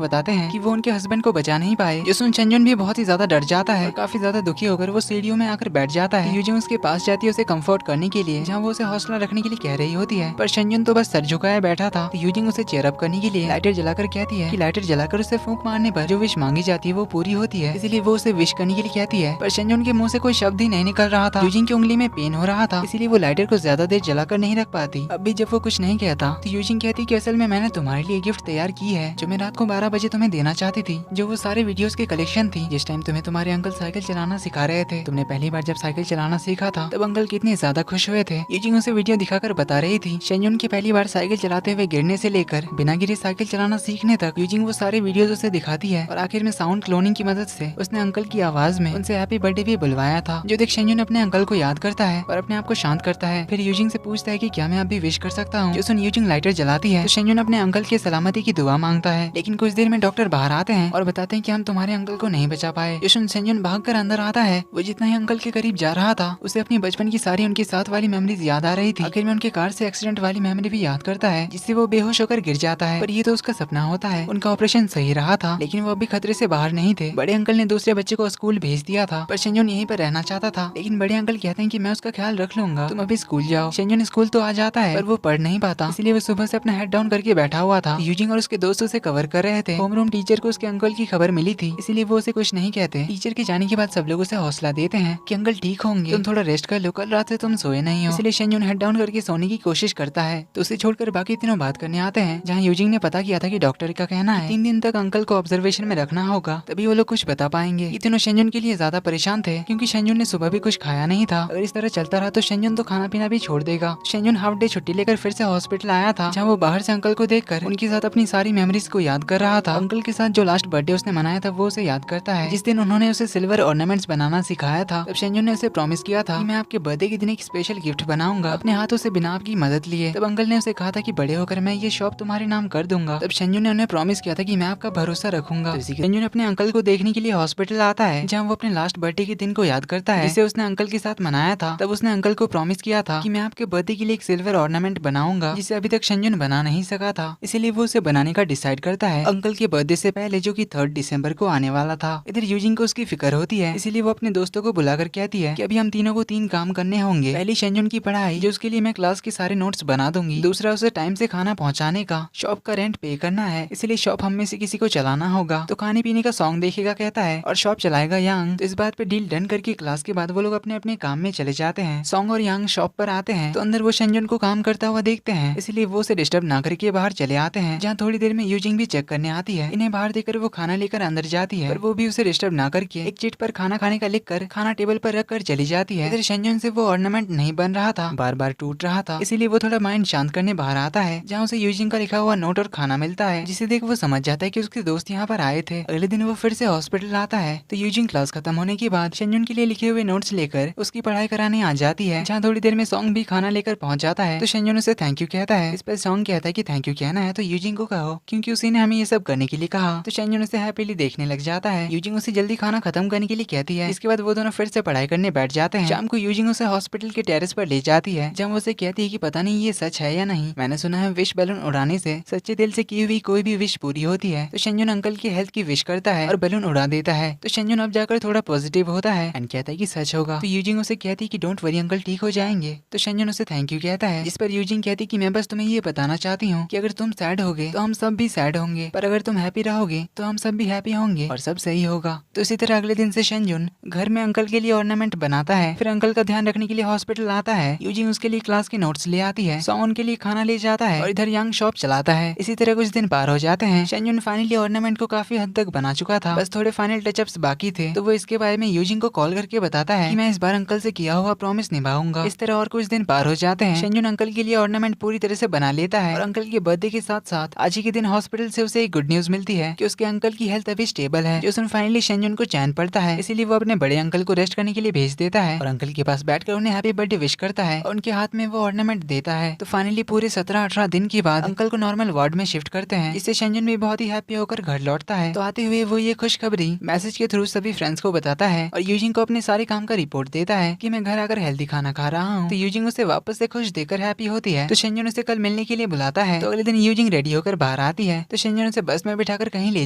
बताते हैं कि वो उनके हस्बैंड को बचा नहीं पाए। जो सुन शेंजुन भी बहुत ही ज्यादा डर जाता है और काफी ज्यादा दुखी होकर वो सीढ़ियों में आकर बैठ जाता है। यूजिंग उसके पास जाती है उसे कंफर्ट करने के लिए, जहाँ वो उसे हौसला रखने के लिए कह रही होती है। पर शेंजुन तो बस सर झुकाए बैठा था। तो यूजिंग उसे चेयर अप करने के लिए लाइटर जलाकर कहती है कि लाइटर जलाकर उसे फूंक मारने पर जो विश मांगी जाती है वो पूरी होती है, इसीलिए वो उसे विश करने के लिए कहती है। पर शेंजुन के मुंह से कोई शब्द ही नहीं निकल रहा था। यूजिंग की उंगली में पेन हो रहा था, इसीलिए वो लाइटर को ज्यादा देर जलाकर नहीं रख पाती। अब भी जब वो कुछ नहीं कहता तो यूजिंग कहती कि असल में मैंने तुम्हारे लिए गिफ्ट तैयार की है जो मैं रात को 12 बजे तुम्हें देना चाहती थी, जो वो सारे वीडियोस की कलेक्शन थी जिस टाइम तुम्हें तुम्हारे अंकल साइकिल चलाना सिखा रहे थे। तुमने पहली बार जब साइकिल चलाना सीखा था तब अंकल कितने ज्यादा खुश हुए थे। यूजिंग उसे वीडियो दिखाकर बता रही थी शेंजुन की पहली बार साइकिल चलाते हुए गिरने से लेकर बिना गिरे साइकिल चलाना सीखने तक। यूजिंग वो सारे वीडियोस उसे दिखाती है और आखिर में साउंड क्लोनिंग की मदद से उसने अंकल की आवाज में उनसे हैप्पी बर्थडे भी बुलवाया था। जो देख शेंजुन अपने अंकल को याद करता है और अपने आप को शांत करता है। फिर यूजिंग से पूछता है कि क्या मैं अभी विश कर सकता हूँ। जो सुन यूजिंग लाइटर जलाती है तो शेंजुन अपने अंकल की सलामती की दुआ मांगता है। लेकिन कुछ देर में डॉक्टर बाहर आते हैं और बताते हैं कि हम तुम्हारे अंकल को नहीं बचा पाए। जो सुन शेंजुन भागकर अंदर आता है। वो जितना ही अंकल के करीब जा रहा था उसे अपनी बचपन की सारी उनके साथ वाली मेमोरीज याद आ रही थी। आखिर में उनके कार से एक्सीडेंट वाली मेमोरी भी याद करता है जिससे वो बेहोश होकर गिर जाता है। पर ये तो उसका सपना होता है। उनका ऑपरेशन सही रहा था लेकिन वो अभी खतरे से बाहर नहीं थे। बड़े अंकल ने दूसरे बच्चे को स्कूल भेज दिया था पर शेंजुन यहीं पर रहना चाहता था। लेकिन बड़े अंकल कहते हैं कि मैं उसका ख्याल रख लूंगा, तुम अभी स्कूल जाओ। शेंजुन स्कूल तो आ जाता है पर वो पढ़ नहीं पाता, इसलिए वो सुबह से अपना हेड डाउन करके बैठा हुआ था। यूजिंग और उसके दोस्त उसे कवर कर रहे थे। होमरूम टीचर को उसके अंकल की खबर मिली थी, इसीलिए वो उसे कुछ नहीं कहते। टीचर के जाने के बाद सब लोग उसे हौसला देते हैं कि अंकल ठीक होंगे, तुम थोड़ा रेस्ट कर लो, कल रात से तुम सोए नहीं हो। इसलिए शेंजुन हेड डाउन करके सोने की कोशिश करता है। तो उसे छोड़कर बाकी तीनों बात करने आते हैं जहाँ यूजिंग ने पता किया था कि डॉक्टर का कहना है 3 दिन तक अंकल को ऑब्जर्वेशन में रखना होगा, तभी वो लोग कुछ बता पाएंगे। ये तीनों शेंजुन के लिए ज्यादा परेशान थे क्योंकि शेंजुन ने सुबह भी कुछ खाया नहीं था। अगर इस तरह चलता रहा तो शेंजुन तो खाना पीना भी छोड़ देगा। शेंजुन हाफ डे छुट्टी लेकर फिर से हॉस्पिटल आया था जहाँ वो बाहर से अंकल को देखकर उनके साथ अपनी सारी मेमोरीज को याद कर रहा था। अंकल के साथ जो लास्ट बर्थडे उसने मनाया था वो उसे याद करता है, जिस दिन उन्होंने उसे सिल्वर ऑर्नामेंट्स बनाना सिखाया था। तब शेंजुन ने उसे प्रॉमिस किया था कि मैं आपके बर्थडे के दिन एक स्पेशल गिफ्ट बनाऊंगा अपने हाथों से बिना आपकी मदद लिए। तब अंकल ने उसे कहा था कि बड़े होकर मैं ये शॉप तुम्हारे नाम कर दूंगा। तब शेंजुन ने उन्हें प्रॉमिस किया था कि मैं आपका भरोसा रखूंगा। शेंजुन अपने अंकल को देखने के लिए हॉस्पिटल आता है जहाँ वो अपने लास्ट बर्थडे के दिन को याद करता है जिसे उसने अंकल के साथ मनाया था। तब उसने अंकल को प्रॉमिस किया था कि मैं आपके बर्थडे के लिए एक सिल्वर ऑर्नामेंट बनाऊंगा जिसे अभी तक शेंजुन बना नहीं सका था, इसीलिए वो उसे बनाने का डिसाइड करता है अंकल के बर्थडे से पहले जो कि 3 दिसंबर को आने वाला था। इधर यूजिंग को उसकी फिक्र होती है, इसीलिए वो अपने दोस्तों को बुलाकर कहती है कि अभी हम तीनों को 3 काम करने होंगे। पहली शेंजुन की पढ़ाई जो उसके लिए मैं क्लास के सारे नोट्स बना दूंगी। दूसरा उसे टाइम से खाना पहुंचाने का, शॉप का रेंट पे करना है इसलिए शॉप हम में से किसी को चलाना होगा। तो खाने पीने का सॉन्ग देखेगा कहता है और शॉप चलाएगा यांग। तो इस बात पे डील डन करके क्लास के बाद वो लोग अपने अपने काम में चले जाते हैं। सॉन्ग और यांग शॉप पर आते हैं तो अंदर वो शेंजुन को काम करता हुआ देखते हैं, इसलिए वो उसे डिस्टर्ब ना करके बाहर चले आते हैं जहाँ थोड़ी देर में यूजिंग भी चेक करने आती है। इन्हें बाहर देखकर वो खाना लेकर अंदर जाती है पर वो भी उसे डिस्टर्ब ना करके एक चिट पर खाना खाने का लिखकर खाना टेबल पर रख कर चली जाती है। इधर शेंजुन से वो ऑर्नामेंट नहीं बन रहा था, बार बार टूट रहा था, इसीलिए वो थोड़ा माइंड शांत करने बाहर आता है जहाँ उसे यूजिंग का लिखा हुआ नोट और खाना मिलता है, जिसे देख वो समझ जाता है कि उसके दोस्त यहाँ पर आए थे। अगले दिन वो फिर से हॉस्पिटल आता है तो यूजिंग क्लास खत्म होने के बाद शेंजुन के लिए लिखे हुए नोट्स लेकर उसकी पढ़ाई कराने आ जाती है जहाँ थोड़ी देर में सॉन्ग भी खाना लेकर पहुंच जाता है। है तो शेंजुन उसे थैंक यू कहता है। इस पर सॉन्ग कहता है कि थैंक यू कहना है तो यूजिंग को कहो क्योंकि उसी ने हमें ये सब करने के लिए कहा। तो शेंजुन उसे हैप्पीली देखने लग जाता है। यूजिंग उसे जल्दी खाना खत्म करने के लिए कहती है। इसके बाद वो दोनों फिर से पढ़ाई करने बैठ जाते हैं। शाम को यूजिंग उसे हॉस्पिटल के टेरेस पर ले जाती है जहाँ वो उसे कहती है कि पता नहीं ये सच है या नहीं, मैंने सुना है विश बैलून उड़ाने से सच्चे दिल से की हुई कोई भी विश पूरी होती है। तो शेंजुन अंकल की हेल्थ की विश करता है और बैलून उड़ा देता है। तो शेंजुन अब जाकर थोड़ा पॉजिटिव होता है एंड कहता है कि सच होगा। तो यूजिंग उसे कहती है कि डोंट वरी अंकल ठीक हो जाएंगे। तो शेंजुन उसे थैंक यू कहता है। इस पर यूजिंग कहती कि मैं बस तुम्हें ये बताना चाहती हूँ कि अगर तुम सैड होगे तो हम सब भी सैड होंगे, पर अगर तुम हैप्पी रहोगे तो हम सब भी हैप्पी होंगे और सब सही होगा। तो इसी तरह अगले दिन से शेंजुन घर में अंकल के लिए ऑर्नामेंट बनाता है। फिर अंकल का ध्यान रखने के लिए हॉस्पिटल आता है। यूजिंग उसके लिए क्लास के नोट्स ले आती है। सॉन्ग उनके लिए खाना ले जाता है और इधर यांग शॉप चलाता है। इसी तरह कुछ दिन पार हो जाते हैं। शेंजुन फाइनली ऑर्नामेंट को काफी हद तक बना चुका था, बस थोड़े फाइनल टचअप्स बाकी थे। तो वो इसके बारे में यूजिंग को कॉल करके बताता है कि मैं इस बार अंकल से किया हुआ प्रॉमिस निभाऊंगा। इस तरह और कुछ दिन पार हो जाते हैं। शेंजुन अंकल के लिए ऑर्नामेंट पूरी तरह से बना लेता है और अंकल के बर्थडे के साथ साथ आज ही के दिन हॉस्पिटल से उसे एक गुड न्यूज मिलती है कि उसके अंकल की हेल्थ अभी स्टेबल है। जो सुन फाइनली शेंजुन को चैन पड़ता है, इसीलिए वो अपने बड़े अंकल को रेस्ट करने के लिए भेज देता है और अंकल के पास बैठकर उन्हें हैप्पी बर्थडे विश करता है और उनके हाथ में वो ऑर्नामेंट देता है। तो फाइनली पूरे 17-18 दिन के बाद अंकल को नॉर्मल वार्ड में शिफ्ट करते हैं, जिससे शेंजुन भी बहुत ही हैप्पी होकर घर लौटता है। तो आते हुए वो ये खुशखबरी मैसेज के थ्रू सभी फ्रेंड्स को बताता है और यूजिंग को अपने सारे काम का रिपोर्ट देता है कि मैं घर आकर हेल्दी खाना खा रहा हूँ। तो यूजिंग उसे वापस से खुश देकर हैप्पी होती है। तो शेंजुन उसे कल मिलने के लिए बुलाता है। तो अगले दिन यूजिंग रेडी होकर बाहर आती है। तो शेंजुन उसे बस में बिठाकर कहीं ले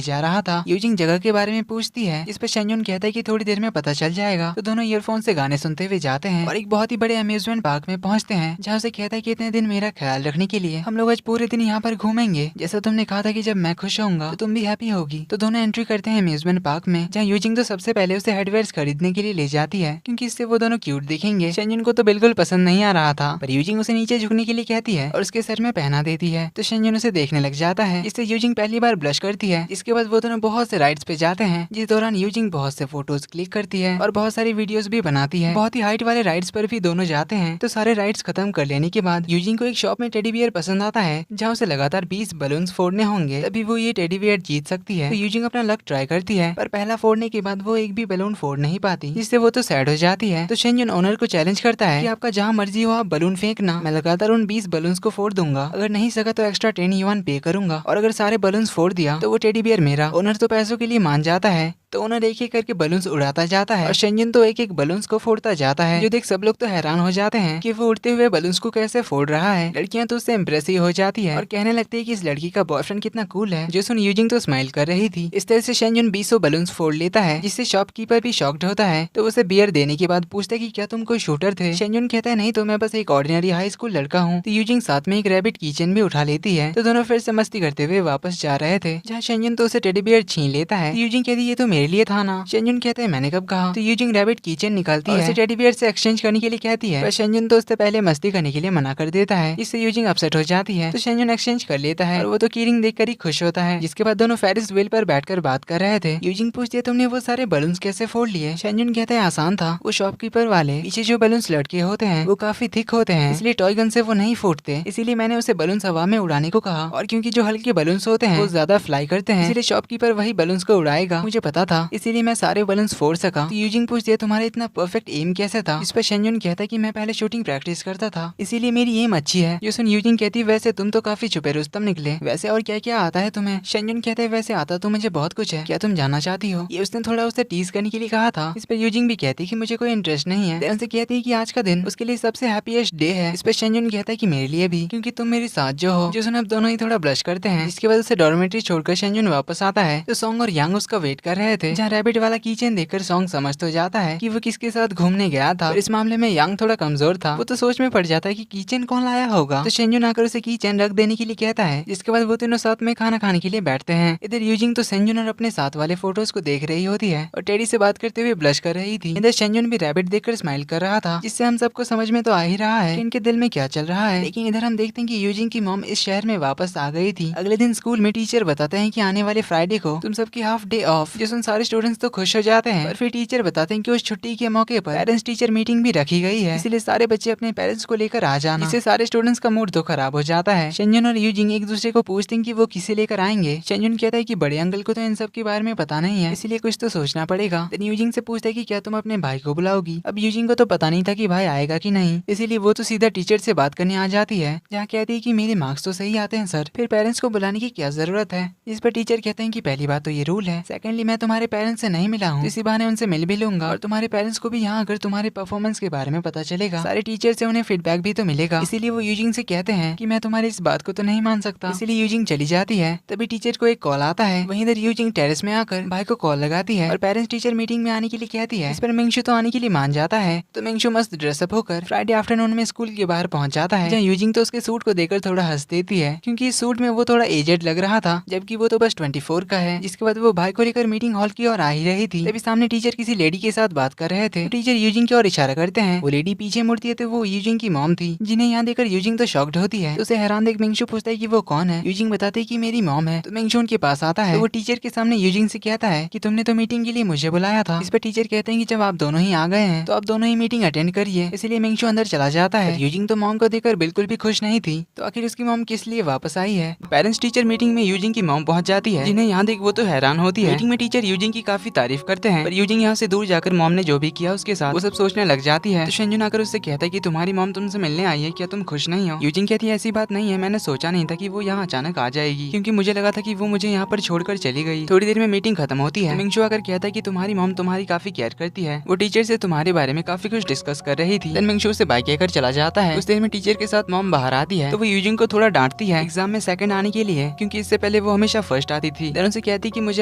जा रहा था। यूजिंग जगह के बारे में पूछती है, जिस पर शेंजुन कहता है कि थोड़ी देर में पता चल जाएगा। तो दोनों ईयरफोन से गाने सुनते हुए जाते हैं और एक बहुत ही बड़े अम्यूजमेंट पार्क में पहुंचते हैं, जहाँ उसे कहता है कि इतने दिन मेरा ख्याल रखने के लिए हम लोग आज पूरे दिन यहाँ पर घूमेंगे। जैसा तुमने कहा था कि जब मैं खुश होऊंगा तो तुम भी हैप्पी होगी। तो दोनों एंट्री करते हैं अम्यूजमेंट पार्क में, जहाँ यूजिंग तो सबसे पहले उसे हेडवेयर्स खरीदने के लिए ले जाती है क्योंकि इससे वो दोनों क्यूट दिखेंगे। शेंजुन को तो बिल्कुल पसंद नहीं आ रहा था, पर यूजिंग उसे नीचे झुकने के लिए कहती है और उसके सर में पहना देती है। तो शेंजुन उसे देखने लग जाता है, इससे यूजिंग पहली बार ब्लश करती है। इसके बाद वो दोनों बहुत से राइड्स पे जाते हैं, जिस दौरान यूजिंग बहुत से फोटोज क्लिक करती है और बहुत सारी वीडियोस भी बनाती है। बहुत ही हाइट वाले राइड्स पर भी दोनों जाते हैं। तो सारे राइड्स खत्म कर लेने के बाद यूजिंग को एक शॉप में टेडी बियर पसंद आता है, जहाँ उसे लगातार 20 बलून्स फोड़ने होंगे तभी वो ये टेडी बियर जीत सकती है। तो यूजिंग अपना लक ट्राई करती है, पर पहला फोड़ने के बाद वो एक भी बलून फोड़ नहीं पाती, जिससे वो तो सैड हो जाती है। तो शेंजुन ओनर को चैलेंज करता है कि आपका जहाँ मर्जी हो आप बलून फेंकना, मैं लगातार उन 20 बलून्स को फोड़ दूंगा। अगर नहीं सका तो एक्स्ट्रा 10 युआन पे करूंगा और अगर सारे बलून्स फोड़ दिया तो वो टेडी बियर मेरा। ओनर तो पैसों के लिए मान जाता है। तो ओनर एक एक करके बलून्स उड़ाता जाता है और शेंजुन तो एक एक बलून्स को फोड़ता जाता है, जो देख सब लोग तो हैरान हो जाते हैं कि वो उड़ते हुए बलून्स को कैसे फोड़ रहा है। लड़कियां तो उससे इम्प्रेस ही हो जाती है और कहने लगती है कि इस लड़की का बॉयफ्रेंड कितना कूल है। जो सुन यूजिंग तो स्माइल कर रही थी। इस तरह से शेंजुन 20 बलून्स फोड़ लेता है, जिससे शॉपकीपर भी शॉक्ड होता है। तो उसे बियर देने के बाद पूछता है कि क्या तुम कोई शूटर थे। शेंजुन कहता है नहीं, तो मैं बस एक ऑर्डिनरी हाई स्कूल लड़का हूँ। तो यूजिंग साथ में एक रैबिट कीचेन भी उठा लेती है। तो दोनों फिर से मस्ती करते हुए वापस जा रहे थे, जहाँ शेंजुन तो उसे टेडी बियर छीन लेता है। यूजिंग कहती है ये तो मेरे लिए था ना। शेंजुन कहते हैं मैंने कब कहा। तो यूजिंग रैबिट कीचेन निकालती है, टेडी बियर से एक्सचेंज करने के लिए कहती है, पर शेंजुन तो उससे पहले मस्ती करने के लिए मना कर देता है। इससे यूजिंग अपसेट हो जाती है। तो शेंजुन एक्सचेंज कर लेता है और वो तो कीरिंग देखकर ही खुश होता है। जिसके बाद दोनों फेरिस व्हील पर बैठकर बात कर रहे थे। यूजिंग पूछती है तुमने वो सारे बलून्स कैसे फोड़ लिए। शेंजुन कहता है आसान था, वो शॉपकीपर वाले पीछे जो बलून्स लटके होते हैं वो काफी थिक होते हैं, इसलिए टॉय गन से वो नहीं फूटते, इसीलिए मैंने उसे बलून्स हवा में उड़ाने को कहा। और क्योंकि जो हल्के बलून्स होते हैं वो ज्यादा फ्लाई करते हैं, इसलिए शॉपकीपर वही बलून्स को उड़ाएगा। मुझे पता था, इसीलिए मैं सारे बलून्स फोड़ सका। तो यूजिंग पूछती है तुम्हारा इतना परफेक्ट एम कैसे था। इस पर शेंजुन कहता है कि मैं पहले शूटिंग प्रैक्टिस करता था, इसीलिए मेरी एम अच्छी है। जो सुन यूजिंग कहती है वैसे तुम तो काफी छुपे रुस्तम निकले, वैसे और क्या क्या आता है तुम्हें। शेंजुन कहते हैं वैसे आता तो मुझे बहुत कुछ है, क्या तुम जानना चाहती हो। ये उसने थोड़ा उसे टीज करने के लिए कहा था। इस पर यूजिंग भी कहती है कि मुझे कोई इंटरेस्ट नहीं है। उनसे कहती है कि आज का दिन उसके लिए सबसे हैप्पीएस्ट डे है। इस पर शेंजुन कहता है कि मेरे लिए भी, क्योंकि तुम मेरे साथ जो हो। जो सुन अब दोनों ही थोड़ा ब्लश करते हैं। इसके बाद उसे डॉर्मेट्री छोड़कर शेंजुन वापस आता है। तो सॉन्ग और यांग उसका वेट कर रहे थे, जहाँ रैबिट वाला कीचेन देखकर सॉन्ग समझ तो जाता है कि वो किसके साथ घूमने गया था। इस मामले में यांग थोड़ा कमजोर था, वो तो सोच में पड़ जाता है कि कीचेन कौन लाया होगा। तो शेंजुन आकर उसे कीचेन रख देने के लिए कहता है, जिसके बाद वो तीनों साथ में खाना खाने के लिए बैठते हैं। इधर यूजिंग तो शेंजुन और अपने साथ वाले फोटोज को देख रही होती है और टेडी से बात करते हुए ब्लश कर रही थी। इधर शेंजुन भी रैबिट देखकर स्माइल कर रहा था, जिससे हम सबको समझ में तो आ ही रहा है कि इनके दिल में क्या चल रहा है। लेकिन इधर हम देखते हैं कि यूजिंग की मॉम इस शहर में वापस आ गई थी। अगले दिन स्कूल में टीचर बताते हैं कि आने वाले फ्राइडे को तुम सबकी हाफ डे ऑफ। जिसमें सारे स्टूडेंट्स तो खुश हो जाते हैं, पर फिर टीचर बताते हैं कि उस छुट्टी के मौके पर पेरेंट्स टीचर मीटिंग भी रखी गई है, इसलिए सारे बच्चे अपने पेरेंट्स को लेकर आ जाना। इससे सारे स्टूडेंट्स का मूड तो खराब हो जाता है। शेंजुन और यूजिंग एक दूसरे को पूछते हैं कि वो किसे लेकर आएंगे। शेंजुन कहता है कि बड़े अंकल को तो इन सब के बारे में पता नहीं है, इसलिए कुछ तो सोचना पड़ेगा। देन यूजिंग से पूछता है कि क्या तुम अपने भाई को बुलाओगी। अब यूजिंग को तो पता नहीं था कि भाई आएगा कि नहीं, इसीलिए वो तो सीधा टीचर से बात करने आ जाती है, जहाँ कहती है कि मेरे मार्क्स तो सही आते हैं सर, फिर पेरेंट्स को बुलाने की क्या जरूरत है। इस पर टीचर कहते हैं कि पहली बात तो ये रूल है, सेकेंडली मैं तुम्हारे पेरेंट्स से नहीं मिला हूँ, इसी बहाने उनसे मिल भी लूंगा और तुम्हारे पेरेंट्स को भी यहाँ अगर तुम्हारे परफॉर्मेंस के बारे में पता चलेगा, सारे टीचर से उन्हें फीडबैक भी तो मिलेगा। इसीलिए वो यूजिंग से कहते हैं कि मैं तुम्हारी इस बात को तो नहीं मान सकता, इसीलिए यूजिंग चली जाती है। तभी टीचर को एक कॉल आता है, वहीं इधर यूजिंग टेरेस में आकर भाई को कॉल लगाती है और पेरेंट्स टीचर मीटिंग में आने के लिए कहती है। इस पर मिंगशु तो आने के लिए मान जाता है, तो मिंगशु मस्त ड्रेसअप होकर फ्राइडे आफ्टरनून में स्कूल के बाहर पहुंच जाता है, जहाँ यूजिंग तो उसके सूट को देखकर थोड़ा हंस देती है, क्योंकि इस सूट में वो थोड़ा एजेड लग रहा था, जबकि वो तो बस 24 का है। जिसके बाद वो भाई को लेकर मीटिंग हॉल की ओर आ ही रही थी, तभी सामने टीचर किसी लेडी के साथ बात कर रहे थे। तो टीचर यूजिंग की ओर इशारा करते हैं, वो लेडी पीछे मुड़ती है तो वो यूजिंग की मॉम थी, जिन्हें यहाँ देखकर यूजिंग तो शॉक्ड होती है। तो उसे हैरान देख मिंगशु पूछता है कि वो कौन है। यूजिंग बताते है कि मेरी मॉम है। तो मिंगशु उनके पास आता है, तो वो टीचर के सामने यूजिंग से कहता है कि तुमने तो मीटिंग के लिए मुझे बुलाया था। इस पर टीचर कहते हैं कि जब आप दोनों ही आ गए हैं तो आप दोनों ही मीटिंग अटेंड करिए, इसलिए मिंगशु अंदर चला जाता है। यूजिंग तो मॉम को देखकर बिल्कुल भी खुश नहीं थी, तो आखिर उसकी मॉम किस लिए वापस आई है। पेरेंट्स टीचर मीटिंग में यूजिंग की मॉम पहुंच जाती है, जिन्हें यहाँ देख वो तो हैरान होती है। मीटिंग में टीचर यूजिंग की काफी तारीफ करते हैं, पर यूजिंग यहाँ से दूर जाकर मॉम ने जो भी किया उसके साथ वो सब सोचने लग जाती है। तो शेंजुन आकर उससे कहता है कि तुम्हारी मॉम तुमसे मिलने आई है, क्या तुम खुश नहीं हो। यूजिंग कहती है ऐसी बात नहीं है, मैंने सोचा नहीं था कि वो यहाँ अचानक आ जाएगी, क्योंकि मुझे लगा था कि वो मुझे यहाँ पर छोड़कर चली गई। थोड़ी देर में मीटिंग खत्म होती है। मिंगशु आकर कहता है कि तुम्हारी मॉम तुम्हारी काफी केयर करती है, वो टीचर से तुम्हारे बारे में काफी कुछ डिस्कस कर रही थी। देन मिंगशु से बाय कहकर चला जाता है। उस देर में टीचर के साथ मॉम बाहर आती है, तो वो यूजिंग को थोड़ा डांटती है एग्जाम में सेकंड आने के लिए, क्योंकि इससे पहले वो हमेशा फर्स्ट आती थी। देन उनसे कहती कि मुझे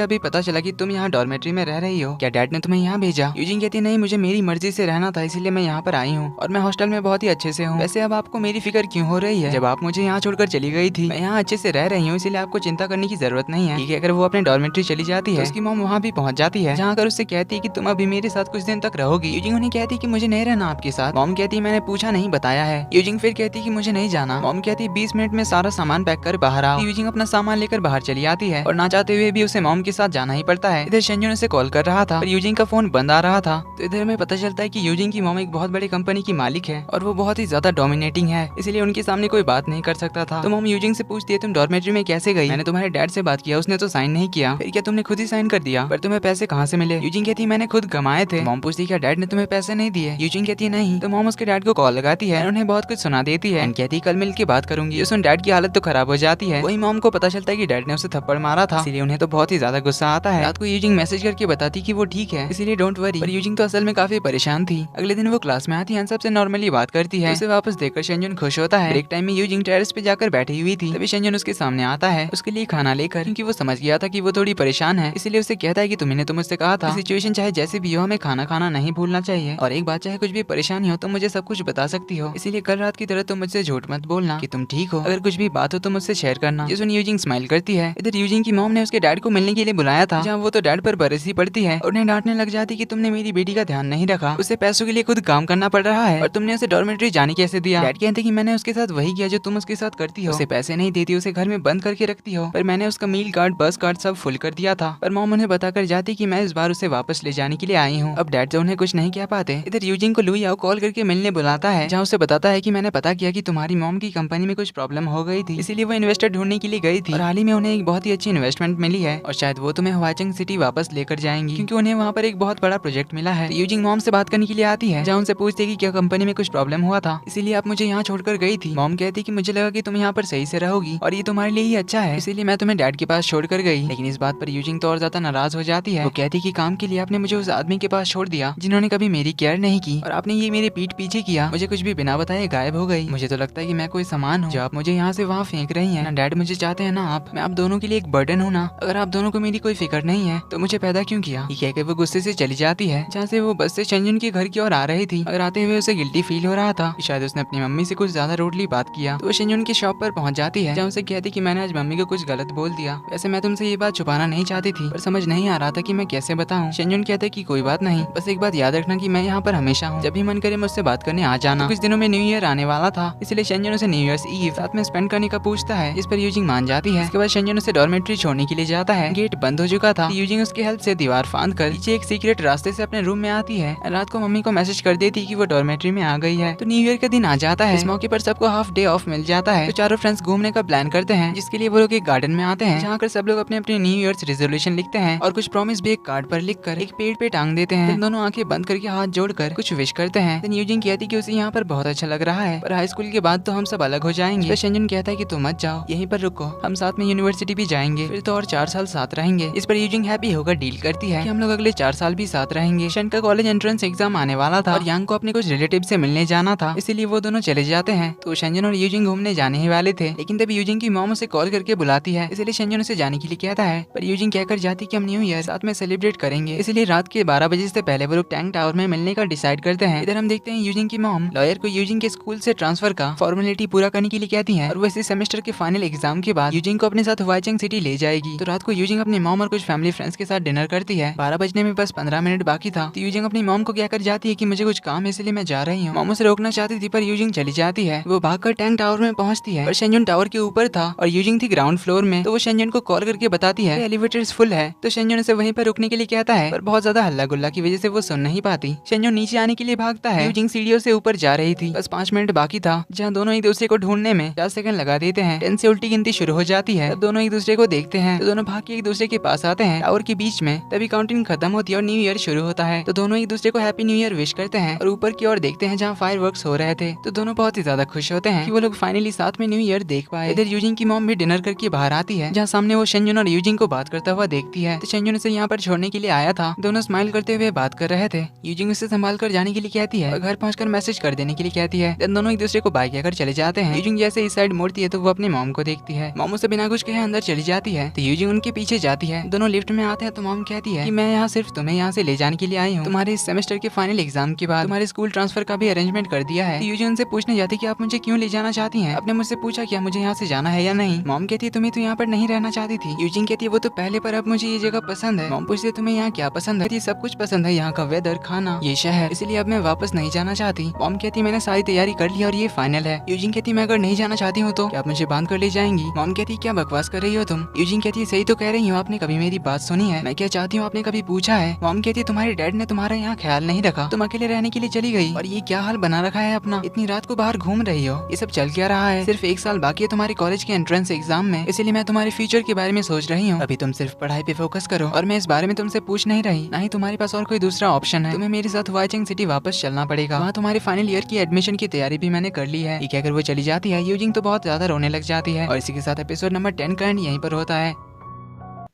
अभी पता चला कि तुम यहाँ डॉर्मेट्री में रह रही हो, क्या डैड ने तुम्हें यहाँ भेजा। यूजिंग कहती नहीं, मुझे मेरी मर्जी से रहना था, इसीलिए मैं यहाँ पर आई हूँ और मैं हॉस्टल में बहुत ही अच्छे से हूँ। वैसे अब आपको मेरी फिक्र क्यों हो रही है, जब आप मुझे यहाँ छोड़कर चली गई थी, मैं यहाँ अच्छे से रह रही हूँ, इसलिए आपको चिंता करने की जरूरत नहीं है। ठीक है, अगर वो अपने डॉर्मेट्री चली जाती है, उसकी मॉम वहाँ भी पहुँच जाती है, जहाँ कर उससे कहती है कि तुम अभी मेरे साथ कुछ दिन तक रहोगी। यूजिंग उन्हें कहती है कि मुझे नहीं रहना आपके साथ। मॉम कहती है मैंने पूछा नहीं, बताया है। यूजिंग फिर कहती है कि मुझे नहीं जाना। मॉम कहती है 20 मिनट में सारा सामान पैक कर बाहर आओ। यूजिंग अपना सामान लेकर बाहर चली आती है और ना चाहते हुए भी उसे मॉम के साथ जाना ही पड़ता है। इधर शेंजुन उसे कॉल कर रहा था, पर यूजिंग का फोन बंद आ रहा था। तो इधर हमें पता चलता है कि यूजिंग की मॉम एक बहुत बड़ी कंपनी की मालिक है और वो बहुत ही ज्यादा डोमिनेटिंग है, इसलिए उनके सामने कोई बात नहीं कर सकता था। तो मॉम यूजिंग से पूछती है तुम डॉर्मेट्री में कैसे गई। मैंने तुम्हारे डैड से बात किया, उसने तो साइन नहीं किया। फिर क्या तुमने खुद ही साइन कर दिया, पर तुम्हें पैसे कहाँ से मिले। यूजिंग कहती है मैंने खुद कमाए थे। मॉम पूछती है क्या डैड ने तुम्हें पैसे नहीं दिए। यूजिंग कहती है नहीं। तो मॉम उसके डैड को कॉल लगाती है, उन्हें बहुत कुछ सुना देती है, कहती है कल मिल के बात करूंगी। उस डैड की हालत तो खराब हो जाती है। वही मॉम को पता चलता है कि डैड ने उसे थप्पड़ मारा था, इसलिए उन्हें तो बहुत ही ज्यादा गुस्सा आता है। रात को यूजिंग मैसेज करके बताती कि वो ठीक है, इसलिए डोंट वरी। पर यूजिंग तो असल में काफी परेशान थी। अगले दिन वो क्लास में आती है, सबसे नॉर्मली बात करती है। उसे वापस देखकर शेंजुन खुश होता है। ब्रेक टाइम में यूजिंग टेरेस पे जाकर बैठी हुई थी, तभी शेंजुन उसके सामने आता है उसके लिए खाना लेकर, क्योंकि वो समझ गया था कि वो थोड़ी परेशान है, इसलिए उसे कहता है कि तुमने तो मुझसे कहा था सिचुएशन चाहे जैसे भी हो हमें खाना खाना नहीं भूलना चाहिए, और एक बात चाहे कुछ भी परेशानी हो तो मुझे सब कुछ बता सकती हो, इसीलिए कल रात की तरह तुम मुझसे झूठ मत बोलना कि तुम ठीक हो। अगर कुछ भी बात हो तो मुझसे शेयर करना। ये सुन यूजिंग स्माइल करती है। इधर यूजिंग की मॉम ने उसके डैड को मिलने के लिए बुलाया था, जहाँ वो तो डैड पर बरसी पड़ती है और उन्हें डांटने लग जाती कि तुमने मेरी बेटी का ध्यान नहीं रखा, उसे पैसों के लिए खुद काम करना पड़ रहा है और तुमने उसे डॉर्मेट्री जाने कैसे दिया। डैड कहते कि मैंने उसके साथ वही किया जो तुम उसके साथ करती हो, उसे पैसे नहीं देती, उसे घर में बंद करके रखती हो, पर मैंने उसका मील कार्ड बस कार्ड सब फुल कर दिया था। पर मॉम उन्हें बताकर जाती कि मैं इस बार उसे वापस ले जाने के लिए आई हूँ। अब डैड जो उन्हें कुछ नहीं कह पाते। इधर यूजिंग को लुई कॉल करके मिलने बुलाता है, जहाँ उसे बताता है कि मैंने पता किया कि तुम्हारी मॉम की कंपनी में कुछ प्रॉब्लम हो गई थी, इसीलिए वो इन्वेस्टर ढूंढने के लिए गई थी और हाल ही में उन्हें एक बहुत ही अच्छी इन्वेस्टमेंट मिली है और शायद वो तुम्हें हवाचंग सिटी वापस लेकर जाएंगी, क्योंकि उन्हें वहाँ पर एक बहुत बड़ा प्रोजेक्ट मिला है। यूजिंग मॉम से बात करने के लिए आती है, जहाँ उनसे पूछती है कि क्या कंपनी में कुछ प्रॉब्लम हुआ था, इसीलिए आप मुझे यहाँ छोड़कर गई थी। मॉम कहती कि मुझे लगा कि तुम यहाँ पर सही से रहोगी और ये तुम्हारे लिए ही अच्छा है, इसीलिए मैं तुम्हें डैड के पास छोड़कर गई। लेकिन इस बात पर यूजिंग तो और ज्यादा नाराज हो जाती है। वो कहती कि काम के लिए आपने मुझे उस आदमी के पास छोड़ दिया जिन्होंने कभी मेरी केयर नहीं की, और आपने ये मेरे पीठ पीछे किया, मुझे कुछ भी बिना बताए गायब हो गई। मुझे तो लगता है कि मैं कोई सामान हूँ जो आप मुझे यहाँ से वहाँ फेंक रही हैं। ना डैड मुझे चाहते हैं ना आप, मैं आप दोनों के लिए एक बर्डन हूँ ना। अगर आप दोनों को मेरी कोई फिक्र नहीं है तो मुझे पैदा क्यों किया। ये कहकर वो गुस्से से चली जाती है, जहाँ से वो बस से शेंजुन के घर की ओर आ रही थी। अगर आते हुए उसे गिल्टी फील हो रहा था, शायद उसने अपनी मम्मी से कुछ ज्यादा रूडली बात किया। तो वो शेंजुन की शॉप पर पहुंच जाती है, जहाँ उसे कहती कि मैंने आज मम्मी को कुछ गलत बोल दिया। वैसे मैं तुमसे ये बात छुपाना नहीं चाहती थी, पर समझ नहीं आ रहा था कि मैं कैसे बताऊं। शेंजुन कहते कि कोई बात नहीं, बस एक बात याद रखना कि मैं यहाँ पर हमेशा हूँ, जब भी मन करे मुझसे बात करने आ जाना। तो कुछ दिनों में न्यू ईयर आने वाला था, इसलिए शेंजुन उसे न्यू ईयर्स ईव साथ में स्पेंड करने का पूछता है, इस पर यूजिंग मान जाती है। इसके बाद शेंजुन उसे डॉर्मेट्री छोड़ने के लिए जाता है। गेट बंद हो चुका था, यूजिंग यूजिंग उसकी हेल्प से दीवार फांद कर नीचे एक सीक्रेट रास्ते से अपने रूम में आती है। रात को मम्मी को मैसेज कर देती कि वो डॉर्मेट्री में आ गई है। तो न्यू ईयर का दिन आ जाता है। इस मौके पर सबको हाफ डे ऑफ मिल जाता है। तो चारों फ्रेंड्स घूमने का प्लान करते हैं, जिसके लिए वो लोग एक गार्डन में आते हैं, जहाँ कर सब लोग अपने अपने न्यू ईयर रेजोल्यूशन लिखते हैं और कुछ प्रॉमिस भी एक कार्ड पर लिख कर एक पेड़ पे टांग देते हैं। दोनों आंखें बंद करके हाथ जोड़कर कुछ विश करते हैं। यूजिंग कहती कि उसे यहाँ पर बहुत अच्छा लग रहा है, पर हाई स्कूल के बाद तो हम सब अलग हो जाएंगे। शेंजन कहता है कि तुम मत जाओ, यहीं पर रुको, हम साथ में यूनिवर्सिटी भी जाएंगे, फिर तो और 4 साल साथ रहेंगे। इस पर यूजिंग हैप्पी होकर डील करती है कि हम लोग अगले 4 साल भी साथ रहेंगे। शन का कॉलेज एंट्रेंस एग्जाम आने वाला था और यांग को अपने कुछ रिलेटिव से मिलने जाना था, इसीलिए वो दोनों चले जाते हैं। तो शेंजन और यूजिंग घूमने जाने ही वाले थे, लेकिन तब यूजिंग की मॉम उसे कॉल करके बुलाती है, इसलिए शेंजन उसे जाने के लिए कहता है। पर यूजिंग कहकर जाती कि हम न्यू ईयर साथ में सेलिब्रेट करेंगे, इसलिए रात के 12 बजे से पहले वो लोग टैंक टावर में मिलने का डिसाइड करते हैं। इधर हम देखते हैं यूजिंग की मॉम लॉयर को यूजिंग के स्कूल से ट्रांसफर का फॉर्मेलिटी पूरा करने के लिए कहती है और वो इसी सेमेस्टर के फाइनल एग्जाम के बाद यूजिंग को अपने साथ वाइचेंग सिटी ले जाएगी। तो रात को यूजिंग अपनी मॉम और कुछ फैमिली फ्रेंड्स के साथ डिनर करती है। 12 बजने में बस 15 मिनट बाकी था। तो यूजिंग अपनी मॉम को कहकर जाती है कि मुझे कुछ काम है, इसलिए मैं जा रही हूँ। मॉम उसे रोकना चाहती थी, पर यूजिंग चली जाती है। वो भागकर टैंक टावर में पहुंचती है, पर शेंजन टावर के ऊपर था और यूजिंग थी ग्राउंड फ्लोर में। तो वो शेंजन को कॉल करके बताती है एलिवेटर फुल है। तो शेंजन उसे वहीं पर रुकने के लिए कहता है, पर बहुत ज्यादा हल्ला गुल्ला की वजह से वो सुन नहीं पाती। शेंजन नीचे आने के लिए भागता है। यूजिंग सीढ़ियों से ऊपर जा रही थी, बस 5 मिनट बाकी था, जहाँ दोनों एक दूसरे को ढूंढने में 4 सेकंड लगा देते हैं। 10 से उल्टी गिनती शुरू हो जाती है। तब दोनों एक दूसरे को देखते हैं, तो दोनों भाग के एक दूसरे के पास आते हैं टावर के बीच में। तभी काउंटिंग खत्म होती है और न्यू ईयर शुरू होता है। तो दोनों एक दूसरे को हैप्पी न्यू ईयर विश करते हैं और ऊपर की ओर देखते हैं जहाँ फायरवर्क्स हो रहे थे। तो दोनों बहुत ही ज्यादा खुश होते हैं कि वो लोग फाइनली साथ में न्यू ईयर देख पाए। इधर यूजिंग की मॉम भी डिनर करके बाहर आती है, जहाँ सामने वो शेंजन और यूजिंग को बात करता हुआ देखती है। तो शेंजन उसे यहाँ पर छोड़ने के लिए आया था। दोनों स्माइल करते हुए बात कर रहे थे। यूजिंग उसे संभाल कर जाने के लिए कहती है और घर पहुंचकर मैसेज कर देने के लिए कहती है। दोनों एक दूसरे को बाय कहकर चले जाते हैं। यूजिंग जैसे इस साइड मुड़ती है तो वो अपनी मॉम को देखती है। मॉम उसे बिना कुछ कहे अंदर चली जाती है। तो यूजिंग उनके पीछे जाती है। दोनों लिफ्ट में आते हैं तो मॉम कहती है कि मैं यहाँ सिर्फ तुम्हें यहाँ से ले जाने के लिए आई हूँ। तुम्हारे इस सेमेस्टर के फाइनल एग्जाम के बाद तुम्हारे स्कूल ट्रांसफर का भी अरेंजमेंट कर दिया है। तो यूजिंग उनसे पूछने जाती कि आप मुझे क्यों ले जाना चाहती हैं? आपने मुझसे पूछा क्या मुझे यहाँ से जाना है या नहीं? मॉम कहती है तुम्हें तो यहाँ पर नहीं रहना चाहती थी। यूजिंग कहती है वो तो पहले, पर अब मुझे ये जगह पसंद है। मॉम पूछती है तुम्हें यहाँ क्या पसंद है? सब कुछ पसंद है, यहाँ का वेदर, खाना, ये शहर, इसलिए अब मैं वापस नहीं जाना चाहती। मॉम कहती है मैंने सारी तैयारी कर ली और ये फाइनल है। यूजिंग कहती है मैं अगर नहीं जाना चाहती हूँ तो क्या आप मुझे बांध कर ले जाएंगी? मॉम कहती है क्या बकवास कर रही हो तुम? यूजिंग कहती है सही तो कह रही हूँ, आपने कभी मेरी बात सुनी है? मैं क्या चाहती हूँ आपने कभी पूछा है? मॉम कहती है तुम्हारे डैड ने तुम्हारा यहाँ ख्याल नहीं रखा, तुम अकेले रहने के लिए चली गई और ये क्या हाल बना रखा है अपना, इतनी रात को बाहर घूम रही हो, ये सब चल क्या रहा है? सिर्फ 1 साल बाकी है तुम्हारे कॉलेज के एंट्रेंस एग्जाम में, इसीलिए मैं तुम्हारे फ्यूचर के बारे में सोच रही हूँ। अभी तुम सिर्फ पढ़ाई पे फोकस करो और मैं इस बारे में तुमसे पूछ नहीं रही, ना ही तुम्हारे पास और कोई दूसरा ऑप्शन है। तुम्हें मेरे साथ वाइचेंग सिटी वापस चलना पड़ेगा, वहाँ तुम्हारे फाइनल ईयर की एडमिशन की तैयारी भी मैंने कर ली है। ये कहकर वो चली जाती है। यूजिंग तो बहुत ज्यादा रोने लग जाती है और इसी के साथ एपिसोड नंबर 10 का एंड यहीं पर होता है।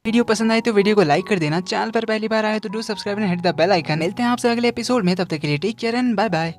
वीडियो पसंद आए तो वीडियो को लाइक कर देना, चैनल पर पहली बार आए तो do subscribe and hit the bell icon. मिलते हैं आपसे अगले एपिसोड में, तब तक के लिए take care and bye bye.